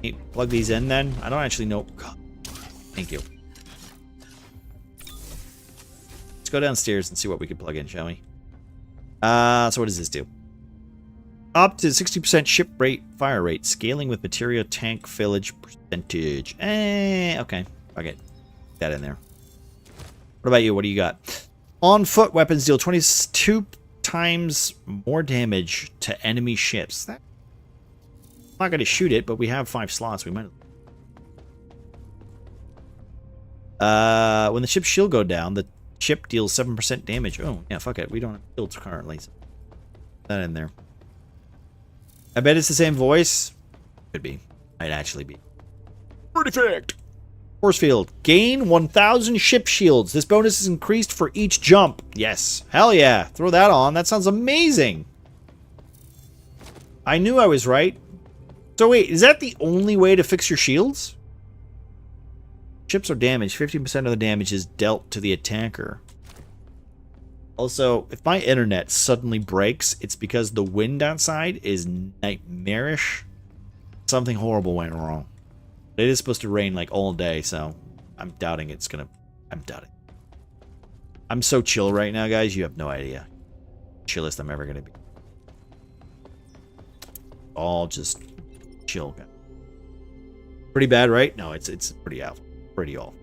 Hey, plug these in then? I don't actually know. God. Thank you. Let's go downstairs and see what we can plug in, shall we? So what does this do? Up to 60% ship rate, fire rate, scaling with material tank village percentage. Okay. Fuck it. Get that in there. What about you? What do you got? On foot weapons deal 22 times more damage to enemy ships. I'm not going to shoot it, but we have 5 slots. We might. When the ship's shield go down, the ship deals 7% damage. Oh, yeah, fuck it. We don't have shields currently. So put that in there. I bet it's the same voice. Could be. Might actually be. Artifact! Force field. Gain 1,000 ship shields. This bonus is increased for each jump. Yes. Hell yeah. Throw that on. That sounds amazing. I knew I was right. So wait, is that the only way to fix your shields? Ships are damaged. 50% of the damage is dealt to the attacker. Also, if my internet suddenly breaks, it's because the wind outside is nightmarish. Something horrible went wrong. It is supposed to rain like all day, so I'm doubting it's gonna... I'm doubting. I'm so chill right now, guys. You have no idea. Chillest I'm ever gonna be. All just chill. Pretty bad, right? No, it's pretty awful. Pretty awful.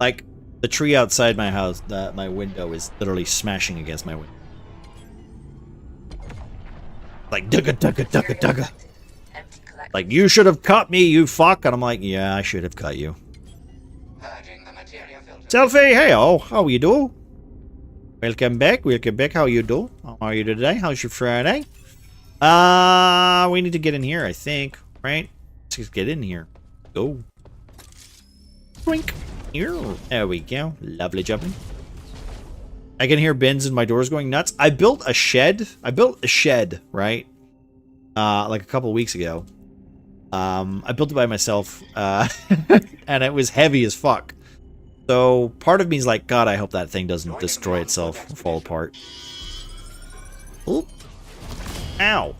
Like, the tree outside my house, my window is literally smashing against my window. Like, dugga, dugga, dugga, dugga. Like, you should have cut me, you fuck. And I'm like, yeah, I should have cut you. Selfie, hey, oh, how you do? Welcome back, how you do? How are you today? How's your Friday? We need to get in here, I think, right? Let's just get in here. Go. Boink. Here. There we go. Lovely jumping. I can hear bins and my doors going nuts. I built a shed. Right? Like a couple of weeks ago. I built it by myself. And it was heavy as fuck. So part of me is like, God, I hope that thing doesn't destroy itself or fall apart. Oop. Ow.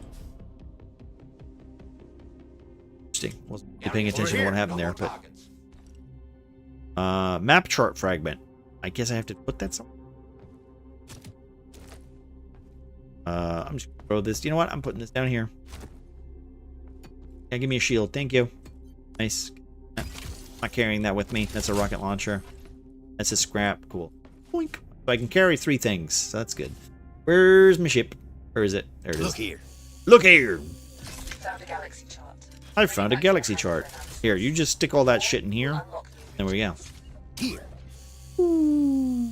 Interesting. Wasn't paying attention to what happened there, but... map chart fragment. I guess I have to put that somewhere. I'm just gonna throw this. You know what? I'm putting this down here. Yeah, give me a shield. Thank you. Nice. I'm not carrying that with me. That's a rocket launcher. That's a scrap. Cool. Boink. So I can carry 3 things. So that's good. Where's my ship? Where is it? There it is. Look here. Look here. Found a galaxy chart. I found a galaxy chart. Here, you just stick all that shit in here. There we go. Here. Ooh.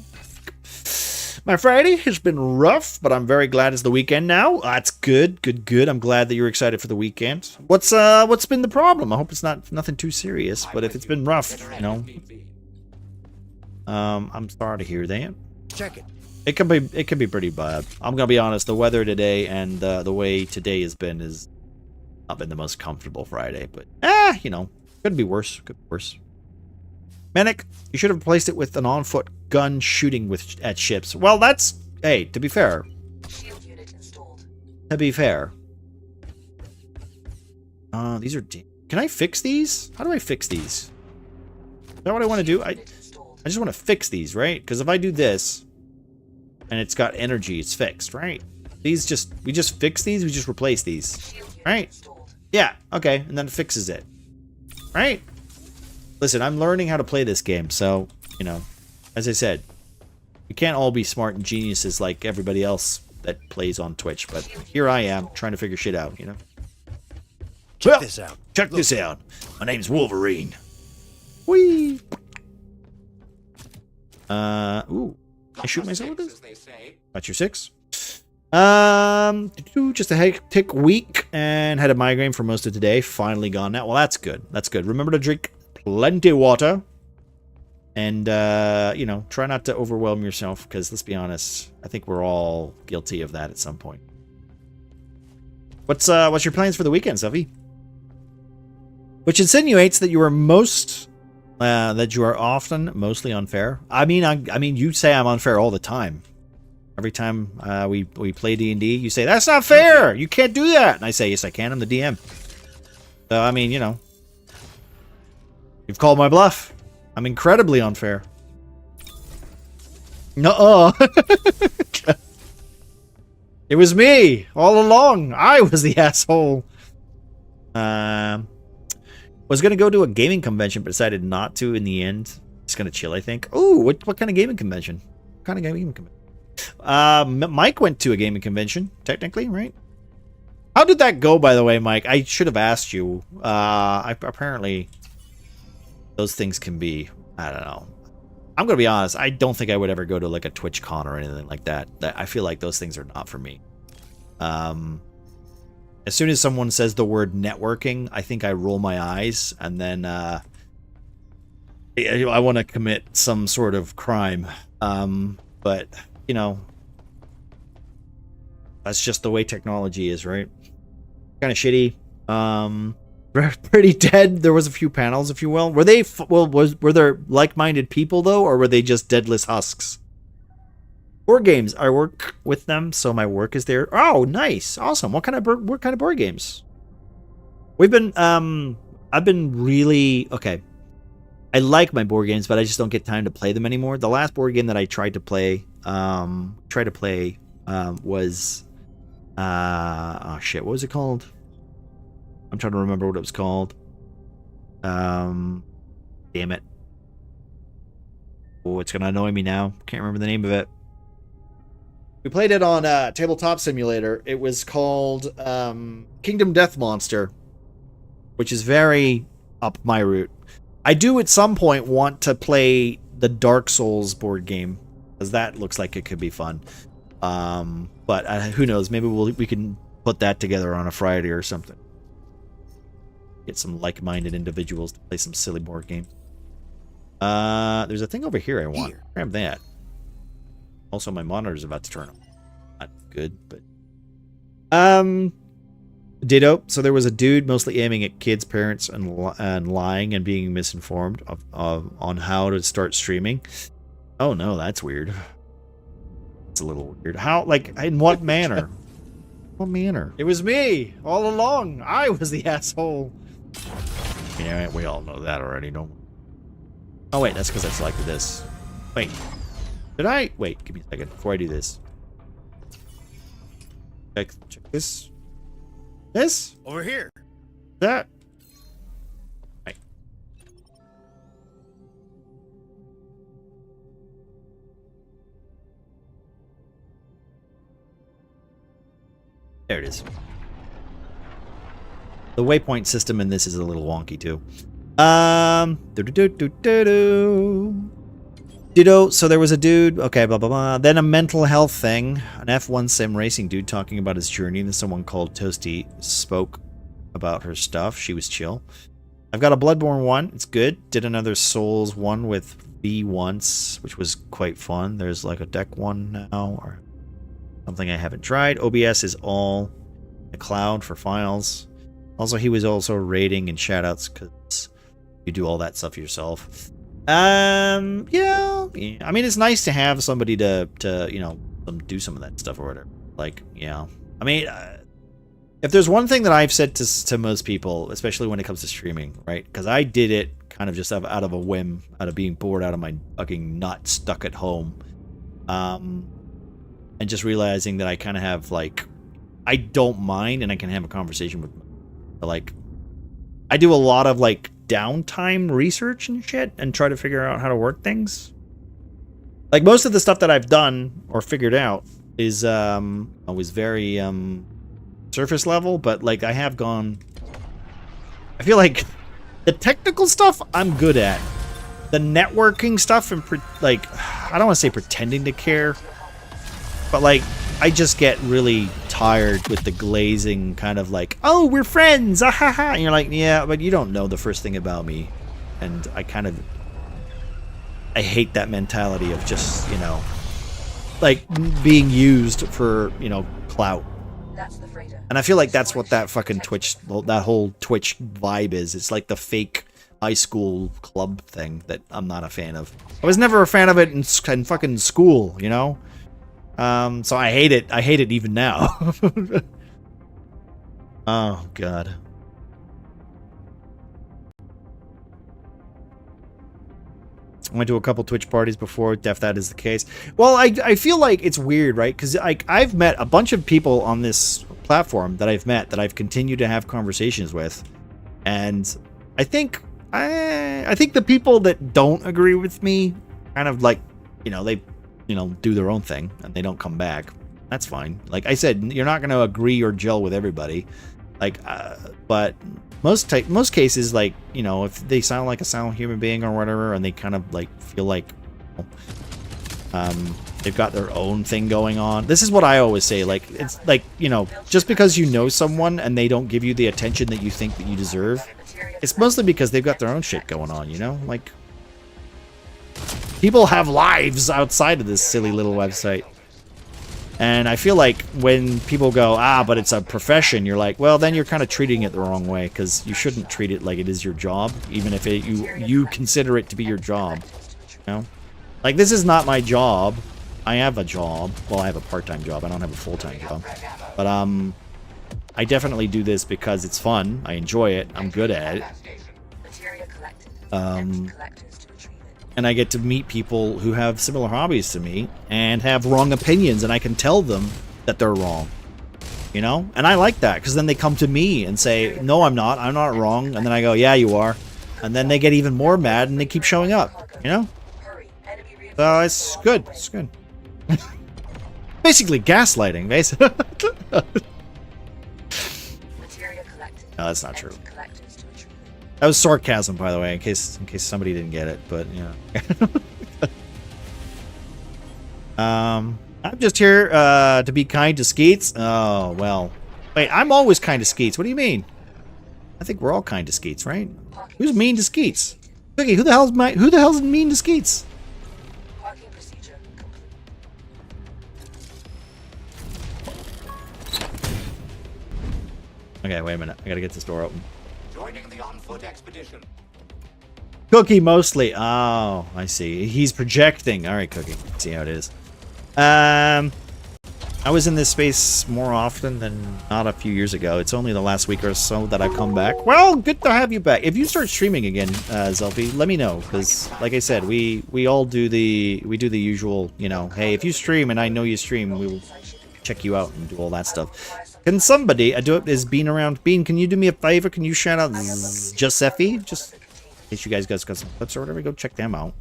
My Friday has been rough, but I'm very glad it's the weekend now. That's good, good. I'm glad that you're excited for the weekend. What's been the problem? I hope it's nothing too serious, but if it's been rough, you know. I'm sorry to hear that. Check it. It can be pretty bad. I'm gonna be honest. The weather today and the way today has been is not been the most comfortable Friday, but you know, could be worse. Could be worse. Manick, you should have replaced it with an on-foot gun shooting at ships. Well, that's hey. To be fair. Shield unit installed. To be fair. These are. Can I fix these? How do I fix these? Is that what I want to do? I just want to fix these, right? Because if I do this, and it's got energy, it's fixed, right? We just fix these. We just replace these, right? Yeah. Okay, and then it fixes it, right? Listen, I'm learning how to play this game, so you know, as I said, we can't all be smart and geniuses like everybody else that plays on Twitch. But here I am trying to figure shit out, you know. Check this out. Check this out. My name's Wolverine. Whee! Ooh. I shoot myself with this? That's your 6. Just a hectic week and had a migraine for most of today. Finally gone now. Well, that's good. That's good. Remember to drink plenty of water. And, you know, try not to overwhelm yourself because, let's be honest, I think we're all guilty of that at some point. What's your plans for the weekend, Sophie? Which insinuates that you are often mostly unfair. I mean, you say I'm unfair all the time. Every time we play D&D, you say that's not fair. You can't do that, and I say yes, I can. I'm the DM. So I mean, you know, you've called my bluff. I'm incredibly unfair. Nuh-uh. It was me all along. I was the asshole. Was gonna go to a gaming convention, but decided not to in the end. Just gonna chill, I think. Ooh, what kind of gaming convention? What kind of gaming convention? Mike went to a gaming convention, technically, right? How did that go, by the way, Mike? I should have asked you. Apparently, those things can be, I don't know. I'm gonna be honest. I don't think I would ever go to like a TwitchCon or anything like that. I feel like those things are not for me. As soon as someone says the word networking, I think I roll my eyes, and then I want to commit some sort of crime. But, you know, that's just the way technology is, right? Kind of shitty. Pretty dead. There was a few panels, if you will. Were they, were there like-minded people, though, or were they just deadless husks? Board games. I work with them, so my work is there. Oh, nice, awesome. What kind of board games? We've been I've been really okay. I like my board games, but I just don't get time to play them anymore. The last board game that I tried to play was oh shit, what was it called? I'm trying to remember what it was called. Damn it. Oh, it's gonna annoy me now. Can't remember the name of it. We played it on Tabletop Simulator. It was called Kingdom Death Monster, which is very up my route. I do at some point want to play the Dark Souls board game, because that looks like it could be fun. But who knows? Maybe we can put that together on a Friday or something. Get some like-minded individuals to play some silly board games. There's a thing over here I want. Grab that. Also, my monitor's about to turn on. Not good, but... Ditto. So there was a dude mostly aiming at kids, parents, and lying and being misinformed on how to start streaming. Oh no, that's weird. It's a little weird. How, like, in what manner? What manner? It was me all along. I was the asshole. Yeah, we all know that already, don't we? Oh wait, that's because I selected this. Wait. Did I? Wait, give me a second before I do this. Check this. This? Over here. That? Right. There it is. The waypoint system in this is a little wonky too. Ditto. So there was a dude. Okay, blah blah blah. Then a mental health thing. An F1 sim racing dude talking about his journey. Then someone called Toasty spoke about her stuff. She was chill. I've got a Bloodborne one. It's good. Did another Souls one with V once, which was quite fun. There's like a deck one now or something I haven't tried. OBS is all the cloud for files. Also, he was also rating and shoutouts because you do all that stuff yourself. Yeah. I mean, it's nice to have somebody to you know, do some of that stuff or whatever. Like, yeah. I mean, if there's one thing that I've said to most people, especially when it comes to streaming, right? Because I did it kind of just out of a whim, out of being bored out of my fucking nut stuck at home. And just realizing that I kind of have, like, I don't mind and I can have a conversation with, like, I do a lot of, like, downtime research and shit and try to figure out how to work things. Like, most of the stuff that I've done or figured out is always very surface level, but, like, I have gone, I feel like the technical stuff I'm good at. The networking stuff and like, I don't want to say pretending to care, but, like, I just get really tired with the glazing kind of like, oh, we're friends, ah ha ha. And you're like, yeah, but you don't know the first thing about me. And I hate that mentality of just, you know, like being used for, you know, clout. And I feel like that's what that fucking Twitch, that whole Twitch vibe is. It's like the fake high school club thing that I'm not a fan of. I was never a fan of it in fucking school, you know? So I hate it. I hate it even now. Oh, God. I went to a couple Twitch parties before, if that is the case. Well, I feel like it's weird, right? Because I've met a bunch of people on this platform that I've continued to have conversations with. And I think the people that don't agree with me kind of, like, you know, they, you know, do their own thing and they don't come back. That's fine. Like I said, you're not going to agree or gel with everybody. Like, but most cases, like, you know, if they sound like a sound human being or whatever, and they kind of, like, feel like, you know, they've got their own thing going on. This is what I always say. Like, it's like, you know, just because you know someone and they don't give you the attention that you think that you deserve, it's mostly because they've got their own shit going on, you know? Like, people have lives outside of this silly little website. And I feel like when people go, but it's a profession, you're like, well, then you're kind of treating it the wrong way, because you shouldn't treat it like it is your job, even if you consider it to be your job. You know? Like, this is not my job. I have a job. Well, I have a part-time job. I don't have a full-time job. But, I definitely do this because it's fun. I enjoy it. I'm good at it. And I get to meet people who have similar hobbies to me and have wrong opinions, and I can tell them that they're wrong. You know? And I like that, because then they come to me and say, no, I'm not wrong. And then I go, yeah, you are. And then they get even more mad and they keep showing up. You know? So it's good. It's good. Basically gaslighting, basically. No, that's not true. That was sarcasm, by the way, in case somebody didn't get it, but yeah. I'm just here to be kind to Skeets. Oh, well. Wait, I'm always kind to Skeets. What do you mean? I think we're all kind to Skeets, right? Who's mean to Skeets? Okay, who the hell's mean to Skeets? Okay, wait a minute. I gotta get this door open. Joining the on-foot expedition. Cookie mostly. Oh, I see. He's projecting. All right, Cookie. See how it is. I was in this space more often than not a few years ago. It's only the last week or so that I've come back. Well, good to have you back. If you start streaming again, Zelfie, let me know, because like I said, we all do the usual, you know, hey, if you stream and I know you stream, we will check you out and do all that stuff. Can somebody, is Bean around? Bean, can you do me a favor? Can you shout out Giuseppe? Just in case you guys got some clips or whatever, go check them out.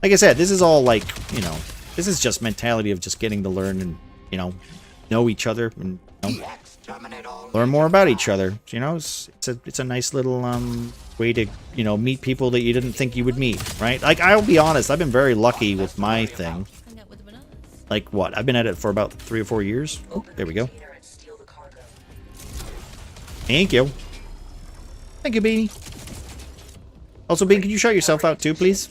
Like I said, this is all like, you know, this is just mentality of just getting to learn and, you know each other and, you know, learn more about each other. You know, it's a nice little way to, you know, meet people that you didn't think you would meet, right? Like, I'll be honest, I've been very lucky with my thing. Like, what? I've been at it for about 3 or 4 years. Oh, there we go. Thank you. Thank you, Beanie. Also, Bean, can you shout yourself out too, please?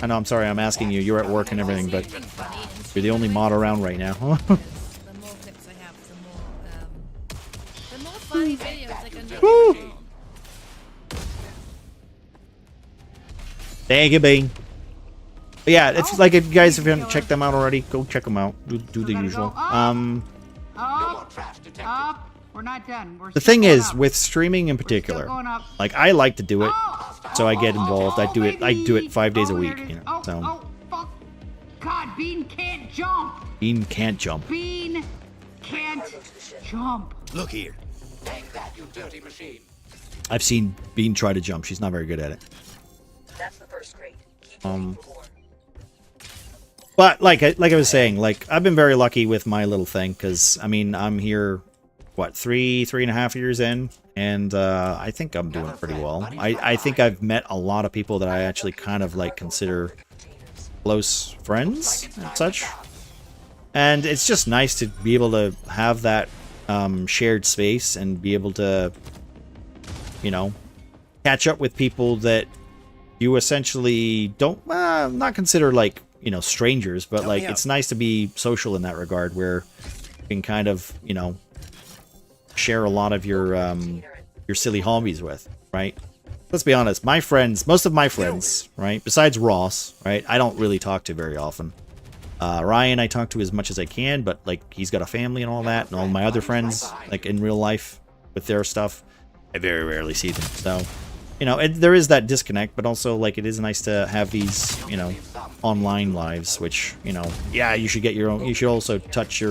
I know, I'm sorry, I'm asking you. You're at work and everything, but you're the only mod around right now. The more clips I have, the more funny videos I can do. Thank you, Bean. But yeah, it's like if you guys, if you haven't checked them out already, go check them out. Do the usual. We're not done. The thing is, with streaming in particular, like I like to do it, so I get involved. I do it 5 days a week. You know, so. Fuck. God, Bean can't jump. Bean can't jump. Bean can't jump. Look here. Take that, you dirty machine. I've seen Bean try to jump. She's not very good at it. That's the first grade. Keep moving for more. But like I was saying, like I've been very lucky with my little thing because I mean I'm here, what, 3.5 years in, and I think I'm doing pretty well. I think I've met a lot of people that I actually kind of like consider close friends and such, and it's just nice to be able to have that shared space and be able to, you know, catch up with people that you essentially don't not consider like, you know, strangers, but like it's nice to be social in that regard where you can kind of, you know, share a lot of your silly hobbies with, right? Let's be honest, my friends, most of my friends, right, besides Ross, right, I don't really talk to very often. Ryan I talk to as much as I can, but like he's got a family and all that, and all my other friends, like in real life with their stuff, I very rarely see them. So, you know, there is that disconnect, but also like it is nice to have these, you know, online lives, which, you know, yeah, you should get your own. You should also touch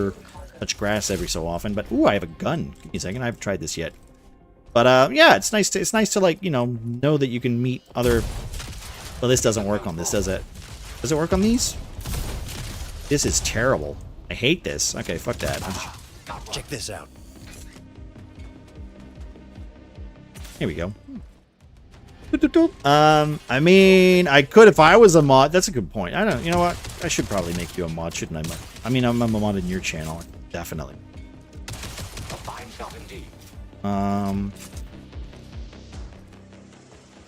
grass every so often. But ooh, I have a gun. Give me a second. I haven't tried this yet. But yeah, it's nice to like, you know that you can meet other. Well, this doesn't work on this, does it? Does it work on these? This is terrible. I hate this. Okay, fuck that. Check this out. Here we go. I mean, I could if I was a mod. That's a good point. I don't. You know what? I should probably make you a mod, shouldn't I? I mean, I'm a mod in your channel, definitely.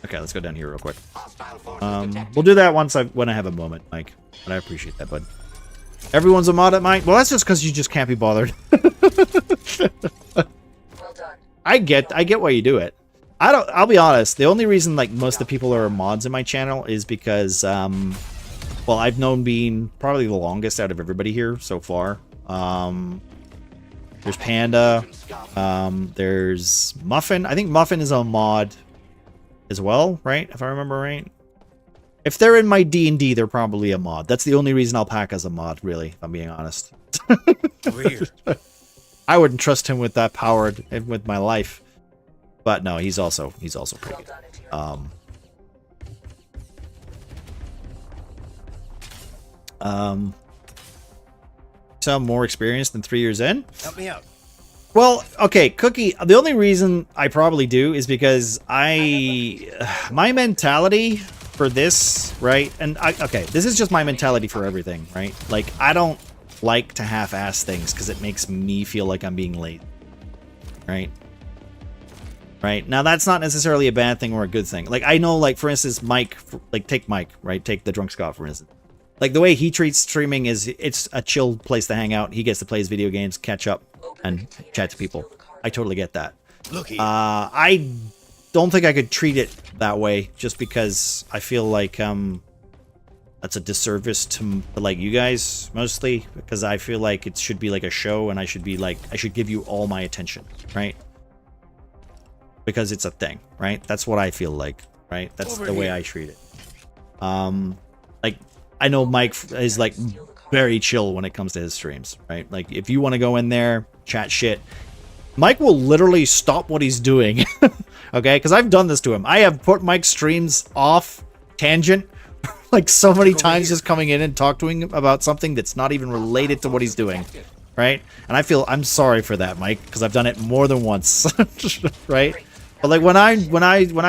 Okay, let's go down here real quick. We'll do that when I have a moment, Mike. But I appreciate that, bud. Everyone's a mod at Mike. Well, that's just because you just can't be bothered. Well done. I get why you do it. I'll be honest, the only reason like most of the people are mods in my channel is because well, I've known Bean probably the longest out of everybody here so far. There's Panda, there's Muffin. I think Muffin is a mod as well, right? If I remember right. If they're in my D&D, they're probably a mod. That's the only reason I'll pack as a mod, really, if I'm being honest. Over here. I wouldn't trust him with that power with my life. But no, he's also pretty good. Some more experienced than 3 years in. Help me out. Well, okay, Cookie. The only reason I probably do is because my mentality for this, right? And okay, this is just my mentality for everything, right? Like I don't like to half-ass things because it makes me feel like I'm being late, right? Right now, that's not necessarily a bad thing or a good thing. Like I know, like for instance, Mike, like take Mike, right? Take the Drunk Scott for instance. Like the way he treats streaming is it's a chill place to hang out. He gets to play his video games, catch up, and chat to people. I totally get that. Look here. I don't think I could treat it that way just because I feel like that's a disservice to like you guys mostly because I feel like it should be like a show and I should give you all my attention, right? Because it's a thing, right? That's what I feel like, right? That's the way I treat it. Like I know Mike is like very chill when it comes to his streams, right? Like if you want to go in there, chat shit, Mike will literally stop what he's doing. Okay, because I've done this to him. I have put Mike's streams off tangent like so many times, just coming in and talk to him about something that's not even related to what he's doing, right? And I'm sorry for that, Mike, because I've done it more than once, right? But like when I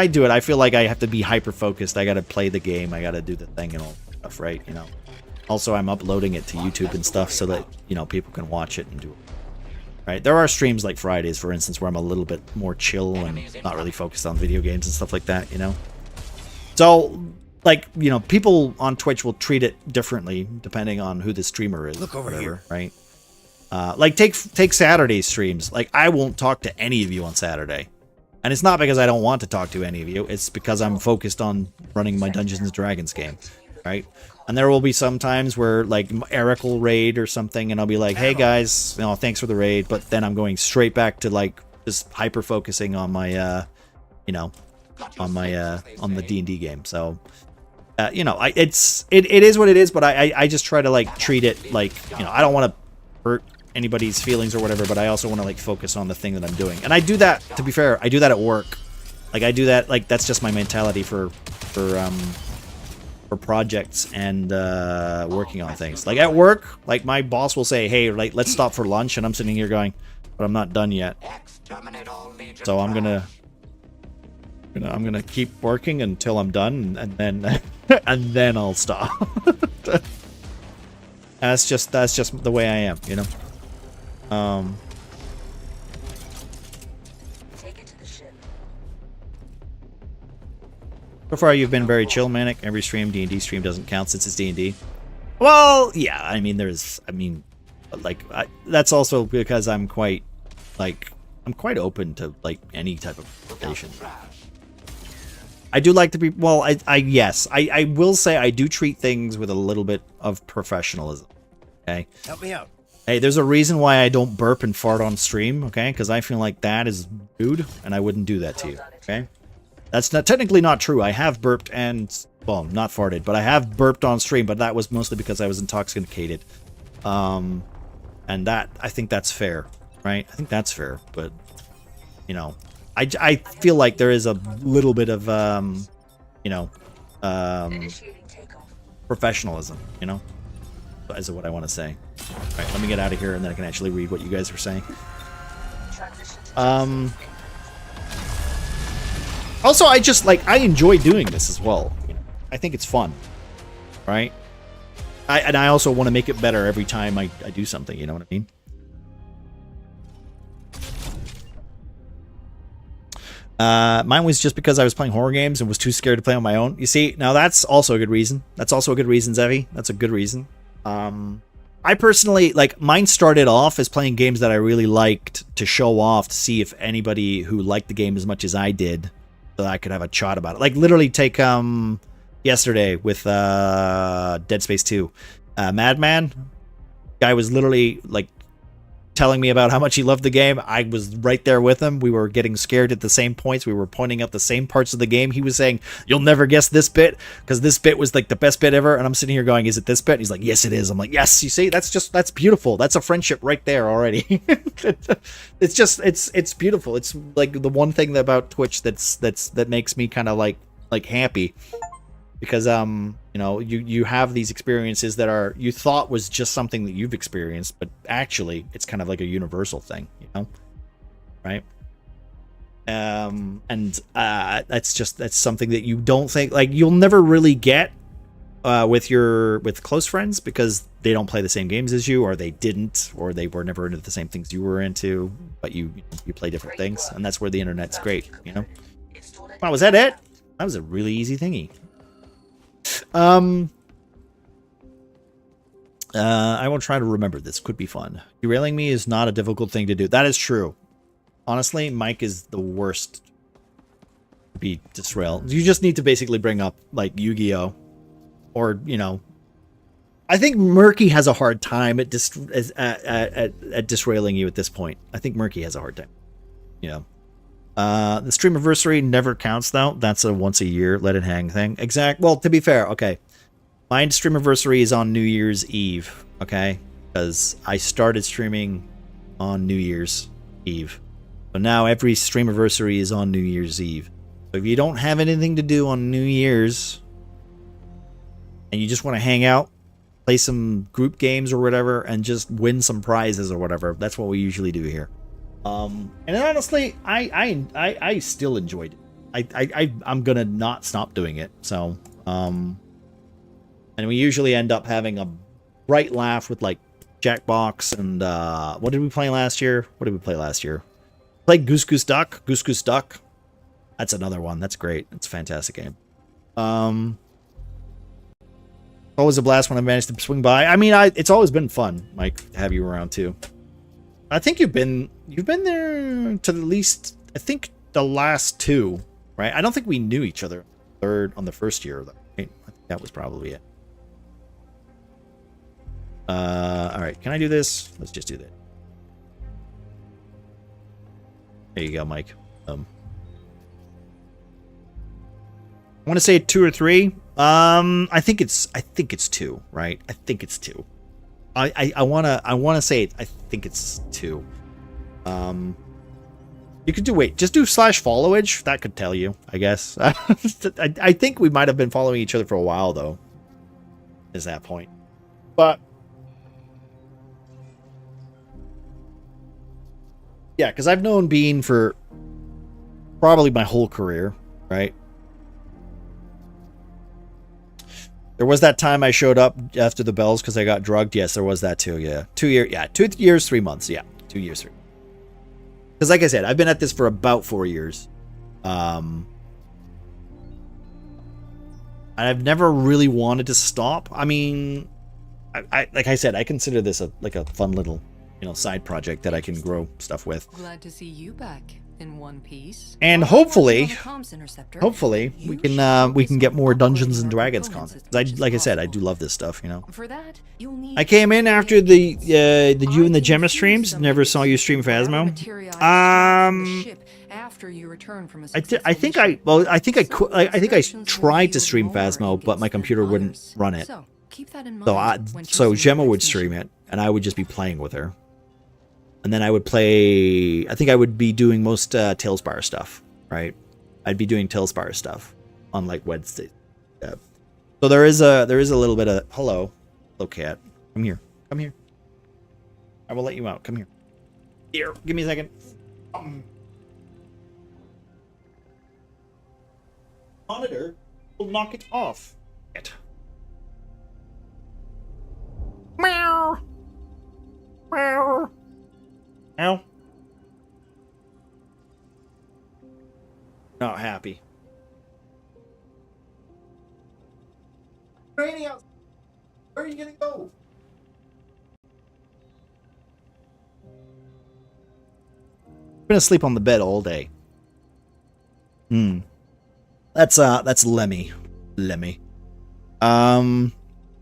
do it, I feel like I have to be hyper focused. I got to play the game. I got to do the thing and all that stuff, right? You know. Also, I'm uploading it to YouTube and stuff so that, you know, people can watch it and do it. Right? There are streams like Fridays, for instance, where I'm a little bit more chill and not really focused on video games and stuff like that, you know? So, like, you know, people on Twitch will treat it differently depending on who the streamer is. Look over here. Right? Like, take Saturday streams. Like, I won't talk to any of you on Saturday. And it's not because I don't want to talk to any of you. It's because I'm focused on running my Dungeons and Dragons game, right? And there will be some times where, like, Eric will raid or something, and I'll be like, hey, guys, you know, thanks for the raid. But then I'm going straight back to, like, just hyper-focusing on my, you know, on the D&D game. So, you know, it is what it is, but I just try to, like, treat it like, you know, I don't want to hurt anybody's feelings or whatever, but I also want to, like, focus on the thing that I'm doing. And I do that, to be fair, I do that at work. Like, I do that, like, that's just my mentality for projects and working on things. Like, at work, like, my boss will say, hey, like, let's stop for lunch, and I'm sitting here going, but I'm not done yet. So I'm gonna keep working until I'm done, and then and then I'll stop. That's just the way I am, you know. Take it to the ship. So far, you've been very chill, Manick. Every stream, D&D stream doesn't count since it's D&D. Well, yeah, I mean, like, that's also because I'm quite open to, like, any type of rotation. I do like to be, well, yes, I will say I do treat things with a little bit of professionalism, okay? Help me out. Hey, there's a reason why I don't burp and fart on stream, okay? Because I feel like that is rude, and I wouldn't do that to you, okay? That's technically not true. I have burped and, well, not farted, but I have burped on stream, but that was mostly because I was intoxicated. And that, I think that's fair, right? I think that's fair, but, you know, I feel like there is a little bit of, you know, professionalism, you know? Is what I want to say. Alright, let me get out of here and then I can actually read what you guys are saying. Also, I just, like, I enjoy doing this as well. You know? I think it's fun. Right? And I also want to make it better every time I do something, you know what I mean? Mine was just because I was playing horror games and was too scared to play on my own. You see, now that's also a good reason. That's also a good reason, Zevi. That's a good reason. I personally, like, mine started off as playing games that I really liked to show off, to see if anybody who liked the game as much as I did, so that I could have a chat about it. Like, literally take, yesterday with, Dead Space 2. Madman, guy was literally, like, telling me about how much he loved the game. I was right there with him. We were getting scared at the same points. We were pointing out the same parts of the game. He was saying, you'll never guess this bit, because this bit was like the best bit ever. And I'm sitting here going, is it this bit? And he's like, yes, it is. I'm like, yes, you see, that's beautiful. That's a friendship right there already. It's beautiful. It's like the one thing about Twitch that makes me kind of like happy. Because, you know, you have these experiences that are, you thought was just something that you've experienced, but actually it's kind of like a universal thing, you know? Right? That's something that you don't think, like, you'll never really get with close friends, because they don't play the same games as you, or they didn't, or they were never into the same things you were into, but you play different things, and that's where the internet's great, you know? Wow, was that it? That was a really easy thingy. I will try to remember. This could be fun. Derailing me is not a difficult thing to do. That is true. Honestly, Mike is the worst to be derailed. You just need to basically bring up, like, Yu-Gi-Oh! Or, you know, I think Murky has a hard time at disrailing you at this point. I think Murky has a hard time. You know. The stream anniversary never counts, though. That's a once a year let it hang thing. Well, to be fair, okay. My stream anniversary is on New Year's Eve, okay? Because I started streaming on New Year's Eve. So now every stream anniversary is on New Year's Eve. So if you don't have anything to do on New Year's, and you just want to hang out, play some group games or whatever, and just win some prizes or whatever, that's what we usually do here. And honestly, I still enjoyed it. I'm gonna not stop doing it. So, and we usually end up having a bright laugh with, like, Jackbox and, what did we play last year? Played Goose Goose Duck. Goose Goose Duck. That's another one. That's great. It's a fantastic game. Always a blast when I managed to swing by. I mean, it's always been fun, Mike, to have you around too. I think you've been there to at least, I think, the last two, right? I don't think we knew each other on the first year, though. Right? I think that was probably it. All right, can I do this? Let's just do that. There you go, Mike. I want to say 2 or 3. I think it's 2, right? I think it's 2. I wanna say I think it's 2. You could just do /followage. That could tell you, I guess. I think we might have been following each other for a while, though. Is that point? But yeah, because I've known Bean for probably my whole career, right? There was that time I showed up after the bells because I got drugged. Yes, there was that too. Yeah, 2 years. Yeah, 2 years, 3 months. Yeah, 2 years, 3. Because like I said, I've been at this for about 4 years. And I've never really wanted to stop. I mean, I like I said, I consider this like a fun little, side project that I can grow stuff with. Glad to see you back in one piece. And hopefully we can get more Dungeons and Dragons content. Like I said, I do love this stuff, For that, you'll need I came in after the you and the Gemma streams. Never saw you stream Phasmo. After you return from a I think I tried to stream Phasmo, but my computer wouldn't run it. So keep that in mind. So Gemma would stream it, and I would just be playing with her. And then I would play. I think I would be doing most Tailspire stuff, right? I'd be doing Tailspire stuff on like Wednesday. Yeah. So there is a little bit of hello, cat. Come here. I will let you out. Come here. Here, give me a second. Monitor will knock it off. Meow. Meow. Ow. Not happy. Raining out. Where are you gonna go? I'm gonna sleep on the bed all day. That's Lemmy.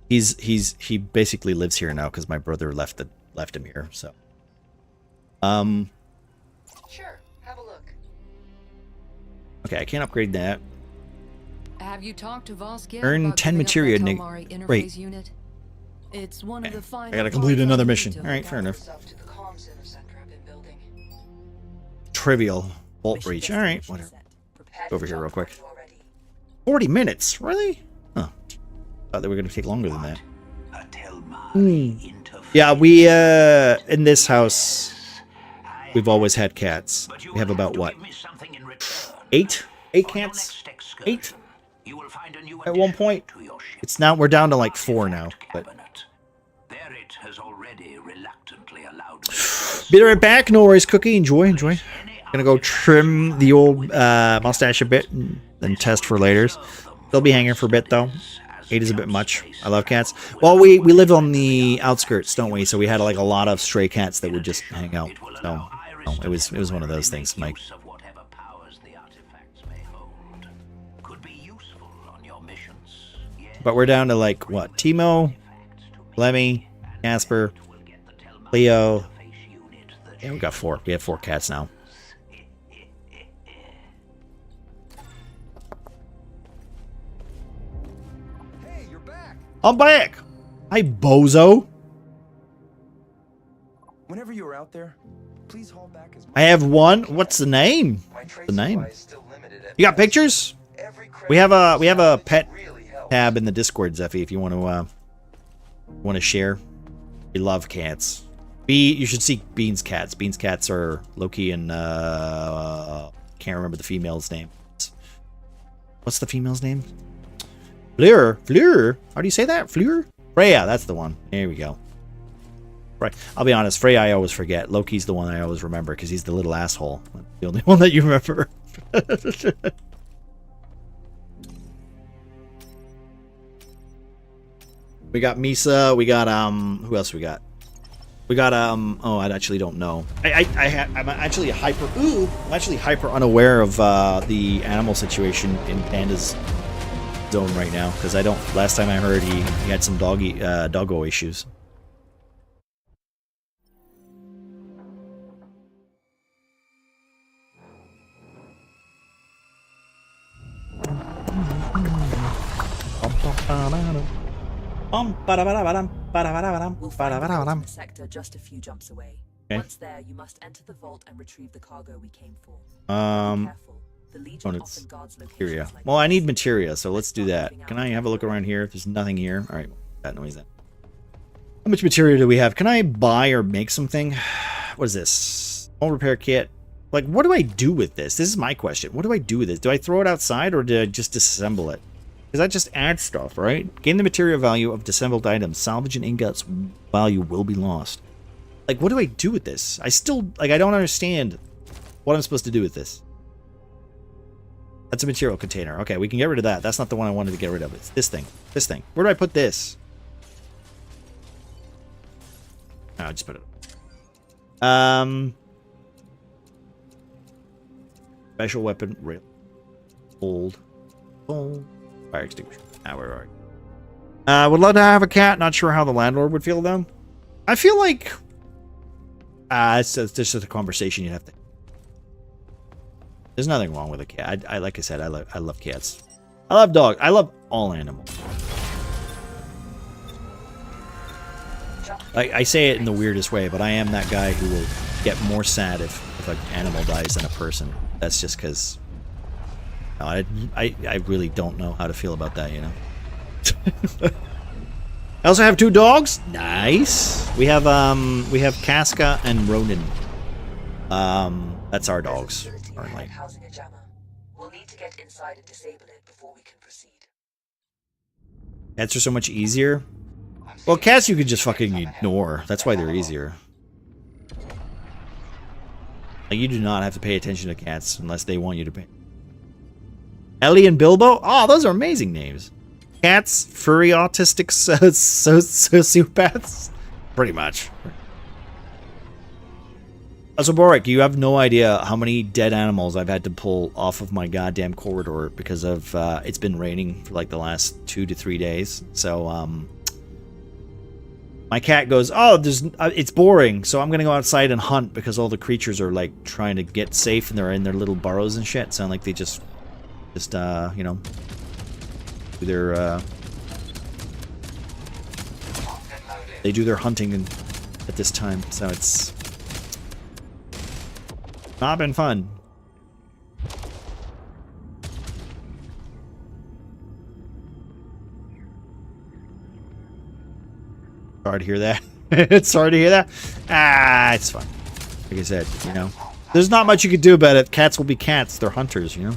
He basically lives here now because my brother left him here, so. Sure, have a look. Okay, I can't upgrade that. Have you talked to Voskir Earn about 10 giving up materia. that Telmari interface Wait. unit? It's one of the I gotta complete another mission. Alright, fair enough. Yourself to the comm center sector I've been building. Trivial. Bolt breach. Alright, whatever. Had Over you here real quick. jumped already? 40 minutes? Really? Huh. Thought they were gonna take longer than that. Yeah, we, in this house, we've always had cats. We have about, what? 8? 8 cats? 8? At one point. We're down to like 4 now, but. Be right back. No worries, Cookie. Enjoy. Gonna go trim the old mustache a bit and then test for later. They'll be hanging for a bit though. 8 is a bit much. I love cats. Well, we live on the outskirts, don't we? So we had like a lot of stray cats that would just hang out. So it was one of those things, Mike. But we're down to like what? Timo, Lemmy, Casper, Leo. Yeah, we got 4. We have 4 cats now. Hey, you're back. I'm back. Hi, bozo. Whenever you were out there, please haul back as much. I have one. What's the name? The name. You got pictures? We have a pet tab in the Discord, Zeffy. If you want to share. We love cats. You should see Bean's cats. Bean's cats are Loki and can't remember the female's name. What's the female's name? Fleur. How do you say that? Fleur? Freya, that's the one. There we go. Right. I'll be honest, Freya I always forget. Loki's the one I always remember because he's the little asshole. The only one that you remember. We got Misa, we got who else we got? We got oh, I actually don't know. I'm actually hyper unaware of the animal situation in Panda's zone right now, because I don't. Last time I heard he had some doggo issues. We'll find the sector just a few jumps away. Okay. Once there, you must enter the vault and retrieve the cargo we came for. Be careful. The Legion it's often guards locations materia. like Well, I this. need materia, so let's do that. Can I have a look around here? If there's nothing here, all right. That noise. Then. How much materia do we have? Can I buy or make something? What is this? Small repair kit. Like, what do I do with this? This is my question. What do I do with this? Do I throw it outside or do I just disassemble it? Because that just adds stuff, right? Gain the material value of disassembled items. Salvage and ingots value will be lost. Like, what do I do with this? I still, like, I don't understand what I'm supposed to do with this. That's a material container. Okay, we can get rid of that. That's not the one I wanted to get rid of. It's this thing. This thing. Where do I put this? Oh, I'll just put it. Special weapon. Rail. Hold. Boom. Fire extinguisher. Ah, where are we? Would love to have a cat. Not sure how the landlord would feel though. I feel like it's just a conversation you have to. There's nothing wrong with a cat. I like I said, I love cats. I love dogs. I love all animals. I say it in the weirdest way, but I am that guy who will get more sad if an animal dies than a person. That's just because. I really don't know how to feel about that, you know. I also have 2 dogs. Nice. We have Casca and Ronin. That's our dogs. Currently. Housing a jammer. We'll need to get inside and disable it before we can proceed. Cats are so much easier. Well, cats you could just fucking ignore. That's why they're easier. Like, you do not have to pay attention to cats unless they want you to pay. Ellie and Bilbo? Oh, those are amazing names. Cats, furry autistic sociopaths? Pretty much. Also, Boric, you have no idea how many dead animals I've had to pull off of my goddamn corridor because of, it's been raining for like the last 2 to 3 days. So, my cat goes, oh, it's boring, so I'm gonna go outside and hunt because all the creatures are like trying to get safe and they're in their little burrows and shit. Sound like they just you know, do their they do their hunting at this time, so it's not been fun. Sorry to hear that. It's sorry to hear that. Ah, it's fine. Like I said, you know, there's not much you can do about it. Cats will be cats. They're hunters, you know.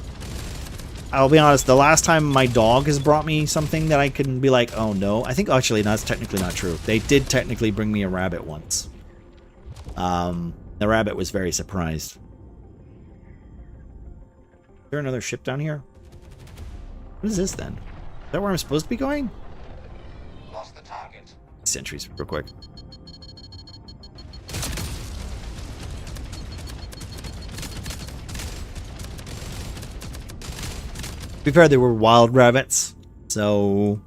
I'll be honest, the last time my dog has brought me something that I can be like, oh no. I think, actually, that's technically not true. They did technically bring me a rabbit once. The rabbit was very surprised. Is there another ship down here? What is this then? Is that where I'm supposed to be going? Lost the target. Sentries, real quick. To be fair, they were wild rabbits, so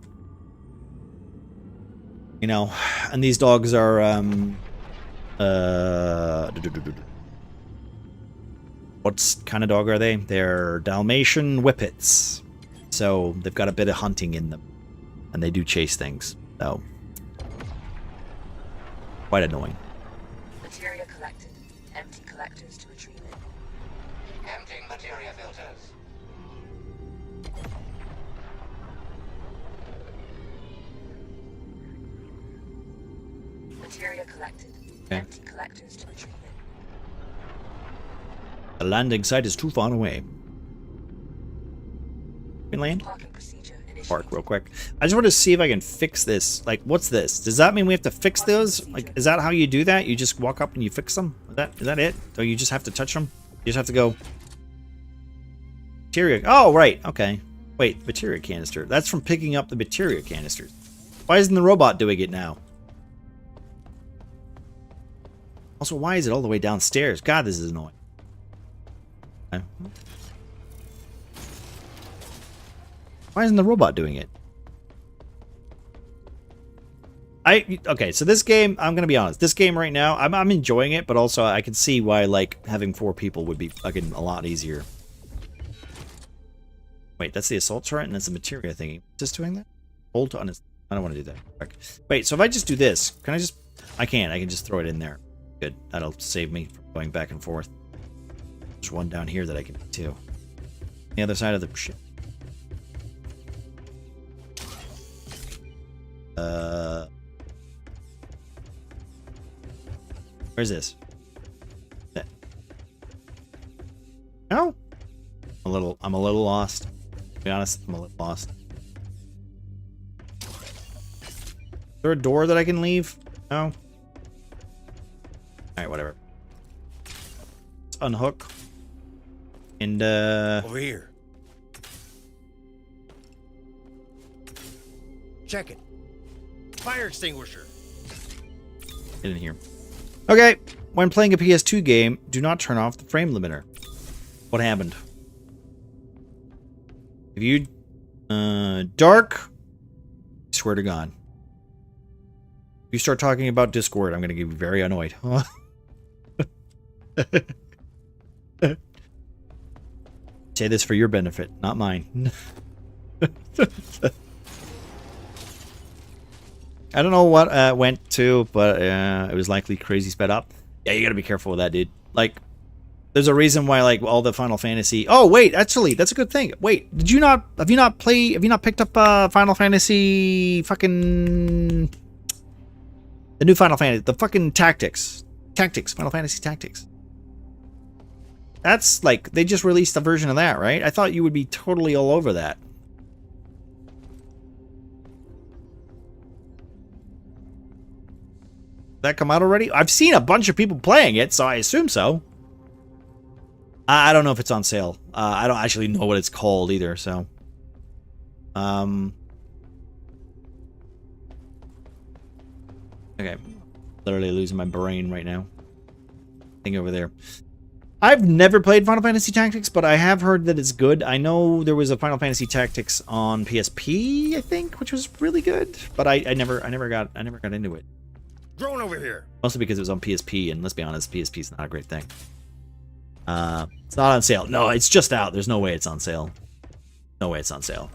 you know, and these dogs are what kind of dog are they? They're Dalmatian Whippets, so they've got a bit of hunting in them, and they do chase things, so quite annoying. Materia collected. Empty collectors to retrieve it. Emptying materia filters. Materia collected. Okay. Empty collectors to retrieve it. The landing site is too far away. Can land? Parking procedure initiated. Park real quick. I just want to see if I can fix this. Like, what's this? Does that mean we have to fix those? Like, is that how you do that? You just walk up and you fix them? Is that it? Or you just have to touch them? You just have to go. Materia. Oh, right. Okay. Wait, materia canister. That's from picking up the materia canisters. Why isn't the robot doing it now? Also, why is it all the way downstairs? God, this is annoying. Okay. Why isn't the robot doing it? Okay, so this game, I'm gonna be honest. This game right now, I'm enjoying it, but also I can see why like having 4 people would be fucking a lot easier. Wait, that's the assault turret, and that's the materia thingy. Just doing that? Hold on. I don't want to do that. Wait, so if I just do this, can I just? I can. I can just throw it in there. Good. That'll save me from going back and forth. There's one down here that I can do too. The other side of the ship. Where's this? No? I'm a little lost. To be honest, I'm a little lost. Is there a door that I can leave? No? Alright, whatever. Let's unhook. And, Over here. Check it. Fire extinguisher. Get in here. Okay. When playing a PS2 game, do not turn off the frame limiter. What happened? If you... dark... I swear to God. If you start talking about Discord, I'm going to get very annoyed. Say this for your benefit, not mine. I don't know what went to, but it was likely crazy sped up. Yeah, you gotta be careful with that, dude. Like, there's a reason why, like, all the Final Fantasy... Oh, wait, actually, that's a good thing. Wait, did you not... Have you not picked up Final Fantasy fucking... The new Final Fantasy, the fucking Tactics. Final Fantasy Tactics. That's, like, they just released a version of that, right? I thought you would be totally all over that. That come out already? I've seen a bunch of people playing it, so I assume so. I don't know if it's on sale. I don't actually know what it's called either, so. Okay. Literally losing my brain right now. Thing over there. I've never played Final Fantasy Tactics, but I have heard that it's good. I know there was a Final Fantasy Tactics on PSP, I think, which was really good, but I never got into it. Drone over here. Mostly because it was on PSP, and let's be honest, PSP is not a great thing. It's not on sale. No, it's just out. There's no way it's on sale. No way it's on sale.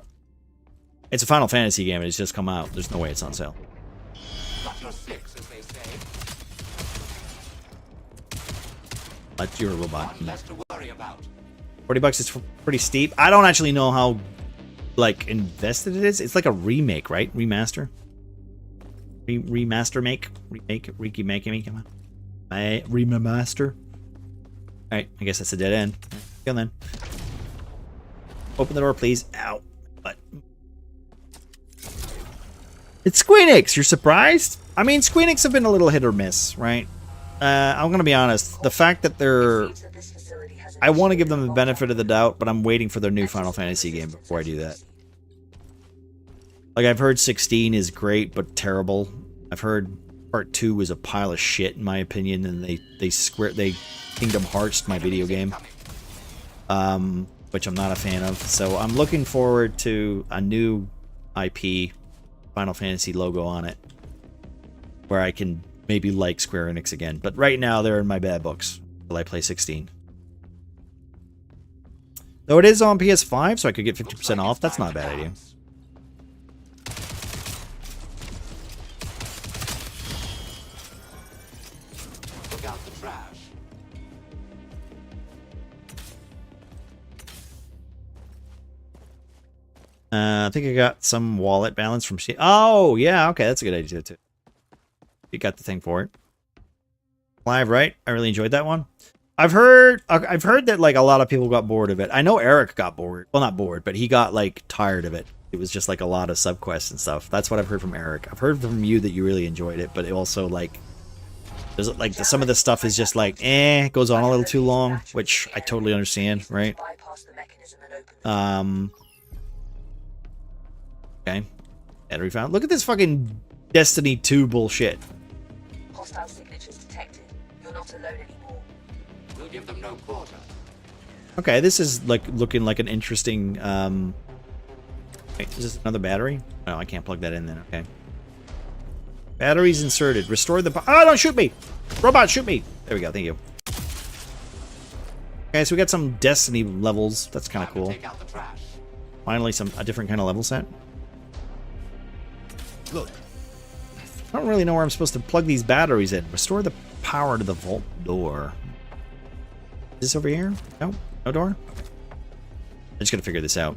It's a Final Fantasy game, and it's just come out. There's no way it's on sale. Got your six, as they say. That's your robot. One less to worry about. $40 is pretty steep. I don't actually know how, like, invested it is. It's like a remake, right? Remaster? Remaster. Alright, I guess that's a dead end. Go then. Open the door, please. Ow. What? It's Squeenix! You're surprised? I mean, Squeenix have been a little hit or miss, right? I'm gonna be honest. The fact that they're... I want to give them the benefit of the doubt, but I'm waiting for their new Final Fantasy game before I do that. Like, I've heard 16 is great, but terrible. I've heard Part 2 was a pile of shit, in my opinion, and they Kingdom Hearts my video game. Which I'm not a fan of. So I'm looking forward to a new IP, Final Fantasy logo on it, where I can maybe like Square Enix again. But right now, they're in my bad books until I play 16. Though it is on PS5, so I could get 50% off. That's not a bad idea. Look out the trash. I think I got some wallet balance from Steam. Oh, yeah, okay, that's a good idea too. You got the thing for it. Live, right? I really enjoyed that one. I've heard that like a lot of people got bored of it. I know Eric got bored. Well, not bored, but he got like tired of it. It was just like a lot of subquests and stuff. That's what I've heard from Eric. I've heard from you that you really enjoyed it, but it also like there's like some of the stuff is just like it goes on a little too long, which I totally understand, right? Okay. Battery found. Look at this fucking Destiny 2 bullshit. Hostile signatures detected. You're not alone anymore. We'll give them no quarter. Okay, this is like looking like an interesting. Wait, is this another battery? Oh, I can't plug that in then. Okay. Batteries inserted. Restore the. Oh, don't shoot me! Robot, shoot me! There we go. Thank you. Okay, so we got some Destiny levels. That's kind of cool. Take out the trash. Finally, a different kind of level set. Look, I don't really know where I'm supposed to plug these batteries in. Restore the power to the vault door. Is this over here? No? No door? I'm just gonna figure this out.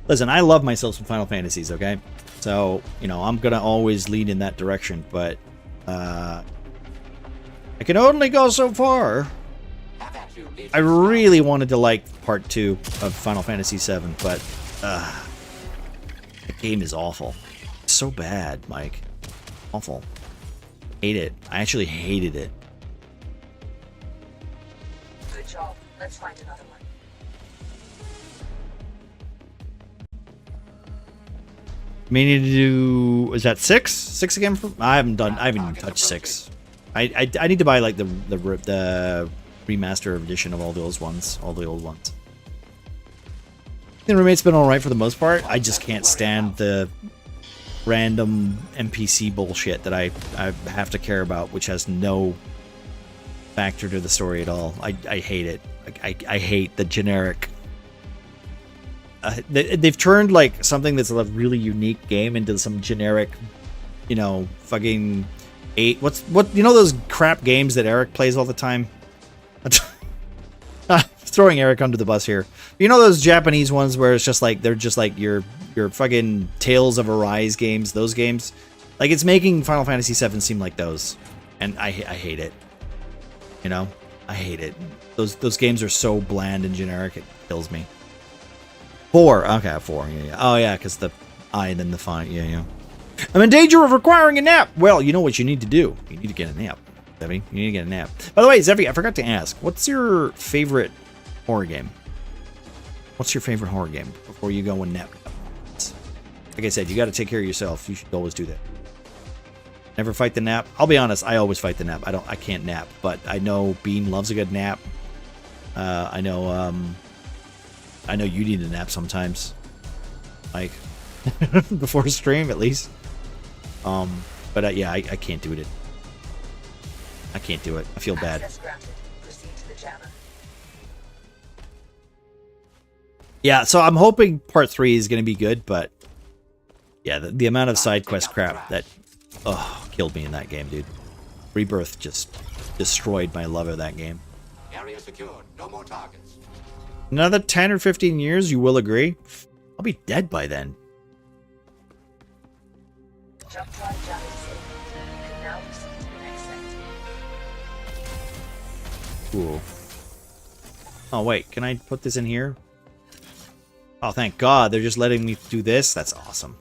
Listen, I love myself some Final Fantasies, okay? So, you know, I'm gonna always lean in that direction, but I can only go so far. Have at you, Legion. I really wanted to like part 2 of Final Fantasy VII, but the game is awful. It's so bad, Mike. Awful. Hate it. I actually hated it. Good job. Let's find another one. Meaning to do, is that 6? 6 again? I haven't even touched 6. I need to buy like the remaster edition of all those ones, all the old ones. The remate's been alright for the most part. I just can't stand the random NPC bullshit that I have to care about, which has no factor to the story at all. I hate it. I hate the generic. They've turned like something that's a really unique game into some generic, you know, fucking what you know those crap games that Eric plays all the time. Throwing Eric under the bus here. You know those Japanese ones where it's just like they're just like your fucking Tales of Arise games. Those games, like it's making Final Fantasy VII seem like those, and I hate it. You know, I hate it. Those games are so bland and generic. It kills me. 4. Okay, 4. Yeah. Oh yeah, because the I and then the font. Yeah. I'm in danger of requiring a nap. Well, you know what you need to do. You need to get a nap, Zevy. You need to get a nap. By the way, Zevy, I forgot to ask. What's your favorite horror game? What's your favorite horror game before you go and nap? Like I said, you got to take care of yourself. You should always do that. Never fight the nap. I'll be honest. I always fight the nap. I can't nap, but I know Bean loves a good nap. I know you need a nap sometimes, like before stream at least. But yeah, I can't do it. I can't do it. I feel bad. Access granted. Proceed to the jammer. Yeah, so I'm hoping part 3 is going to be good, but yeah, the amount of side quest crap that killed me in that game, dude. Rebirth just destroyed my love of that game. Area secured. No more targets. Another 10 or 15 years, you will agree? I'll be dead by then. Jump drive jammer disabled. You can now proceed to the next sector. Cool. Oh, wait. Can I put this in here? Oh, thank God. They're just letting me do this? That's awesome.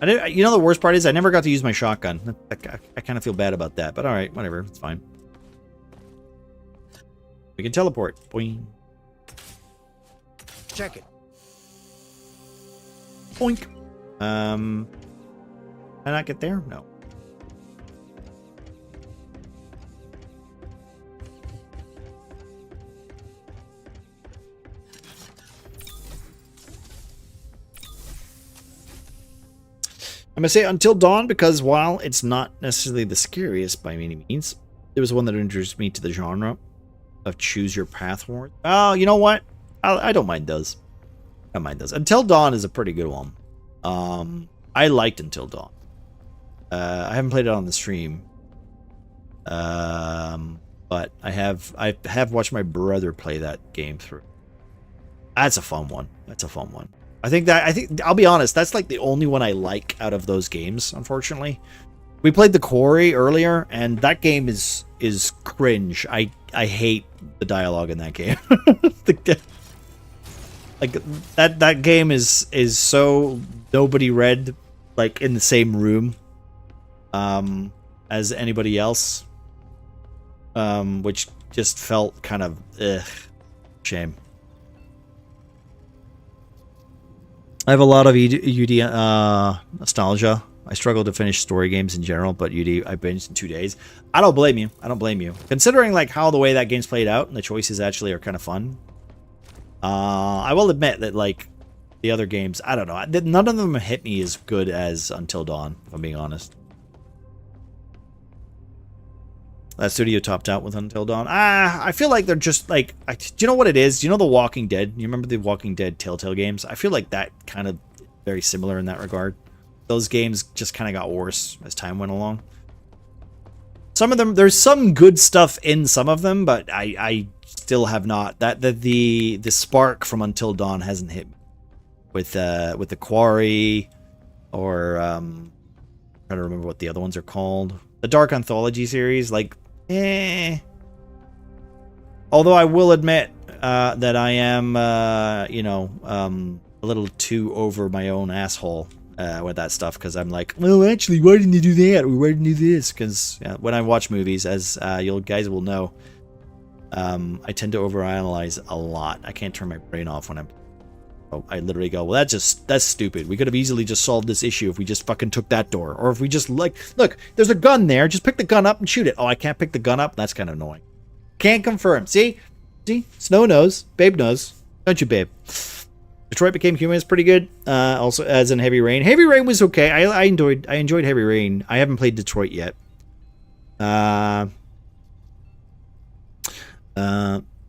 You know the worst part is I never got to use my shotgun. I kind of feel bad about that, but alright, whatever. It's fine. We can teleport. Boing. check it. Boink. Can I not get there? No. I'm going to say Until Dawn because while it's not necessarily the scariest by any means, it was one that introduced me to the genre of choose your path horror. Oh, you know what? I don't mind those. I don't mind those. Until Dawn is a pretty good one. I liked Until Dawn. I haven't played it on the stream. But I have watched my brother play that game through. That's a fun one. That's a fun one. I think I'll be honest, that's like the only one I like out of those games, unfortunately. We played The Quarry earlier, and that game is cringe. I hate the dialogue in that game. Like that game is so nobody read like in the same room as anybody else. Which just felt kind of ugh. Shame. I have a lot of UD nostalgia. I struggle to finish story games in general, but UD I binged in 2 days. I don't blame you. I don't blame you. Considering like how the way that game's played out and the choices actually are kind of fun. I will admit that like the other games, I don't know. None of them hit me as good as Until Dawn, if I'm being honest. That studio topped out with Until Dawn. I feel like they're just like... do you know what it is? Do you know The Walking Dead? You remember the Walking Dead Telltale games? I feel like that kind of very similar in that regard. Those games just kind of got worse as time went along. Some of them... There's some good stuff in some of them, but I still have not... The spark from Until Dawn hasn't hit me. With The Quarry, or... I'm trying to remember what the other ones are called. The Dark Anthology series, like... Although I will admit that I am, you know, a little too over my own asshole with that stuff, because I'm like, well, actually, why didn't you do that? Or why didn't you do this? Because when I watch movies, as you guys will know, I tend to overanalyze a lot. I can't turn my brain off when I literally go, well, that's stupid. We could have easily just solved this issue if we just fucking took that door. Or if we just, like, look, there's a gun there. Just pick the gun up and shoot it. Oh, I can't pick the gun up? That's kind of annoying. Can't confirm. See? Snow knows. Babe knows. Don't you, babe? Detroit Became Human is pretty good. Also, as in Heavy Rain. Heavy Rain was okay. I enjoyed Heavy Rain. I haven't played Detroit yet.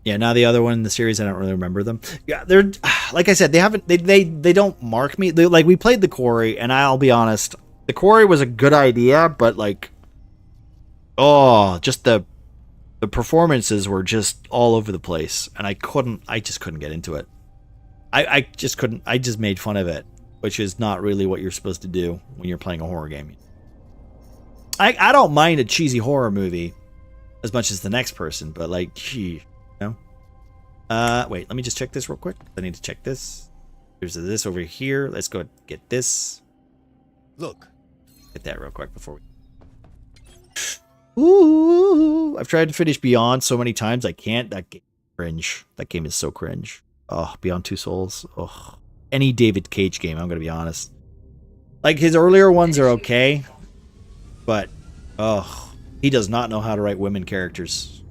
Yeah, now the other one in the series, I don't really remember them. Yeah, they're, like I said, they don't mark me. Like, we played The Quarry, and I'll be honest, The Quarry was a good idea, but like, oh, just the performances were just all over the place, and I just couldn't get into it. I just couldn't. I just made fun of it, which is not really what you're supposed to do when you're playing a horror game. I don't mind a cheesy horror movie as much as the next person, but like, gee. Wait, let me just check this real quick. I need to check this. There's this over here. Let's go get this. Look. Get that real quick before we... Ooh, I've tried to finish Beyond so many times. I can't. That game cringe. That game is so cringe. Oh, Beyond Two Souls. Oh, any David Cage game, I'm going to be honest. Like, his earlier ones are okay. But, oh, he does not know how to write women characters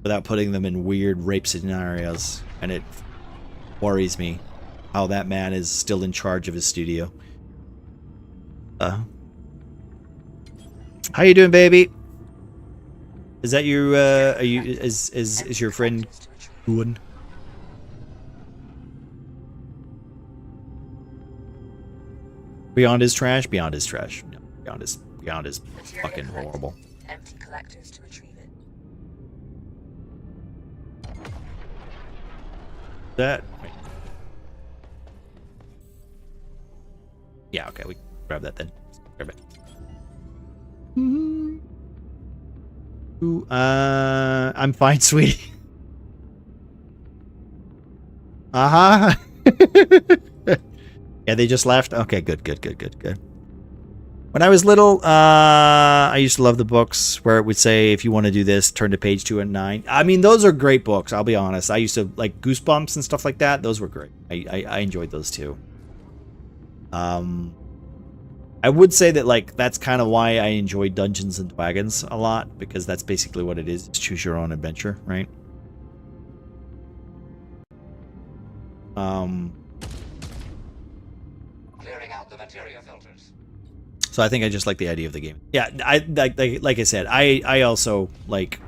without putting them in weird rape scenarios, and it worries me how that man is still in charge of his studio. How you doing, baby? Is that you? Are you? Is your friend Ewan? Beyond is trash. Beyond is trash. No, Beyond is fucking horrible. Empty collectors to retrieve it. That. Wait. Yeah, okay, we grab that then. Grab it. Ooh, I'm fine, sweetie. Uh-huh. Yeah, they just left? Okay, good. When I was little, I used to love the books where it would say, if you want to do this, turn to page 209. I mean, those are great books, I'll be honest. I used to, like, Goosebumps and stuff like that. Those were great. I enjoyed those, too. I would say that, like, that's kind of why I enjoy Dungeons and Dragons a lot, because that's basically what it is. It's choose your own adventure, right? Clearing out the materia filters. So I think I just like the idea of the game. Yeah, like I said, I also like,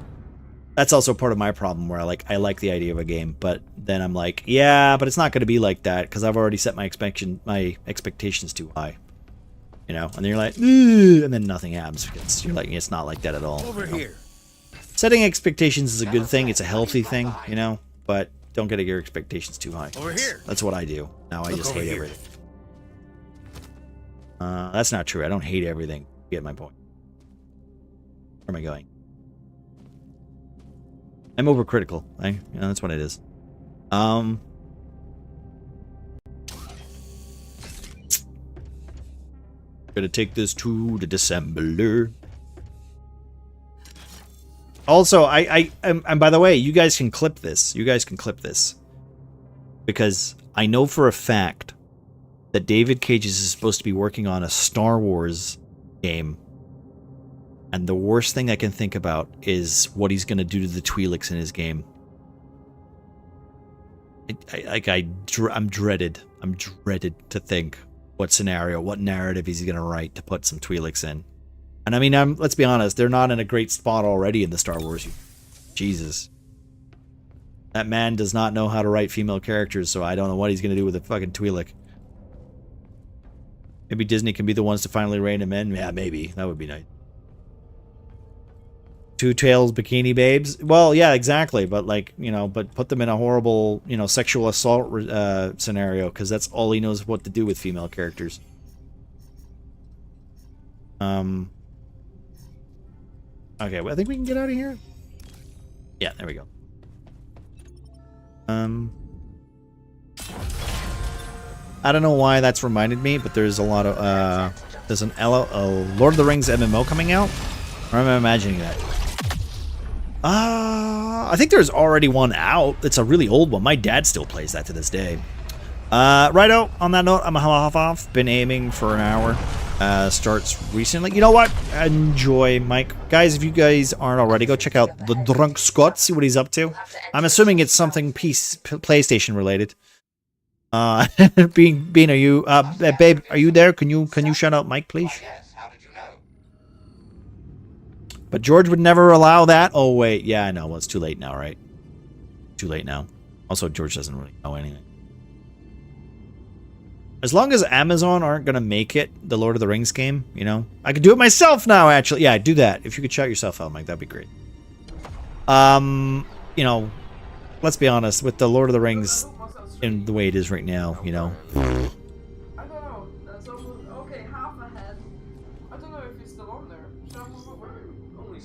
that's also part of my problem where I like the idea of a game, but then I'm like, yeah, but it's not going to be like that because I've already set my expectations too high. You know, and then you're like, and then nothing happens because you're like, it's not like that at all. Over here. Setting expectations is a good thing. It's a healthy thing, you know, but don't get your expectations too high. Over here. That's what I do. Now I just hate everything. That's not true. I don't hate everything. You get my point. Where am I going? I'm overcritical. You know, that's what it is. Gonna take this to the dissembler. Also, and by the way, you guys can clip this. You guys can clip this. Because I know for a fact that David Cage is supposed to be working on a Star Wars game. And the worst thing I can think about is what he's going to do to the Twi'leks in his game. I'm dreaded. I'm dreaded to think what scenario, what narrative he's going to write to put some Twi'leks in. And I mean, let's be honest, they're not in a great spot already in the Star Wars. Jesus. That man does not know how to write female characters, so I don't know what he's going to do with a fucking Twi'lek. Maybe Disney can be the ones to finally rein him in? Yeah, maybe. That would be nice. Two Tails bikini babes? Well, yeah, exactly. But, like, you know, but put them in a horrible, you know, sexual assault scenario, because that's all he knows what to do with female characters. Okay, well, I think we can get out of here. Yeah, there we go. I don't know why that's reminded me, but there's a lot of there's an Lord of the Rings MMO coming out. Or am I imagining that? I think there's already one out. It's a really old one. My dad still plays that to this day. Righto, on that note, I'm a hop off. Been aiming for an hour. Starts recently. You know what? Enjoy, Mike. Guys, if you guys aren't already, go check out the Drunk Scott, see what he's up to. I'm assuming it's something PlayStation related. Bean, are you, babe, are you there? Can you shout out Mike, please? But George would never allow that. Oh, wait. Yeah, I know. Well, it's too late now, right? Too late now. Also, George doesn't really know anything. As long as Amazon aren't going to make it the Lord of the Rings game, you know? I could do it myself now, actually. Yeah, do that. If you could shout yourself out, Mike, that'd be great. You know, let's be honest. With the Lord of the Rings in the way it is right now, you know? I don't know. That's almost, okay, half a head. I don't know if he's still on there.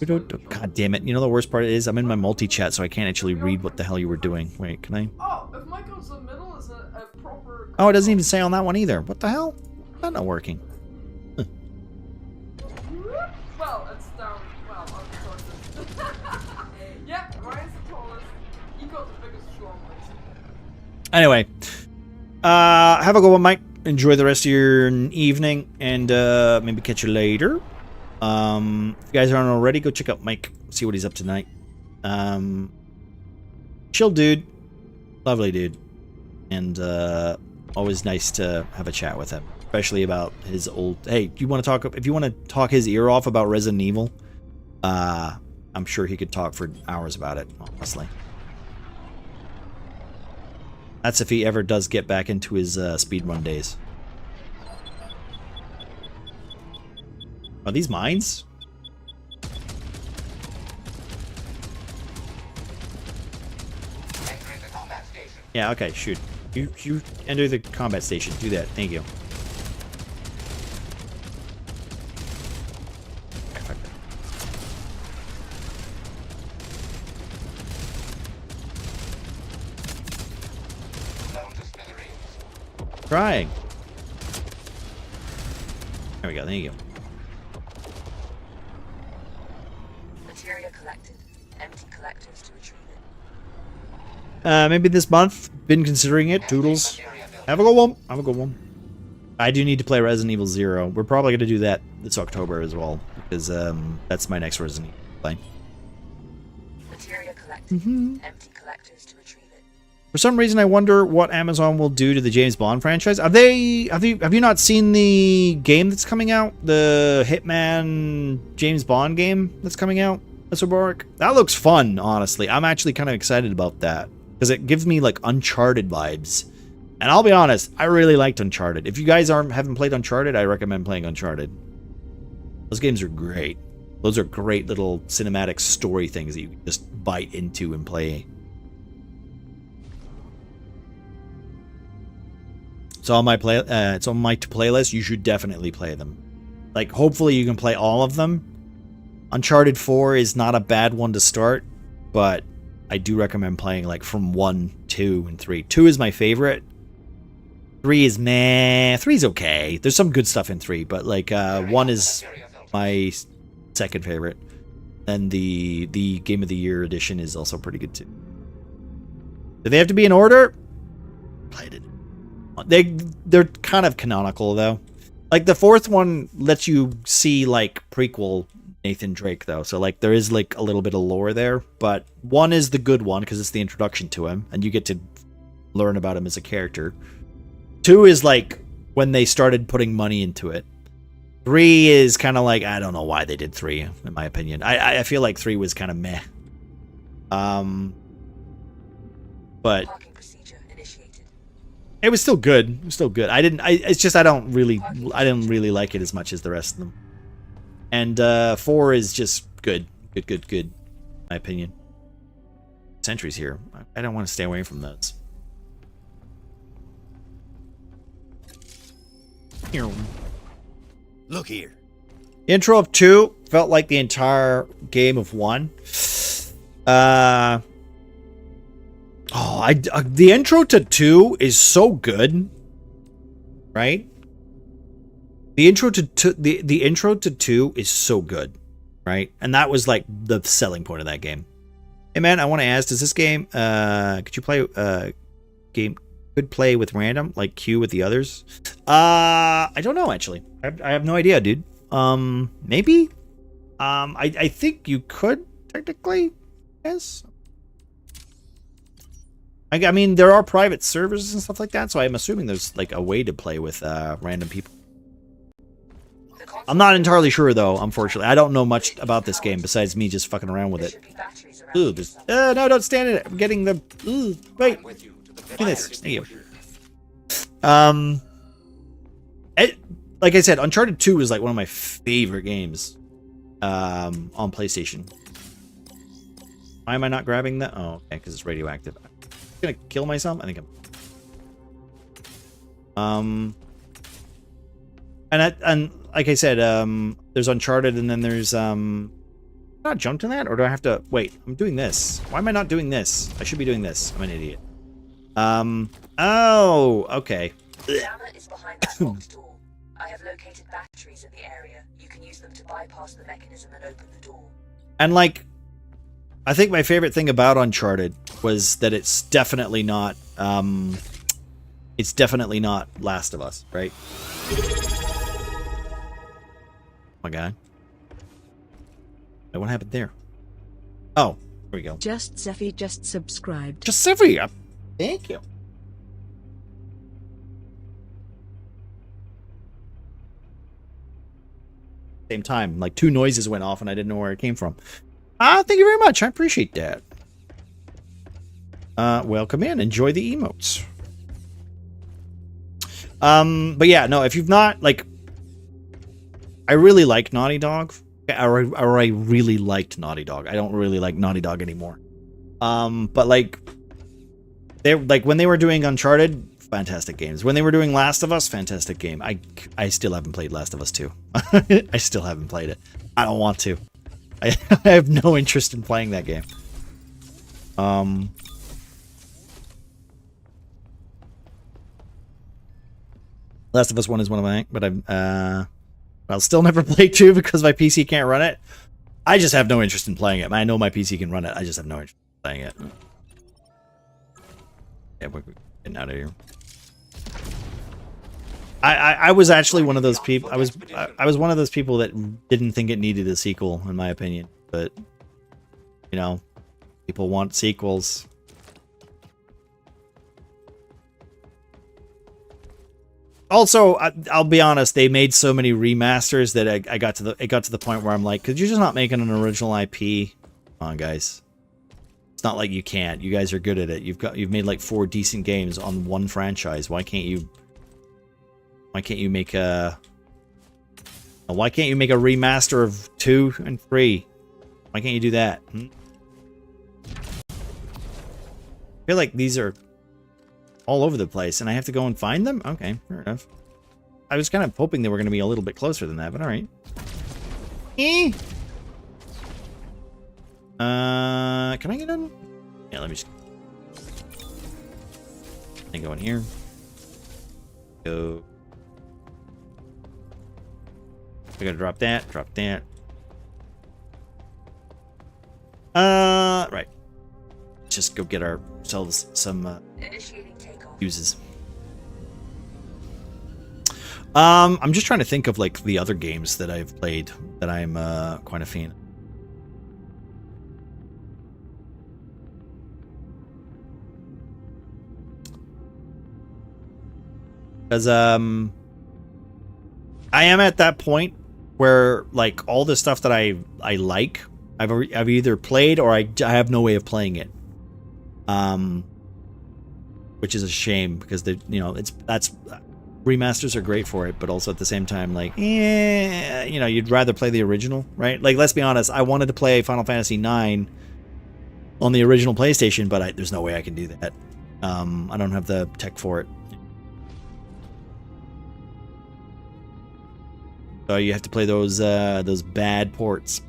God damn it. You know the worst part is I'm in my multi-chat, so I can't actually read what the hell you were doing. Wait, can I? Oh, if Mike goes in the middle, is a proper... Oh, it doesn't even say on that one either. What the hell? That's not working. Huh. Well, it's down. Well, on the sources. Yeah, Ryan's the tallest. He got the biggest strongest. Anyway. Have a good one, Mike. Enjoy the rest of your evening, and maybe catch you later. If you guys aren't already, go check out Mike. See what he's up to tonight. Chill dude. Lovely dude. And always nice to have a chat with him. Especially about his old... Hey, do you want to talk... If you want to talk his ear off about Resident Evil, I'm sure he could talk for hours about it, honestly. That's if he ever does get back into his speedrun days. Are these mines? Yeah, okay, shoot. You enter the combat station. Do that. Thank you. Trying. There we go. Thank you. Materia collected. Empty collectors to retrieve it. Maybe this month. Been considering it. Toodles. Have a good one. Have a good one. I do need to play Resident Evil 0. We're probably going to do that this October as well, because that's my next Resident Evil play. Materia collected. Empty collectors to retrieve it. For some reason, I wonder what Amazon will do to the James Bond franchise. Have you not seen the game that's coming out? The Hitman James Bond game that's coming out? Mr. Bork? That looks fun, honestly. I'm actually kind of excited about that. Because it gives me, like, Uncharted vibes. And I'll be honest, I really liked Uncharted. If you guys haven't played Uncharted, I recommend playing Uncharted. Those games are great. Those are great little cinematic story things that you can just bite into and play. It's on my playlist. You should definitely play them. Like, hopefully you can play all of them. Uncharted 4 is not a bad one to start, but I do recommend playing like from 1, 2, and 3. 2 is my favorite. 3 is meh. 3 is okay. There's some good stuff in 3, but like 1 is my second favorite. And the Game of the Year edition is also pretty good too. Do they have to be in order? I didn't. They're kind of canonical though. Like the fourth one lets you see like prequel Nathan Drake though, so like there is like a little bit of lore there. But one is the good one because it's the introduction to him, and you get to learn about him as a character. 2 is like when they started putting money into it. 3 is kind of like, I don't know why they did 3, in my opinion. I feel like 3 was kind of meh. But it was still good. It was still good. It's just I didn't really like it as much as the rest of them. And 4 is just good. Good, in my opinion. Sentries here. I don't want to stay away from those. Here. Look here. Intro of 2 felt like the entire game of 1. The intro to 2 is so good, right? The intro to 2 is so good, right? And that was like the selling point of that game. Hey man, I want to ask, does this game could you play could play with random like queue with the others? I don't know actually. I have no idea, dude. Maybe. I think you could technically. Yes. I mean, there are private servers and stuff like that, so I'm assuming there's like a way to play with random people. I'm not entirely sure though. Unfortunately, I don't know much about this game besides me just fucking around with it. Ooh, there's, no, don't stand in it. I'm getting the. Ooh, wait. Do this. Thank you. Like I said, Uncharted 2 is like one of my favorite games on PlayStation. Why am I not grabbing that? Oh, okay, because it's radioactive. I'm gonna kill myself. I think I'm. And like I said, there's Uncharted, and then there's not jumped in that, or do I have to wait? I'm doing this. Why am I not doing this? I should be doing this. I'm an idiot. Oh, okay. The jammer is behind that locked door. I have located batteries in the area. You can use them to bypass the mechanism and open the door. And like, I think my favorite thing about Uncharted was that it's definitely not Last of Us, right? My guy. What happened there? Oh, here we go. Just Zeffy just subscribed. Just Zeffy, thank you. Same time, like 2 noises went off and I didn't know where it came from. Thank you very much. I appreciate that. Welcome in. Enjoy the emotes. But yeah, no, if you've not, like, I really like Naughty Dog. Or I really liked Naughty Dog. I don't really like Naughty Dog anymore. But like, when they were doing Uncharted, fantastic games. When they were doing Last of Us, fantastic game. I still haven't played Last of Us 2. I still haven't played it. I don't want to. I have no interest in playing that game. Last of Us 1 is one of my, but I'll still never play 2 because my PC can't run it. I just have no interest in playing it. I know my PC can run it. I just have no interest in playing it. Yeah, we're getting out of here. I was actually one of those people. I was one of those people that didn't think it needed a sequel, in my opinion. But you know, people want sequels. Also, I'll be honest. They made so many remasters that it got to the point where I'm like, "Cause you're just not making an original IP." Come on, guys. It's not like you can't. You guys are good at it. You've made like 4 decent games on one franchise. Why can't you make a remaster of 2 and 3? Why can't you do that? I feel like these are all over the place, and I have to go and find them? Okay, fair enough. I was kind of hoping they were going to be a little bit closer than that, but alright. Can I get in? Yeah, let me just... I go in here. Go. I gotta drop that, drop that. Let's just go get ourselves some Initiating takeoff. uses. I'm just trying to think of like the other games that I've played that I'm quite a fan of. Because I am at that point where like all the stuff that I like, I've either played or I have no way of playing it. Which is a shame because they, you know, that's remasters are great for it, but also at the same time, like, you know, you'd rather play the original, right? Like, let's be honest, I wanted to play Final Fantasy IX on the original PlayStation, but there's no way I can do that. I don't have the tech for it. So you have to play those bad ports.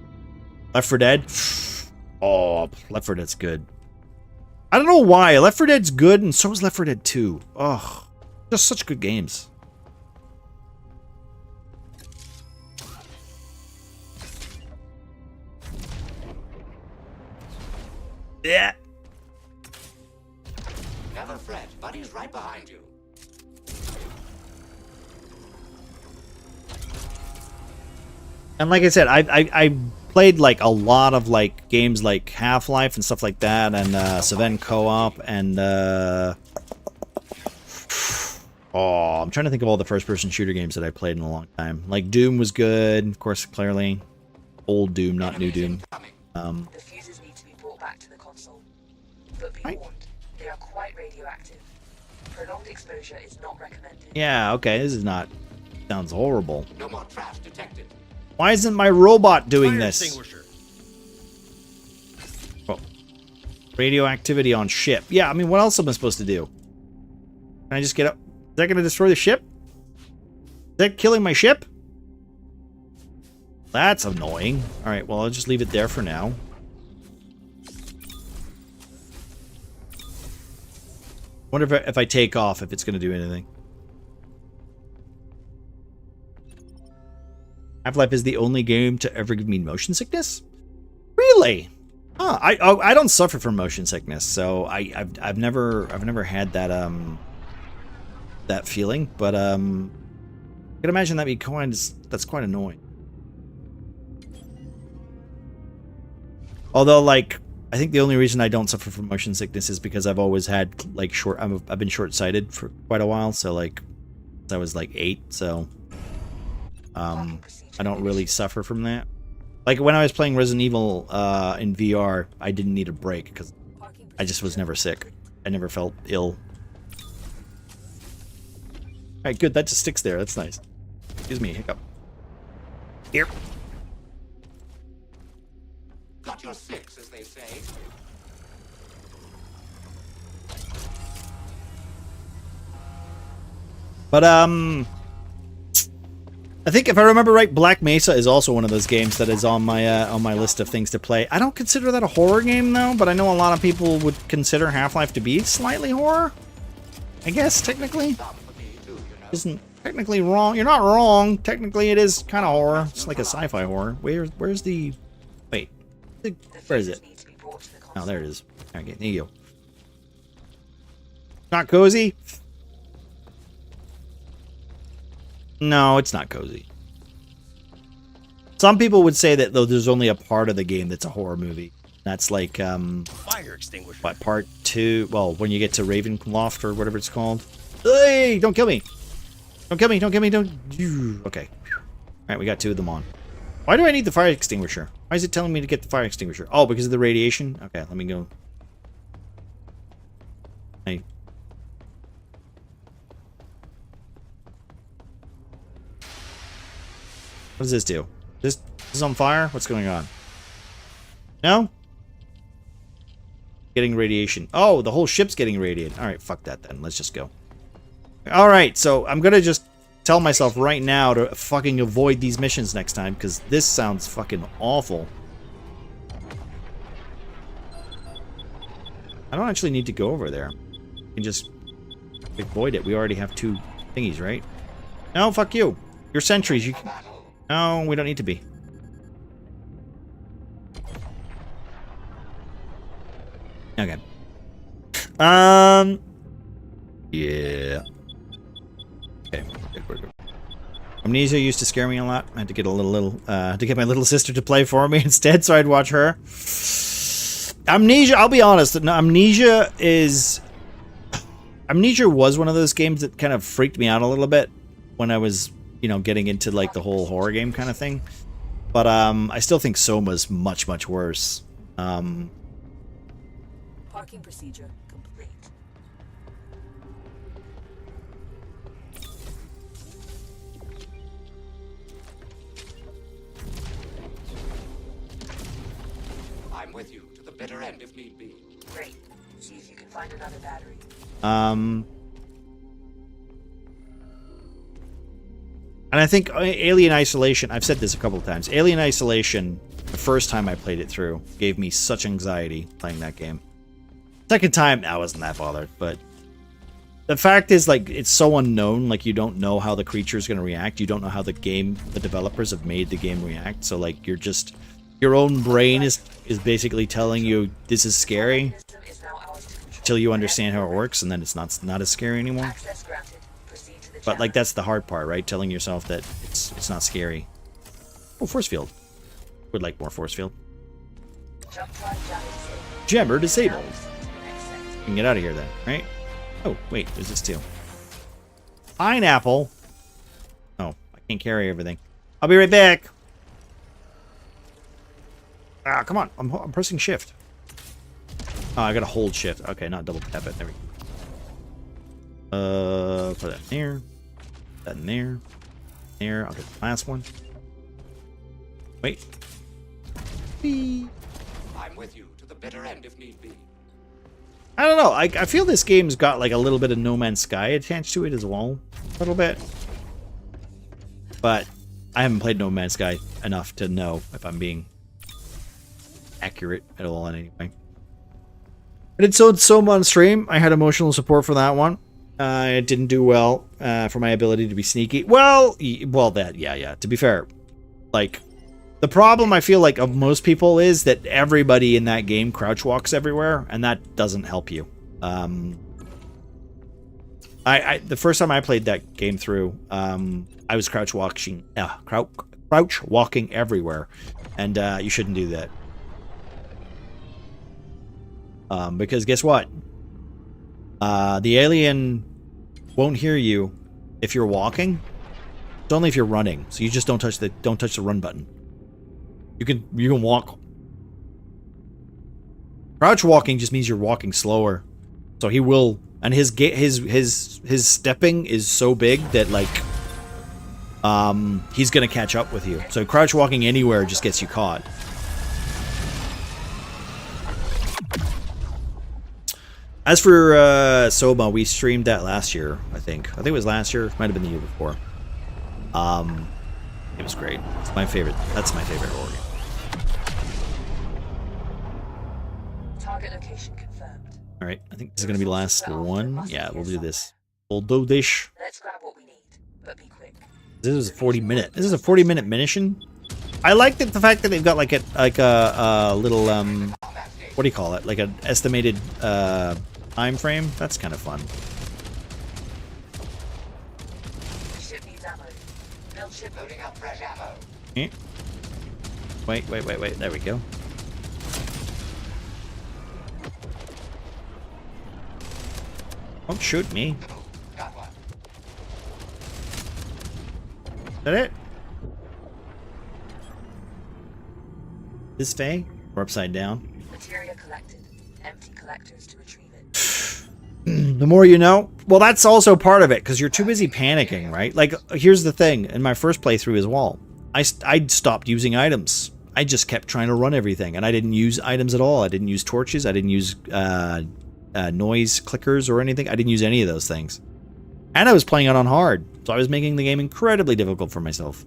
Left 4 Dead? Oh, Left 4 Dead's good. I don't know why. Left 4 Dead's good, and so is Left 4 Dead 2. Oh, just such good games. Yeah. Never fret, Buddy's right behind you. And like I said, I played like a lot of like games like Half-Life and stuff like that, and Seven Co-op, and oh, I'm trying to think of all the first-person shooter games that I played in a long time. Like Doom was good, of course, clearly. Old Doom, not new Doom. The fuses need to be brought back to the console. But be warned, they are quite radioactive. Prolonged exposure is not recommended. Yeah, okay, this is not... Sounds horrible. No more trash detected. Why isn't my robot doing this? Oh. Radioactivity on ship. Yeah, I mean, what else am I supposed to do? Can I just get up? Is that going to destroy the ship? Is that killing my ship? That's annoying. Alright, well, I'll just leave it there for now. Wonder if I take off, if it's going to do anything. Half-Life is the only game to ever give me motion sickness? Really? Huh, I don't suffer from motion sickness, so I've never had that that feeling, but I can imagine that's quite annoying. Although, like, I think the only reason I don't suffer from motion sickness is because I've always had like I've been short-sighted for quite a while, so like since I was like 8, so I don't really suffer from that. Like when I was playing Resident Evil in VR, I didn't need a break because I just was never sick. I never felt ill. Alright, good, that just sticks there. That's nice. Excuse me, hiccup. Here. Got your six, as they say. But I think if I remember right, Black Mesa is also one of those games that is on my list of things to play. I don't consider that a horror game though, but I know a lot of people would consider Half-Life to be slightly horror. I guess technically isn't technically wrong. You're not wrong. Technically, it is kind of horror. It's like a sci-fi horror. Where's the? Wait, where is it? Oh, there it is. Okay, there you go. Not cozy. No, it's not cozy. Some people would say that though there's only a part of the game that's a horror movie. That's like fire extinguisher. What, part 2? Well, when you get to Ravenloft or whatever it's called. Hey, don't kill me! Don't kill me! Don't kill me! Don't. Okay. All right, we got 2 of them on. Why do I need the fire extinguisher? Why is it telling me to get the fire extinguisher? Oh, because of the radiation. Okay, let me go. Hey. What does this do? This is on fire? What's going on? No? Getting radiation. Oh, the whole ship's getting irradiated. Alright, fuck that then. Let's just go. Alright, so I'm gonna just tell myself right now to fucking avoid these missions next time, because this sounds fucking awful. I don't actually need to go over there. I can just avoid it. We already have 2 thingies, right? No, fuck you. You're sentries. You can... No, we don't need to be. Okay. Yeah. Okay. Good. Amnesia used to scare me a lot. I had to get to get my little sister to play for me instead, so I'd watch her. Amnesia, I'll be honest, Amnesia was one of those games that kind of freaked me out a little bit when I was, you know, getting into like the whole horror game kind of thing. But I still think Soma's much, much worse. Parking procedure complete. I'm with you to the bitter end if need be. Great. See if you can find another battery. And I think Alien Isolation, I've said this a couple of times, Alien Isolation, the first time I played it through, gave me such anxiety playing that game. Second time, I wasn't that bothered, but the fact is, like, it's so unknown, like, you don't know how the creature is going to react, you don't know how the developers have made the game react, so, like, you're just, your own brain is basically telling you this is scary until you understand how it works, and then it's not as scary anymore. Access granted. Proceed to the But, like, that's the hard part, right? Telling yourself that it's not scary. Oh, force field. Would like more force field. Jammer disabled. You can get out of here then, right? Oh, wait, there's this too. Pineapple. Oh, I can't carry everything. I'll be right back. Ah, come on. I'm pressing shift. Oh, I gotta hold shift. Okay, not double tap it. There we go. Put that in there. Put that in there. There. I'll get the last one. Wait. I'm with you to the bitter end if need be. I don't know. I feel this game's got like a little bit of No Man's Sky attached to it as well. A little bit. But I haven't played No Man's Sky enough to know if I'm being accurate at all in any way. I did Soma on stream. I had emotional support for that one. It didn't do well for my ability to be sneaky. Well, yeah. To be fair, like, the problem I feel like of most people is that everybody in that game crouch walks everywhere, and that doesn't help you. The first time I played that game through, I was crouch walking everywhere, and you shouldn't do that. Because guess what? The alien won't hear you if you're walking. It's only if you're running. So you just don't touch the run button. You can walk. Crouch walking just means you're walking slower. So he will, and his stepping is so big that like he's gonna catch up with you. So crouch walking anywhere just gets you caught. As for Soma, we streamed that last year, I think. I think it was last year. Might have been the year before. It was great. It's my favorite. That's my favorite horror game. Target location confirmed. All right, I think this is gonna be the last one. Yeah, we'll do this. We'll do this. Let's grab what we need, but be quick. This is a 40-minute. This is a 40-minute mission. I like the fact that they've got like a little what do you call it? Like an estimated time frame. That's kind of fun. Ship needs ammo. Build ship loading up fresh ammo. Wait. There we go. Don't shoot me. Got one. Is that it? This Faye? We're upside down. Materia collected. Empty collectors to retrieve it. The more you know. Well, that's also part of it, because you're too busy panicking, right? Like, here's the thing. In my first playthrough as well, I stopped using items. I just kept trying to run everything, and I didn't use items at all. I didn't use torches. I didn't use noise clickers or anything. I didn't use any of those things. And I was playing it on hard, so I was making the game incredibly difficult for myself.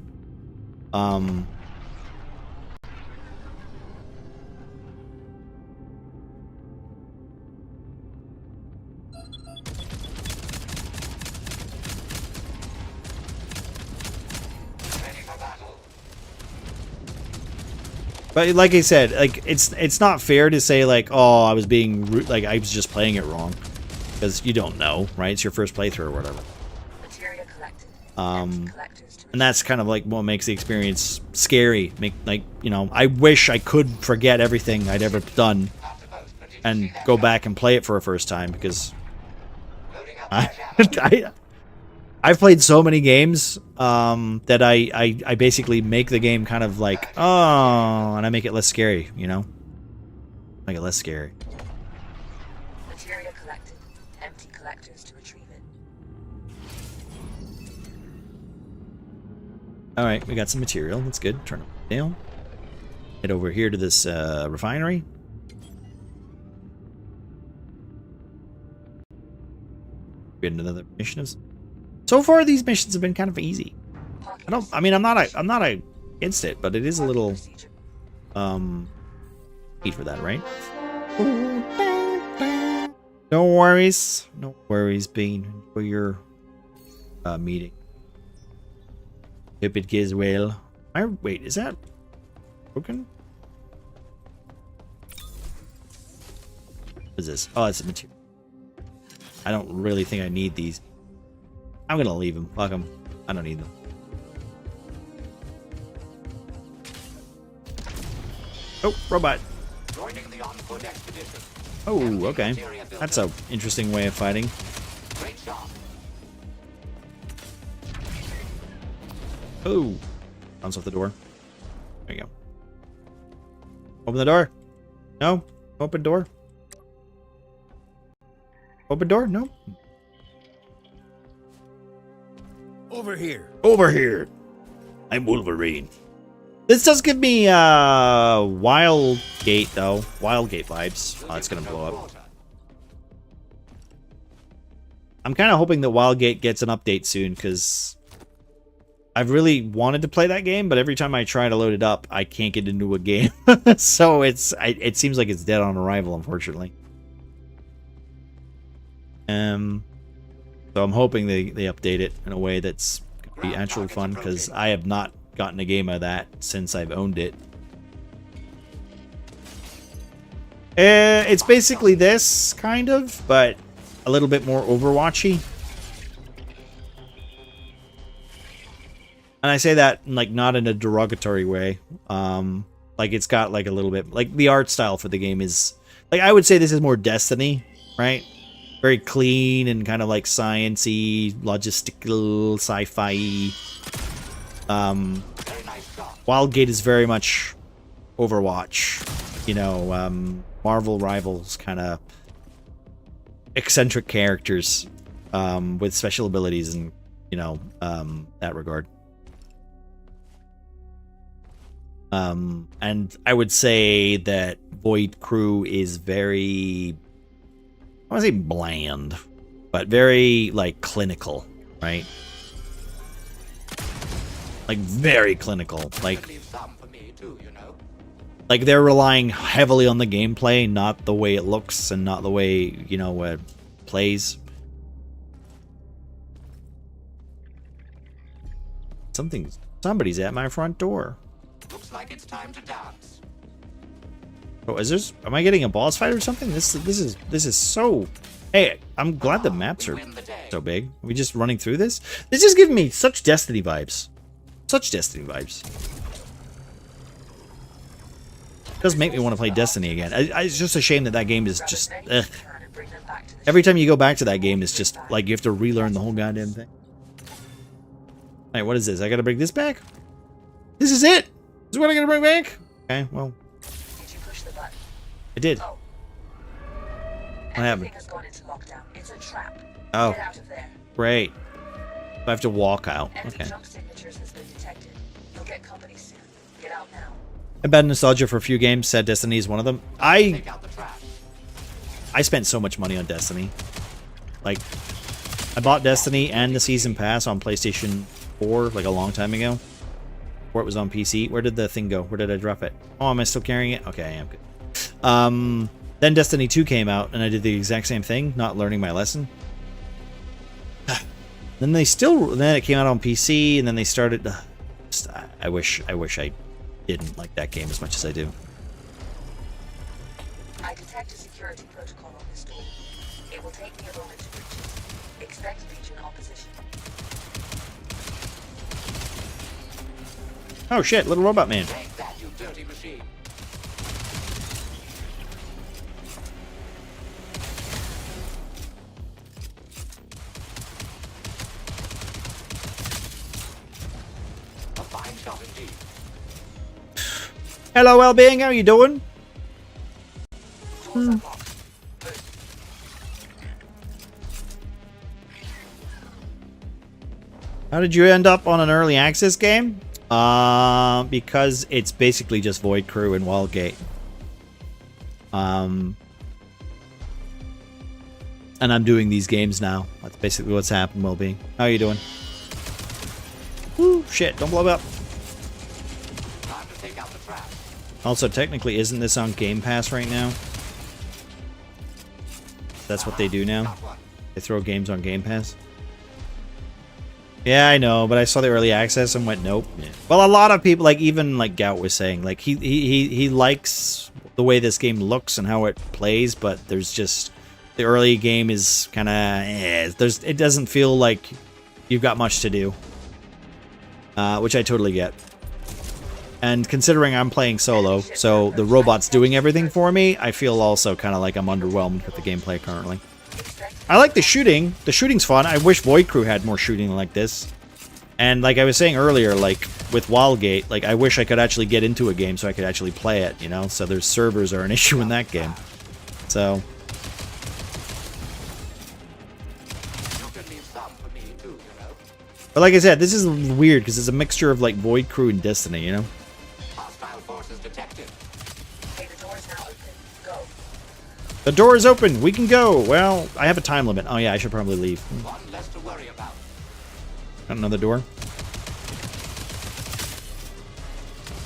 But like I said, like it's not fair to say like, oh, I was being like I was just playing it wrong, because you don't know, right? It's your first playthrough or whatever. Materia collected. And that's kind of like what makes the experience scary. I wish I could forget everything I'd ever done and go back and play it for a first time, because I've played so many games that I basically make the game kind of like, oh, and I make it less scary, you know? Make it less scary. Materia collected. Empty collectors to retrieve it. Alright, we got some material. That's good. Turn it down. Head over here to this refinery. Get another mission. So far, these missions have been kind of easy. I'm not against it, but it is a little need for that, right? No worries, Bean. For your meeting. Hope it goes well. Wait, is that broken? What is this? Oh, it's a material. I don't really think I need these. I'm gonna leave them. Fuck them. I don't need them. Oh, robot. Oh, okay. That's a interesting way of fighting. Oh, bounce off the door. There you go. Open the door. No. Open door. Open door. No. Over here. Over here. I'm Wolverine. This does give me Wildgate though. Wildgate vibes. Oh, it's gonna blow up. I'm kind of hoping that Wildgate gets an update soon, because I've really wanted to play that game, but every time I try to load it up, I can't get into a game. So it seems like it's dead on arrival, unfortunately. So I'm hoping they update it in a way that's gonna be actually fun, because I have not gotten a game of that since I've owned it. It's basically this, kind of, but a little bit more Overwatchy. And I say that like not in a derogatory way. Like it's got like a little bit, like the art style for the game is like, I would say this is more Destiny, right? Very clean and kind of like science-y, logistical, sci-fi. Wildgate is very much Overwatch, you know, Marvel Rivals kind of eccentric characters with special abilities and, you know, that regard. And I would say that Void Crew is very, I want to say bland, but very, like, clinical, right? Like, very clinical. Like, they're relying heavily on the gameplay, not the way it looks and not the way, you know, it plays. Somebody's at my front door. Looks like it's time to dance. Oh, is this? Am I getting a boss fight or something? This is so. Hey, I'm glad the maps are so big. Are we just running through this? This is giving me such Destiny vibes. Such Destiny vibes. It does make me want to play Destiny again. It's just a shame that that game is just. Ugh. Every time you go back to that game, it's just like you have to relearn the whole goddamn thing. Hey, what is this? I gotta bring this back? This is it? This is what I gotta bring back? Okay, well. Did you push the button? I did. Oh. What happened? Everything has gone into lockdown. It's a trap. Oh. Get out of there. Great. I have to walk out. Empty Okay. jump signatures has been detected. You'll get company soon. Get out now. I bad nostalgia for a few games. Said Destiny is one of them. I spent so much money on Destiny. Like, I bought Destiny and the Season Pass on PlayStation 4 like a long time ago. Before it was on PC. Where did the thing go? Where did I drop it? Oh, am I still carrying it? Okay, I am good. Then Destiny 2 came out, and I did the exact same thing, not learning my lesson. Then it came out on PC, and then they started. I wish I didn't like that game as much as I do. I detect a security protocol on this door. It will take me a moment to breach it. Expect Legion opposition. Oh shit, little robot man. Take that, you dirty machine. A fine shot indeed. Hello, well-being. How you doing? How did you end up on an early access game? Because it's basically just Void Crew and Wildgate. And I'm doing these games now. That's basically what's happened, well-being. How are you doing? Woo, shit, don't blow up. Time to take out the trap. Also, technically, isn't this on Game Pass right now? That's what they do now. They throw games on Game Pass. Yeah, I know, but I saw the early access and went, nope. Yeah. Well, a lot of people, like even like Gout was saying, like he likes the way this game looks and how it plays, but there's just the early game is kind of it doesn't feel like you've got much to do, which I totally get. And considering I'm playing solo, so the robot's doing everything for me, I feel also kind of like I'm underwhelmed with the gameplay currently. I like the shooting. The shooting's fun. I wish Void Crew had more shooting like this. And like I was saying earlier, like with Wildgate, like I wish I could actually get into a game so I could actually play it, you know? So there's servers are an issue in that game. So but like I said, this is weird because it's a mixture of like Void Crew and Destiny, you know? Hostile forces detected. Okay, the door is now open. Go. The door is open. We can go. Well, I have a time limit. Oh yeah, I should probably leave. One less to worry about. Got another door.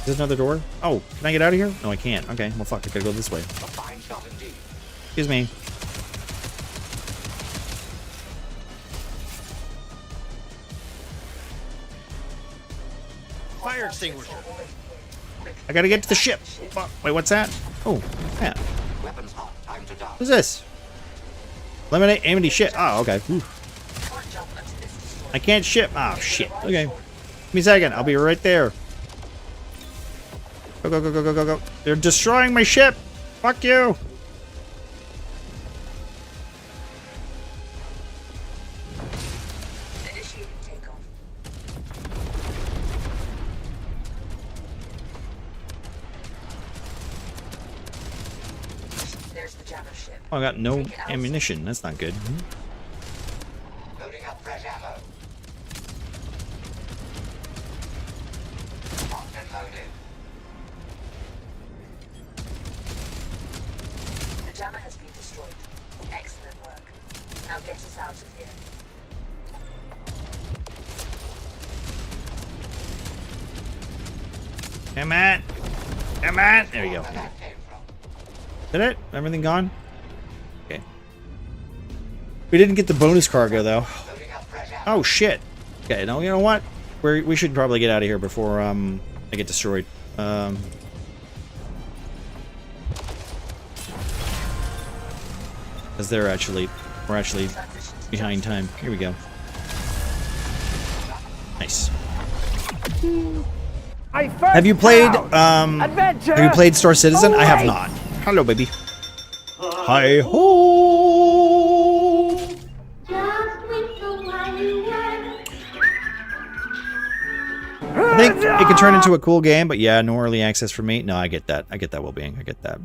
Is there another door? Oh, can I get out of here? No, I can't. Okay, well fuck, I gotta go this way. A fine shot indeed. Excuse me. Fire extinguisher. I gotta get to the ship. Fuck. Wait, what's that? Oh, yeah. Weapons hot. Time to dock. What's this? Eliminate enemy ship. Oh, okay. Whew. I can't ship. Oh, shit. Okay. Give me a second. I'll be right there. Go, go, go, go, go, go, go. They're destroying my ship. Fuck you. Initiating takeoff. There's the jammer ship. Oh, I got no ammunition. That's not good. Loading up fresh ammo. Locked and loaded. The jammer has been destroyed. Excellent work. Now get us out of here. Come on. Come on. There we go. Where that came from. Did it? Everything gone? Okay. We didn't get the bonus cargo, though. Loading up fresh ammo. Oh, shit. Okay, no, you know what? We should probably get out of here before I get destroyed. Because we're actually behind time. Here we go. Nice. Have you played Star Citizen? I have not. Hello, baby. Hi ho. I think it could turn into a cool game, but yeah, no early access for me. No, I get that. I get that well-being. I get that.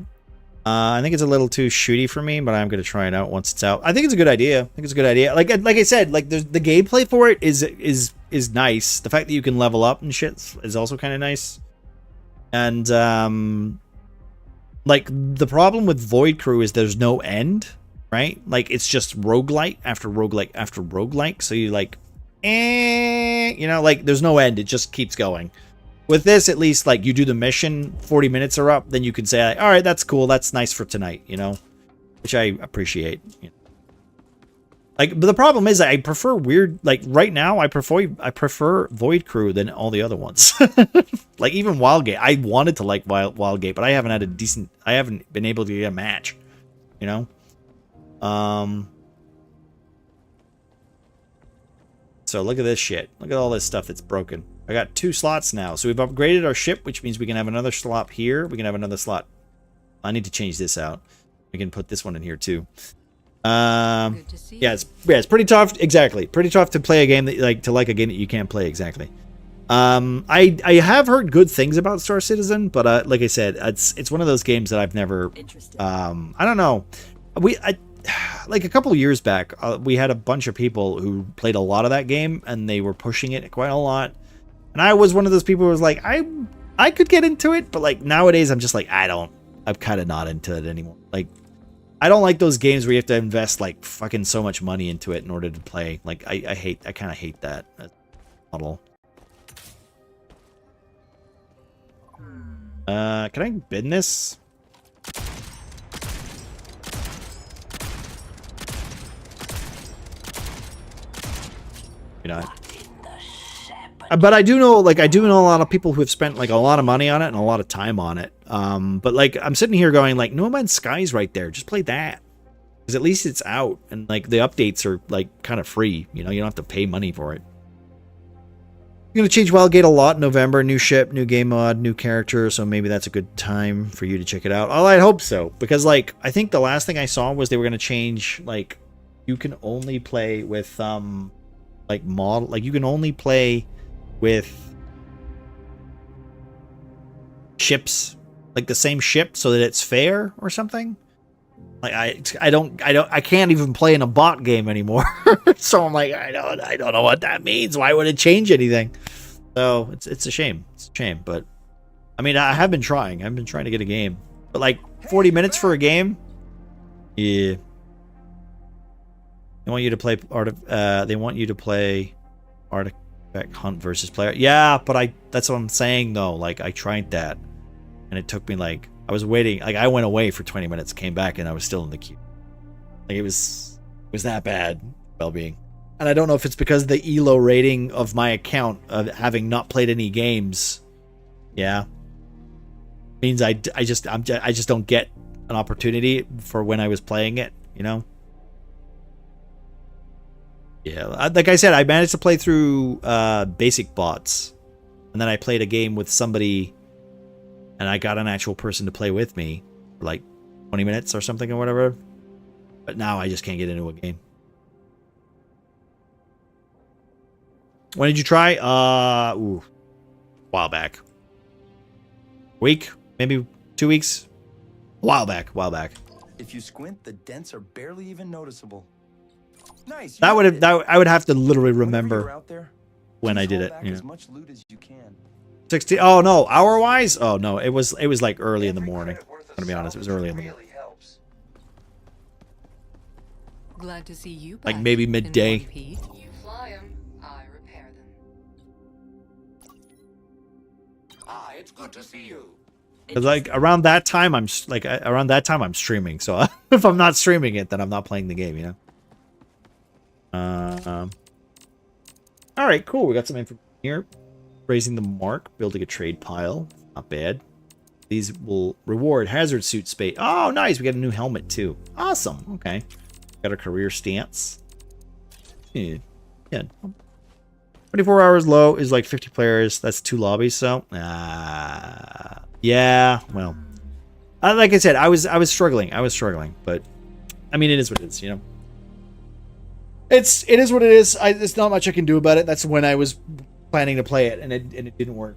I think it's a little too shooty for me, but I'm gonna try it out once it's out. I think it's a good idea. I think it's a good idea. Like I said, like the gameplay for it is nice. The fact that you can level up and shit is also kind of nice. And like the problem with Void Crew is there's no end, right? Like it's just roguelite after roguelite after roguelite. So you like, you know, like there's no end. It just keeps going. With this, at least, like, you do the mission, 40 minutes are up, then you can say, all right, that's cool, that's nice for tonight, you know? Which I appreciate. You know? Like, but the problem is I prefer weird, like right now I prefer Void Crew than all the other ones. Like even Wildgate. I wanted to like Wildgate, but I haven't been able to get a match, you know? So look at this shit. Look at all this stuff that's broken. I got 2 slots now. So we've upgraded our ship, which means we can have another slot here. We can have another slot. I need to change this out. We can put this one in here too. Yeah, it's pretty tough. Exactly, pretty tough to play a game that like a game that you can't play. Exactly. I have heard good things about Star Citizen, but like I said, it's one of those games that I've never. I don't know. Like a couple of years back, we had a bunch of people who played a lot of that game, and they were pushing it quite a lot. And I was one of those people who was like, I could get into it, but like nowadays, I'm just like, I'm kind of not into it anymore. Like. I don't like those games where you have to invest like fucking so much money into it in order to play. Like I kind of hate that model. Can I bin this? You're not. But I do know a lot of people who have spent like a lot of money on it and a lot of time on it. But like I'm sitting here going like, No Man's Sky's right there. Just play that, because at least it's out and like the updates are like kind of free. You know, you don't have to pay money for it. I'm gonna change Wildgate a lot in November. New ship, new game mod, new character. So maybe that's a good time for you to check it out. Oh, I hope so, because like I think the last thing I saw was they were gonna change like you can only play with like model, like you can only play with ships, like the same ship, so that it's fair or something. Like I can't even play in a bot game anymore. So I'm like, I don't know what that means. Why would it change anything? So it's a shame. It's a shame, but I mean, I have been trying. I've been trying to get a game, but like 40 minutes for a game. Yeah. They want you to play Artifact Hunt versus player. Yeah, but that's what I'm saying though. Like I tried that, and it took me like I was waiting. Like I went away for 20 minutes, came back, and I was still in the queue. Like it was that bad. Well-being, and I don't know if it's because of the ELO rating of my account of having not played any games. Yeah, means I just don't get an opportunity for when I was playing it. You know. Yeah, like I said, I managed to play through basic bots, and then I played a game with somebody, and I got an actual person to play with me for like 20 minutes or something or whatever. But now I just can't get into a game. When did you try? A while back. Week, maybe 2 weeks. A while back. If you squint, the dents are barely even noticeable. Nice. I would have to literally remember when I did it. You know. As much loot as you can. 60. Oh no, hour wise. Oh no, it was like early in the morning. I'm gonna be honest, it was early in the morning. Glad to see you. Like maybe midday. You fly 'em, I repair them. It's good to see you. Cause like around that time I'm streaming. So if I'm not streaming it, then I'm not playing the game. You know. All right, cool. We got some information here. Raising the mark, building a trade pile. Not bad. These will reward hazard suit space. Oh, nice. We got a new helmet too. Awesome. Okay. Got a career stance. Yeah. 24 hours low is like 50 players. That's 2 lobbies. So, yeah. Well, like I said, I was struggling. But I mean, it is what it is. You know. It is what it is. There's not much I can do about it. That's when I was planning to play it, and it didn't work.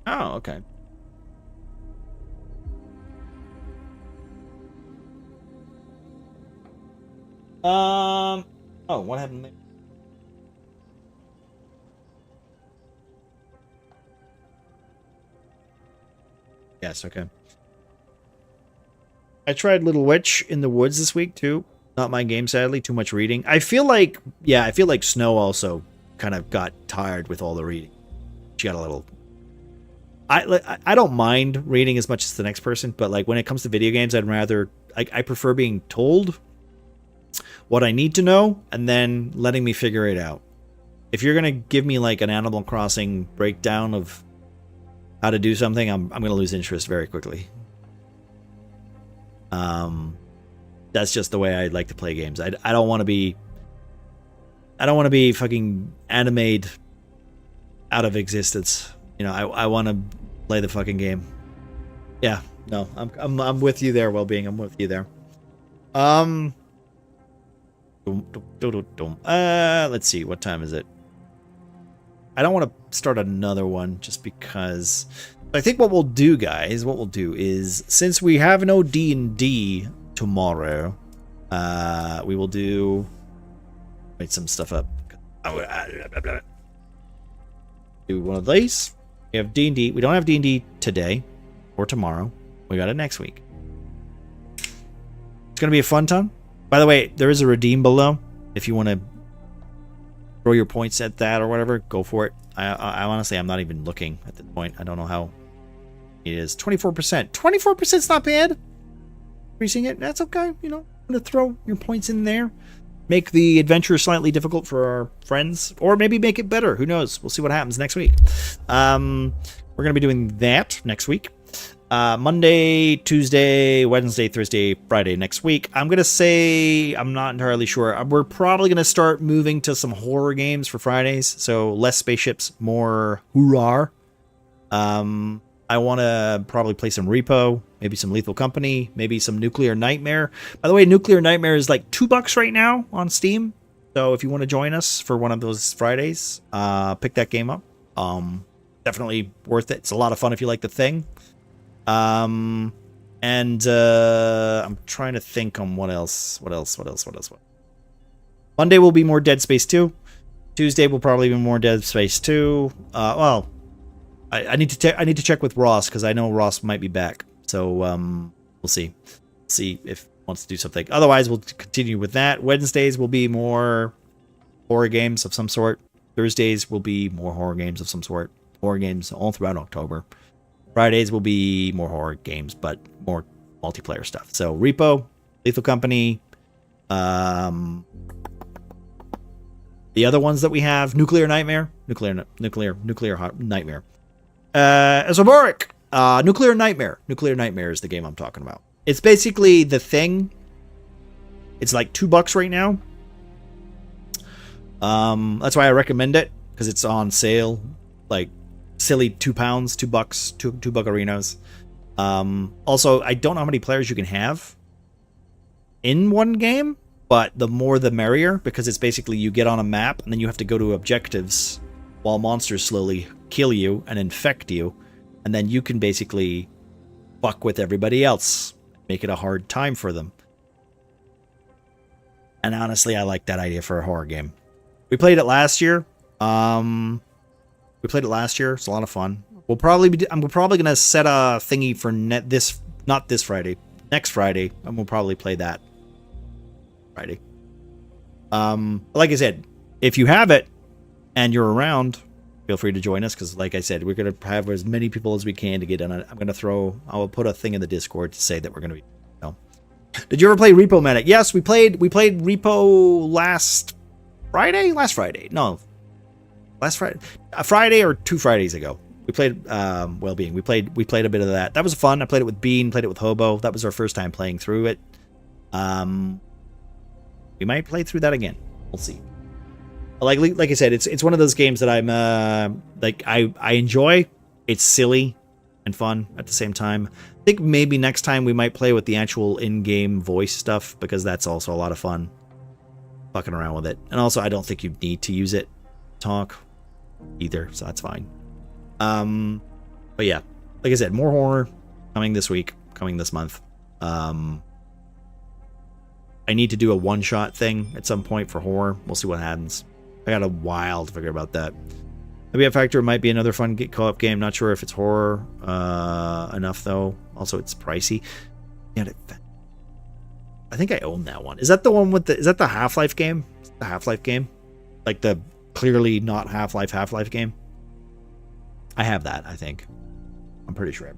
Oh, okay. Oh, what happened there? Yes, okay. I tried Little Witch in the Woods this week too. Not my game, sadly. Too much reading. I feel like Snow also kind of got tired with all the reading. She got a little I don't mind reading as much as the next person, but like when it comes to video games, I'd rather I prefer being told what I need to know and then letting me figure it out. If you're gonna give me like an Animal Crossing breakdown of how to do something, I'm gonna lose interest very quickly. That's just the way I like to play games. I don't want to be fucking animated out of existence. You know, I want to play the fucking game. Yeah, no, I'm with you there, Wellbeing. I'm with you there. Let's see, what time is it? I don't want to start another one just because. I think what we'll do, guys, is since we have no D&D tomorrow, we will do. Wait some stuff up. Do one of these. We have D&D. We don't have D&D today or tomorrow. We got it next week. It's gonna be a fun time. By the way, there is a redeem below if you want to throw your points at that or whatever. Go for it. I honestly, I'm not even looking at this point. I don't know how it is. 24%. 24% is not bad. Increasing it, that's okay. You know, I'm gonna throw your points in there. Make the adventure slightly difficult for our friends, or maybe make it better. Who knows? We'll see what happens next week. We're gonna be doing that next week. Monday, Tuesday, Wednesday, Thursday, Friday next week. I'm gonna say I'm not entirely sure. We're probably gonna start moving to some horror games for Fridays. So less spaceships, more hoorah. I want to probably play some Repo, maybe some Lethal Company, maybe some Nuclear Nightmare. By the way, Nuclear Nightmare is like $2 right now on Steam. So if you want to join us for one of those Fridays, pick that game up. Definitely worth it. It's a lot of fun if you like the thing. And I'm trying to think on what else. Monday will be more Dead Space 2. Tuesday will probably be more Dead Space 2. Well, I need to check with Ross because I know Ross might be back. So we'll see if he wants to do something. Otherwise, we'll continue with that. Wednesdays will be more horror games of some sort. Thursdays will be more horror games of some sort. Horror games all throughout October. Fridays will be more horror games, but more multiplayer stuff. So Repo, Lethal Company, the other ones that we have, Nuclear Nightmare, Nuclear Nightmare. Zoboric, Nuclear Nightmare. Nuclear Nightmare is the game I'm talking about. It's basically The Thing. It's like $2 right now. That's why I recommend it, because it's on sale. Like silly £2, $2, two buggerinos. Also, I don't know how many players you can have in one game, but the more the merrier, because it's basically you get on a map and then you have to go to objectives while monsters slowly kill you and infect you, and then you can basically fuck with everybody else, make it a hard time for them. And honestly, I like that idea for a horror game. We played it last year. It's a lot of fun. I'm probably gonna set a thingy for not this Friday, next Friday, and we'll probably play that Friday. Like I said, if you have it and you're around, feel free to join us, because like I said, we're gonna have as many people as we can to get in. I'll put a thing in the Discord to say that we're gonna be. Did you ever play Repo Manick? Yes, we played Repo last Friday. A Friday or 2 Fridays ago. We played Wellbeing. We played a bit of that. That was fun. I played it with Bean, played it with Hobo. That was our first time playing through it. We might play through that again. We'll see. Like I said, it's one of those games that I'm I enjoy. It's silly and fun at the same time. I think maybe next time we might play with the actual in-game voice stuff, because that's also a lot of fun fucking around with it. And also, I don't think you need to use it to talk either, so that's fine. But yeah, like I said, more horror coming this week, coming this month. I need to do a one-shot thing at some point for horror. We'll see what happens. I got a while to figure about that. Maybe a Factor might be another fun co-op game. Not sure if it's horror enough though. Also, it's pricey. Yeah, I think I own that one. Is that the one with the? Is that the Half-Life game? The Half-Life game, like the clearly not Half-Life game. I have that, I think. I'm pretty sure.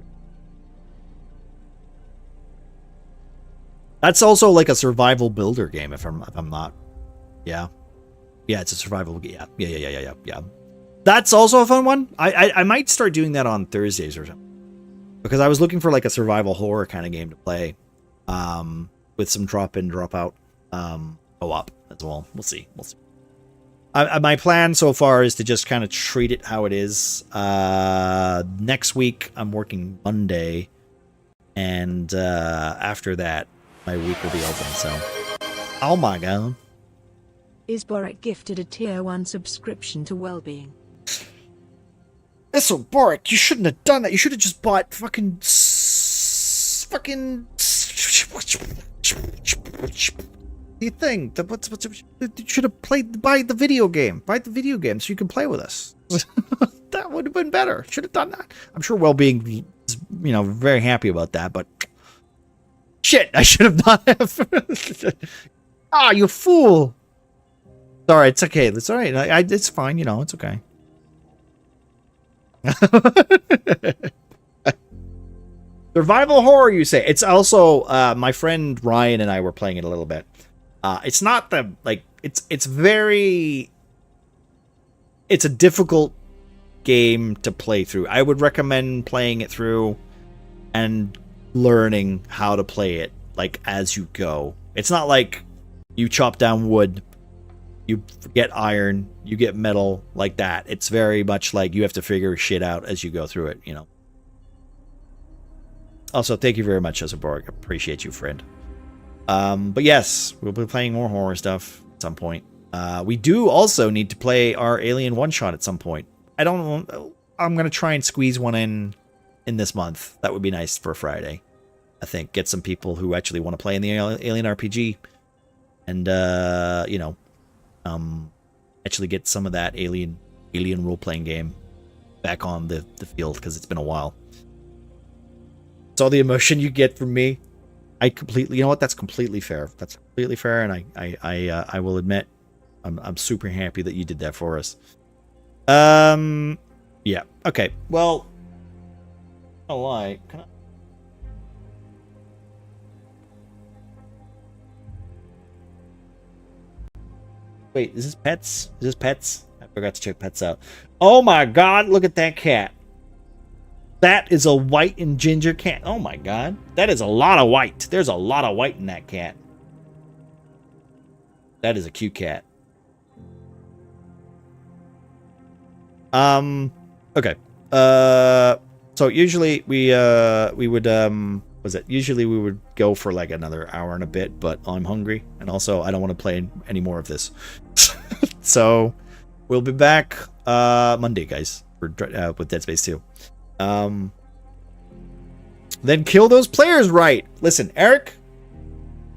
That's also like a survival builder game, if I'm not. Yeah. Yeah, it's a survival. Yeah. That's also a fun one. I might start doing that on Thursdays or something. Because I was looking for like a survival horror kind of game to play. With some drop in, drop out co-op as well. We'll see. My plan so far is to just kind of treat it how it is. Next week, I'm working Monday. And after that, my week will be open, so. Oh my god. Is Boric gifted a tier 1 subscription to Wellbeing? So Boric, you shouldn't have done that. You should have just bought fucking the thing. You should have buy the video game. Buy the video game so you can play with us. That would have been better. Should have done that. I'm sure Wellbeing is, very happy about that, but shit, I should have not have. Ah, you fool. It's all right. It's okay. It's all right. It's fine. It's okay. Survival horror, you say? It's also my friend Ryan and I were playing it a little bit. It's not the it's a difficult game to play through. I would recommend playing it through and learning how to play it as you go. It's not like you chop down wood, you get iron, you get metal like that. It's very much like you have to figure shit out as you go through it, Also, thank you very much, Ozaborg. Appreciate you, friend. But yes, we'll be playing more horror stuff at some point. We do also need to play our Alien one-shot at some point. I'm going to try and squeeze one in this month. That would be nice for Friday. I think get some people who actually want to play in the Alien RPG. And, actually get some of that Alien role-playing game back on the field, because it's been a while. It's all the emotion you get from me. I completely, that's completely fair. That's completely fair, and I will admit, I'm super happy that you did that for us. Yeah. Okay. Well, I'll lie. Can I? Wait, is this pets? Is this pets? I forgot to check pets out. Oh my god, look at that cat. That is a white and ginger cat. Oh my god. That is a lot of white. There's a lot of white in that cat. That is a cute cat. Okay. So usually we would usually we would go for like another hour and a bit, but I'm hungry, and also I don't want to play any more of this. So we'll be back Monday, guys, for with Dead Space 2. Then kill those players right. Listen, Eric,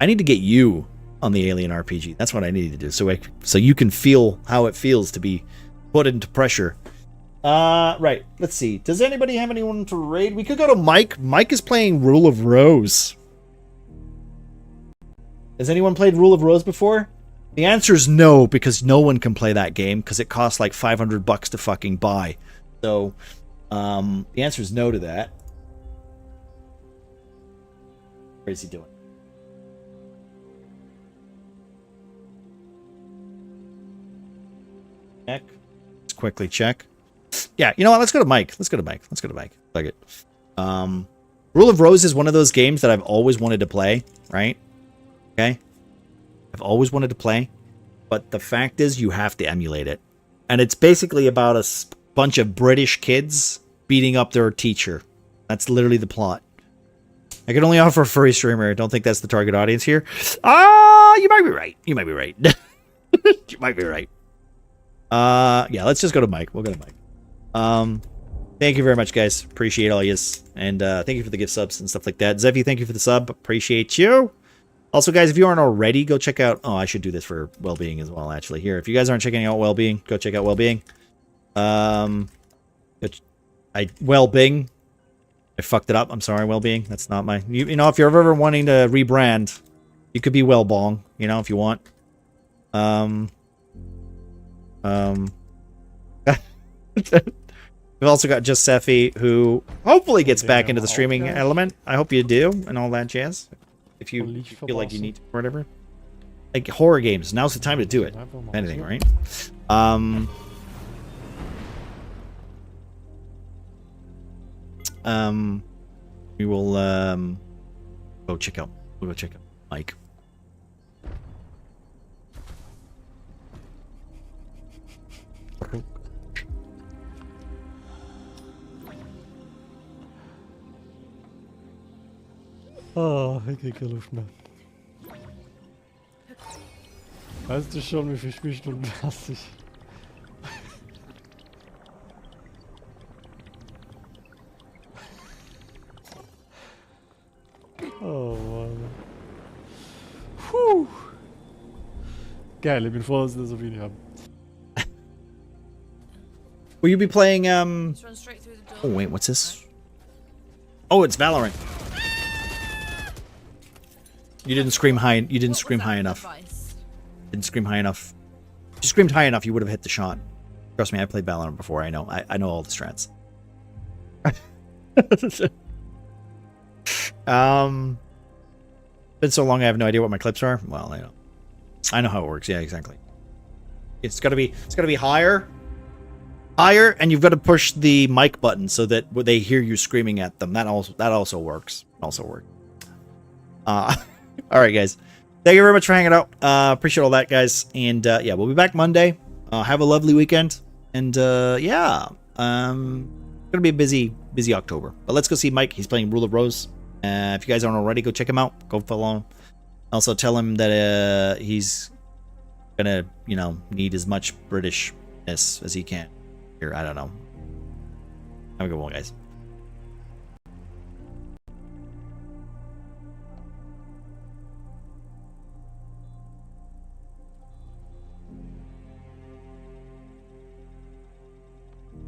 I need to get you on the Alien RPG. That's what I need to do, so you can feel how it feels to be put into pressure. Right. Let's see. Does anybody have anyone to raid? We could go to Mike. Mike is playing Rule of Rose. Has anyone played Rule of Rose before? The answer is no, because no one can play that game because it costs like $500 to fucking buy. So, the answer is no to that. What is he doing? Check. Let's quickly check. Yeah, you know what? Let's go to Mike. Let's go to Mike. Fuck it. Rule of Rose is one of those games that I've always wanted to play, right? Okay? I've always wanted to play, but the fact is you have to emulate it. And it's basically about a bunch of British kids beating up their teacher. That's literally the plot. I can only offer a furry streamer. I don't think that's the target audience here. You might be right. You might be right. You might be right. Yeah, let's just go to Mike. We'll go to Mike. Thank you very much, guys. Appreciate all yous. And thank you for the gift subs and stuff like that. Zeffy, thank you for the sub. Appreciate you. Also, guys, if you aren't already, go check out... Oh, I should do this for Wellbeing as well, actually. Here, if you guys aren't checking out Wellbeing, go check out Wellbeing. Wellbeing. I fucked it up. I'm sorry, Wellbeing. That's not my... You know, if you're ever wanting to rebrand, you could be Wellbong, you know, if you want. We've also got Just Seffi, who hopefully gets back into the streaming element. I hope you do, and all that jazz. If you feel like you need to, or whatever. Like horror games, now's the time to do it. If anything, right? We will go check out. We'll go check out Mike. Oh, ich krieg keine Luft mehr. Weißt du schon, wie viele Spielstunden hast ich? Oh Mann. Puh. Geil, ich bin froh, dass wir so wenig haben. Will you be playing Oh wait, what's this? Oh, it's Valorant. You didn't scream high. You didn't scream high enough. Didn't scream high enough. If you screamed high enough, you would have hit the shot. Trust me, I played Valorant before. I know. I know all the strats. Been so long, I have no idea what my clips are. Well, I know how it works. Yeah, exactly. It's gotta be higher, and you've got to push the mic button so that they hear you screaming at them. That also works. All right, guys. Thank you very much for hanging out. Appreciate all that, guys. And yeah, we'll be back Monday. Have a lovely weekend. And yeah, gonna be a busy October. But let's go see Mike. He's playing Rule of Rose. If you guys aren't already, go check him out. Go follow him. Also, tell him that he's gonna, need as much Britishness as he can. Here, I don't know. Have a good one, guys.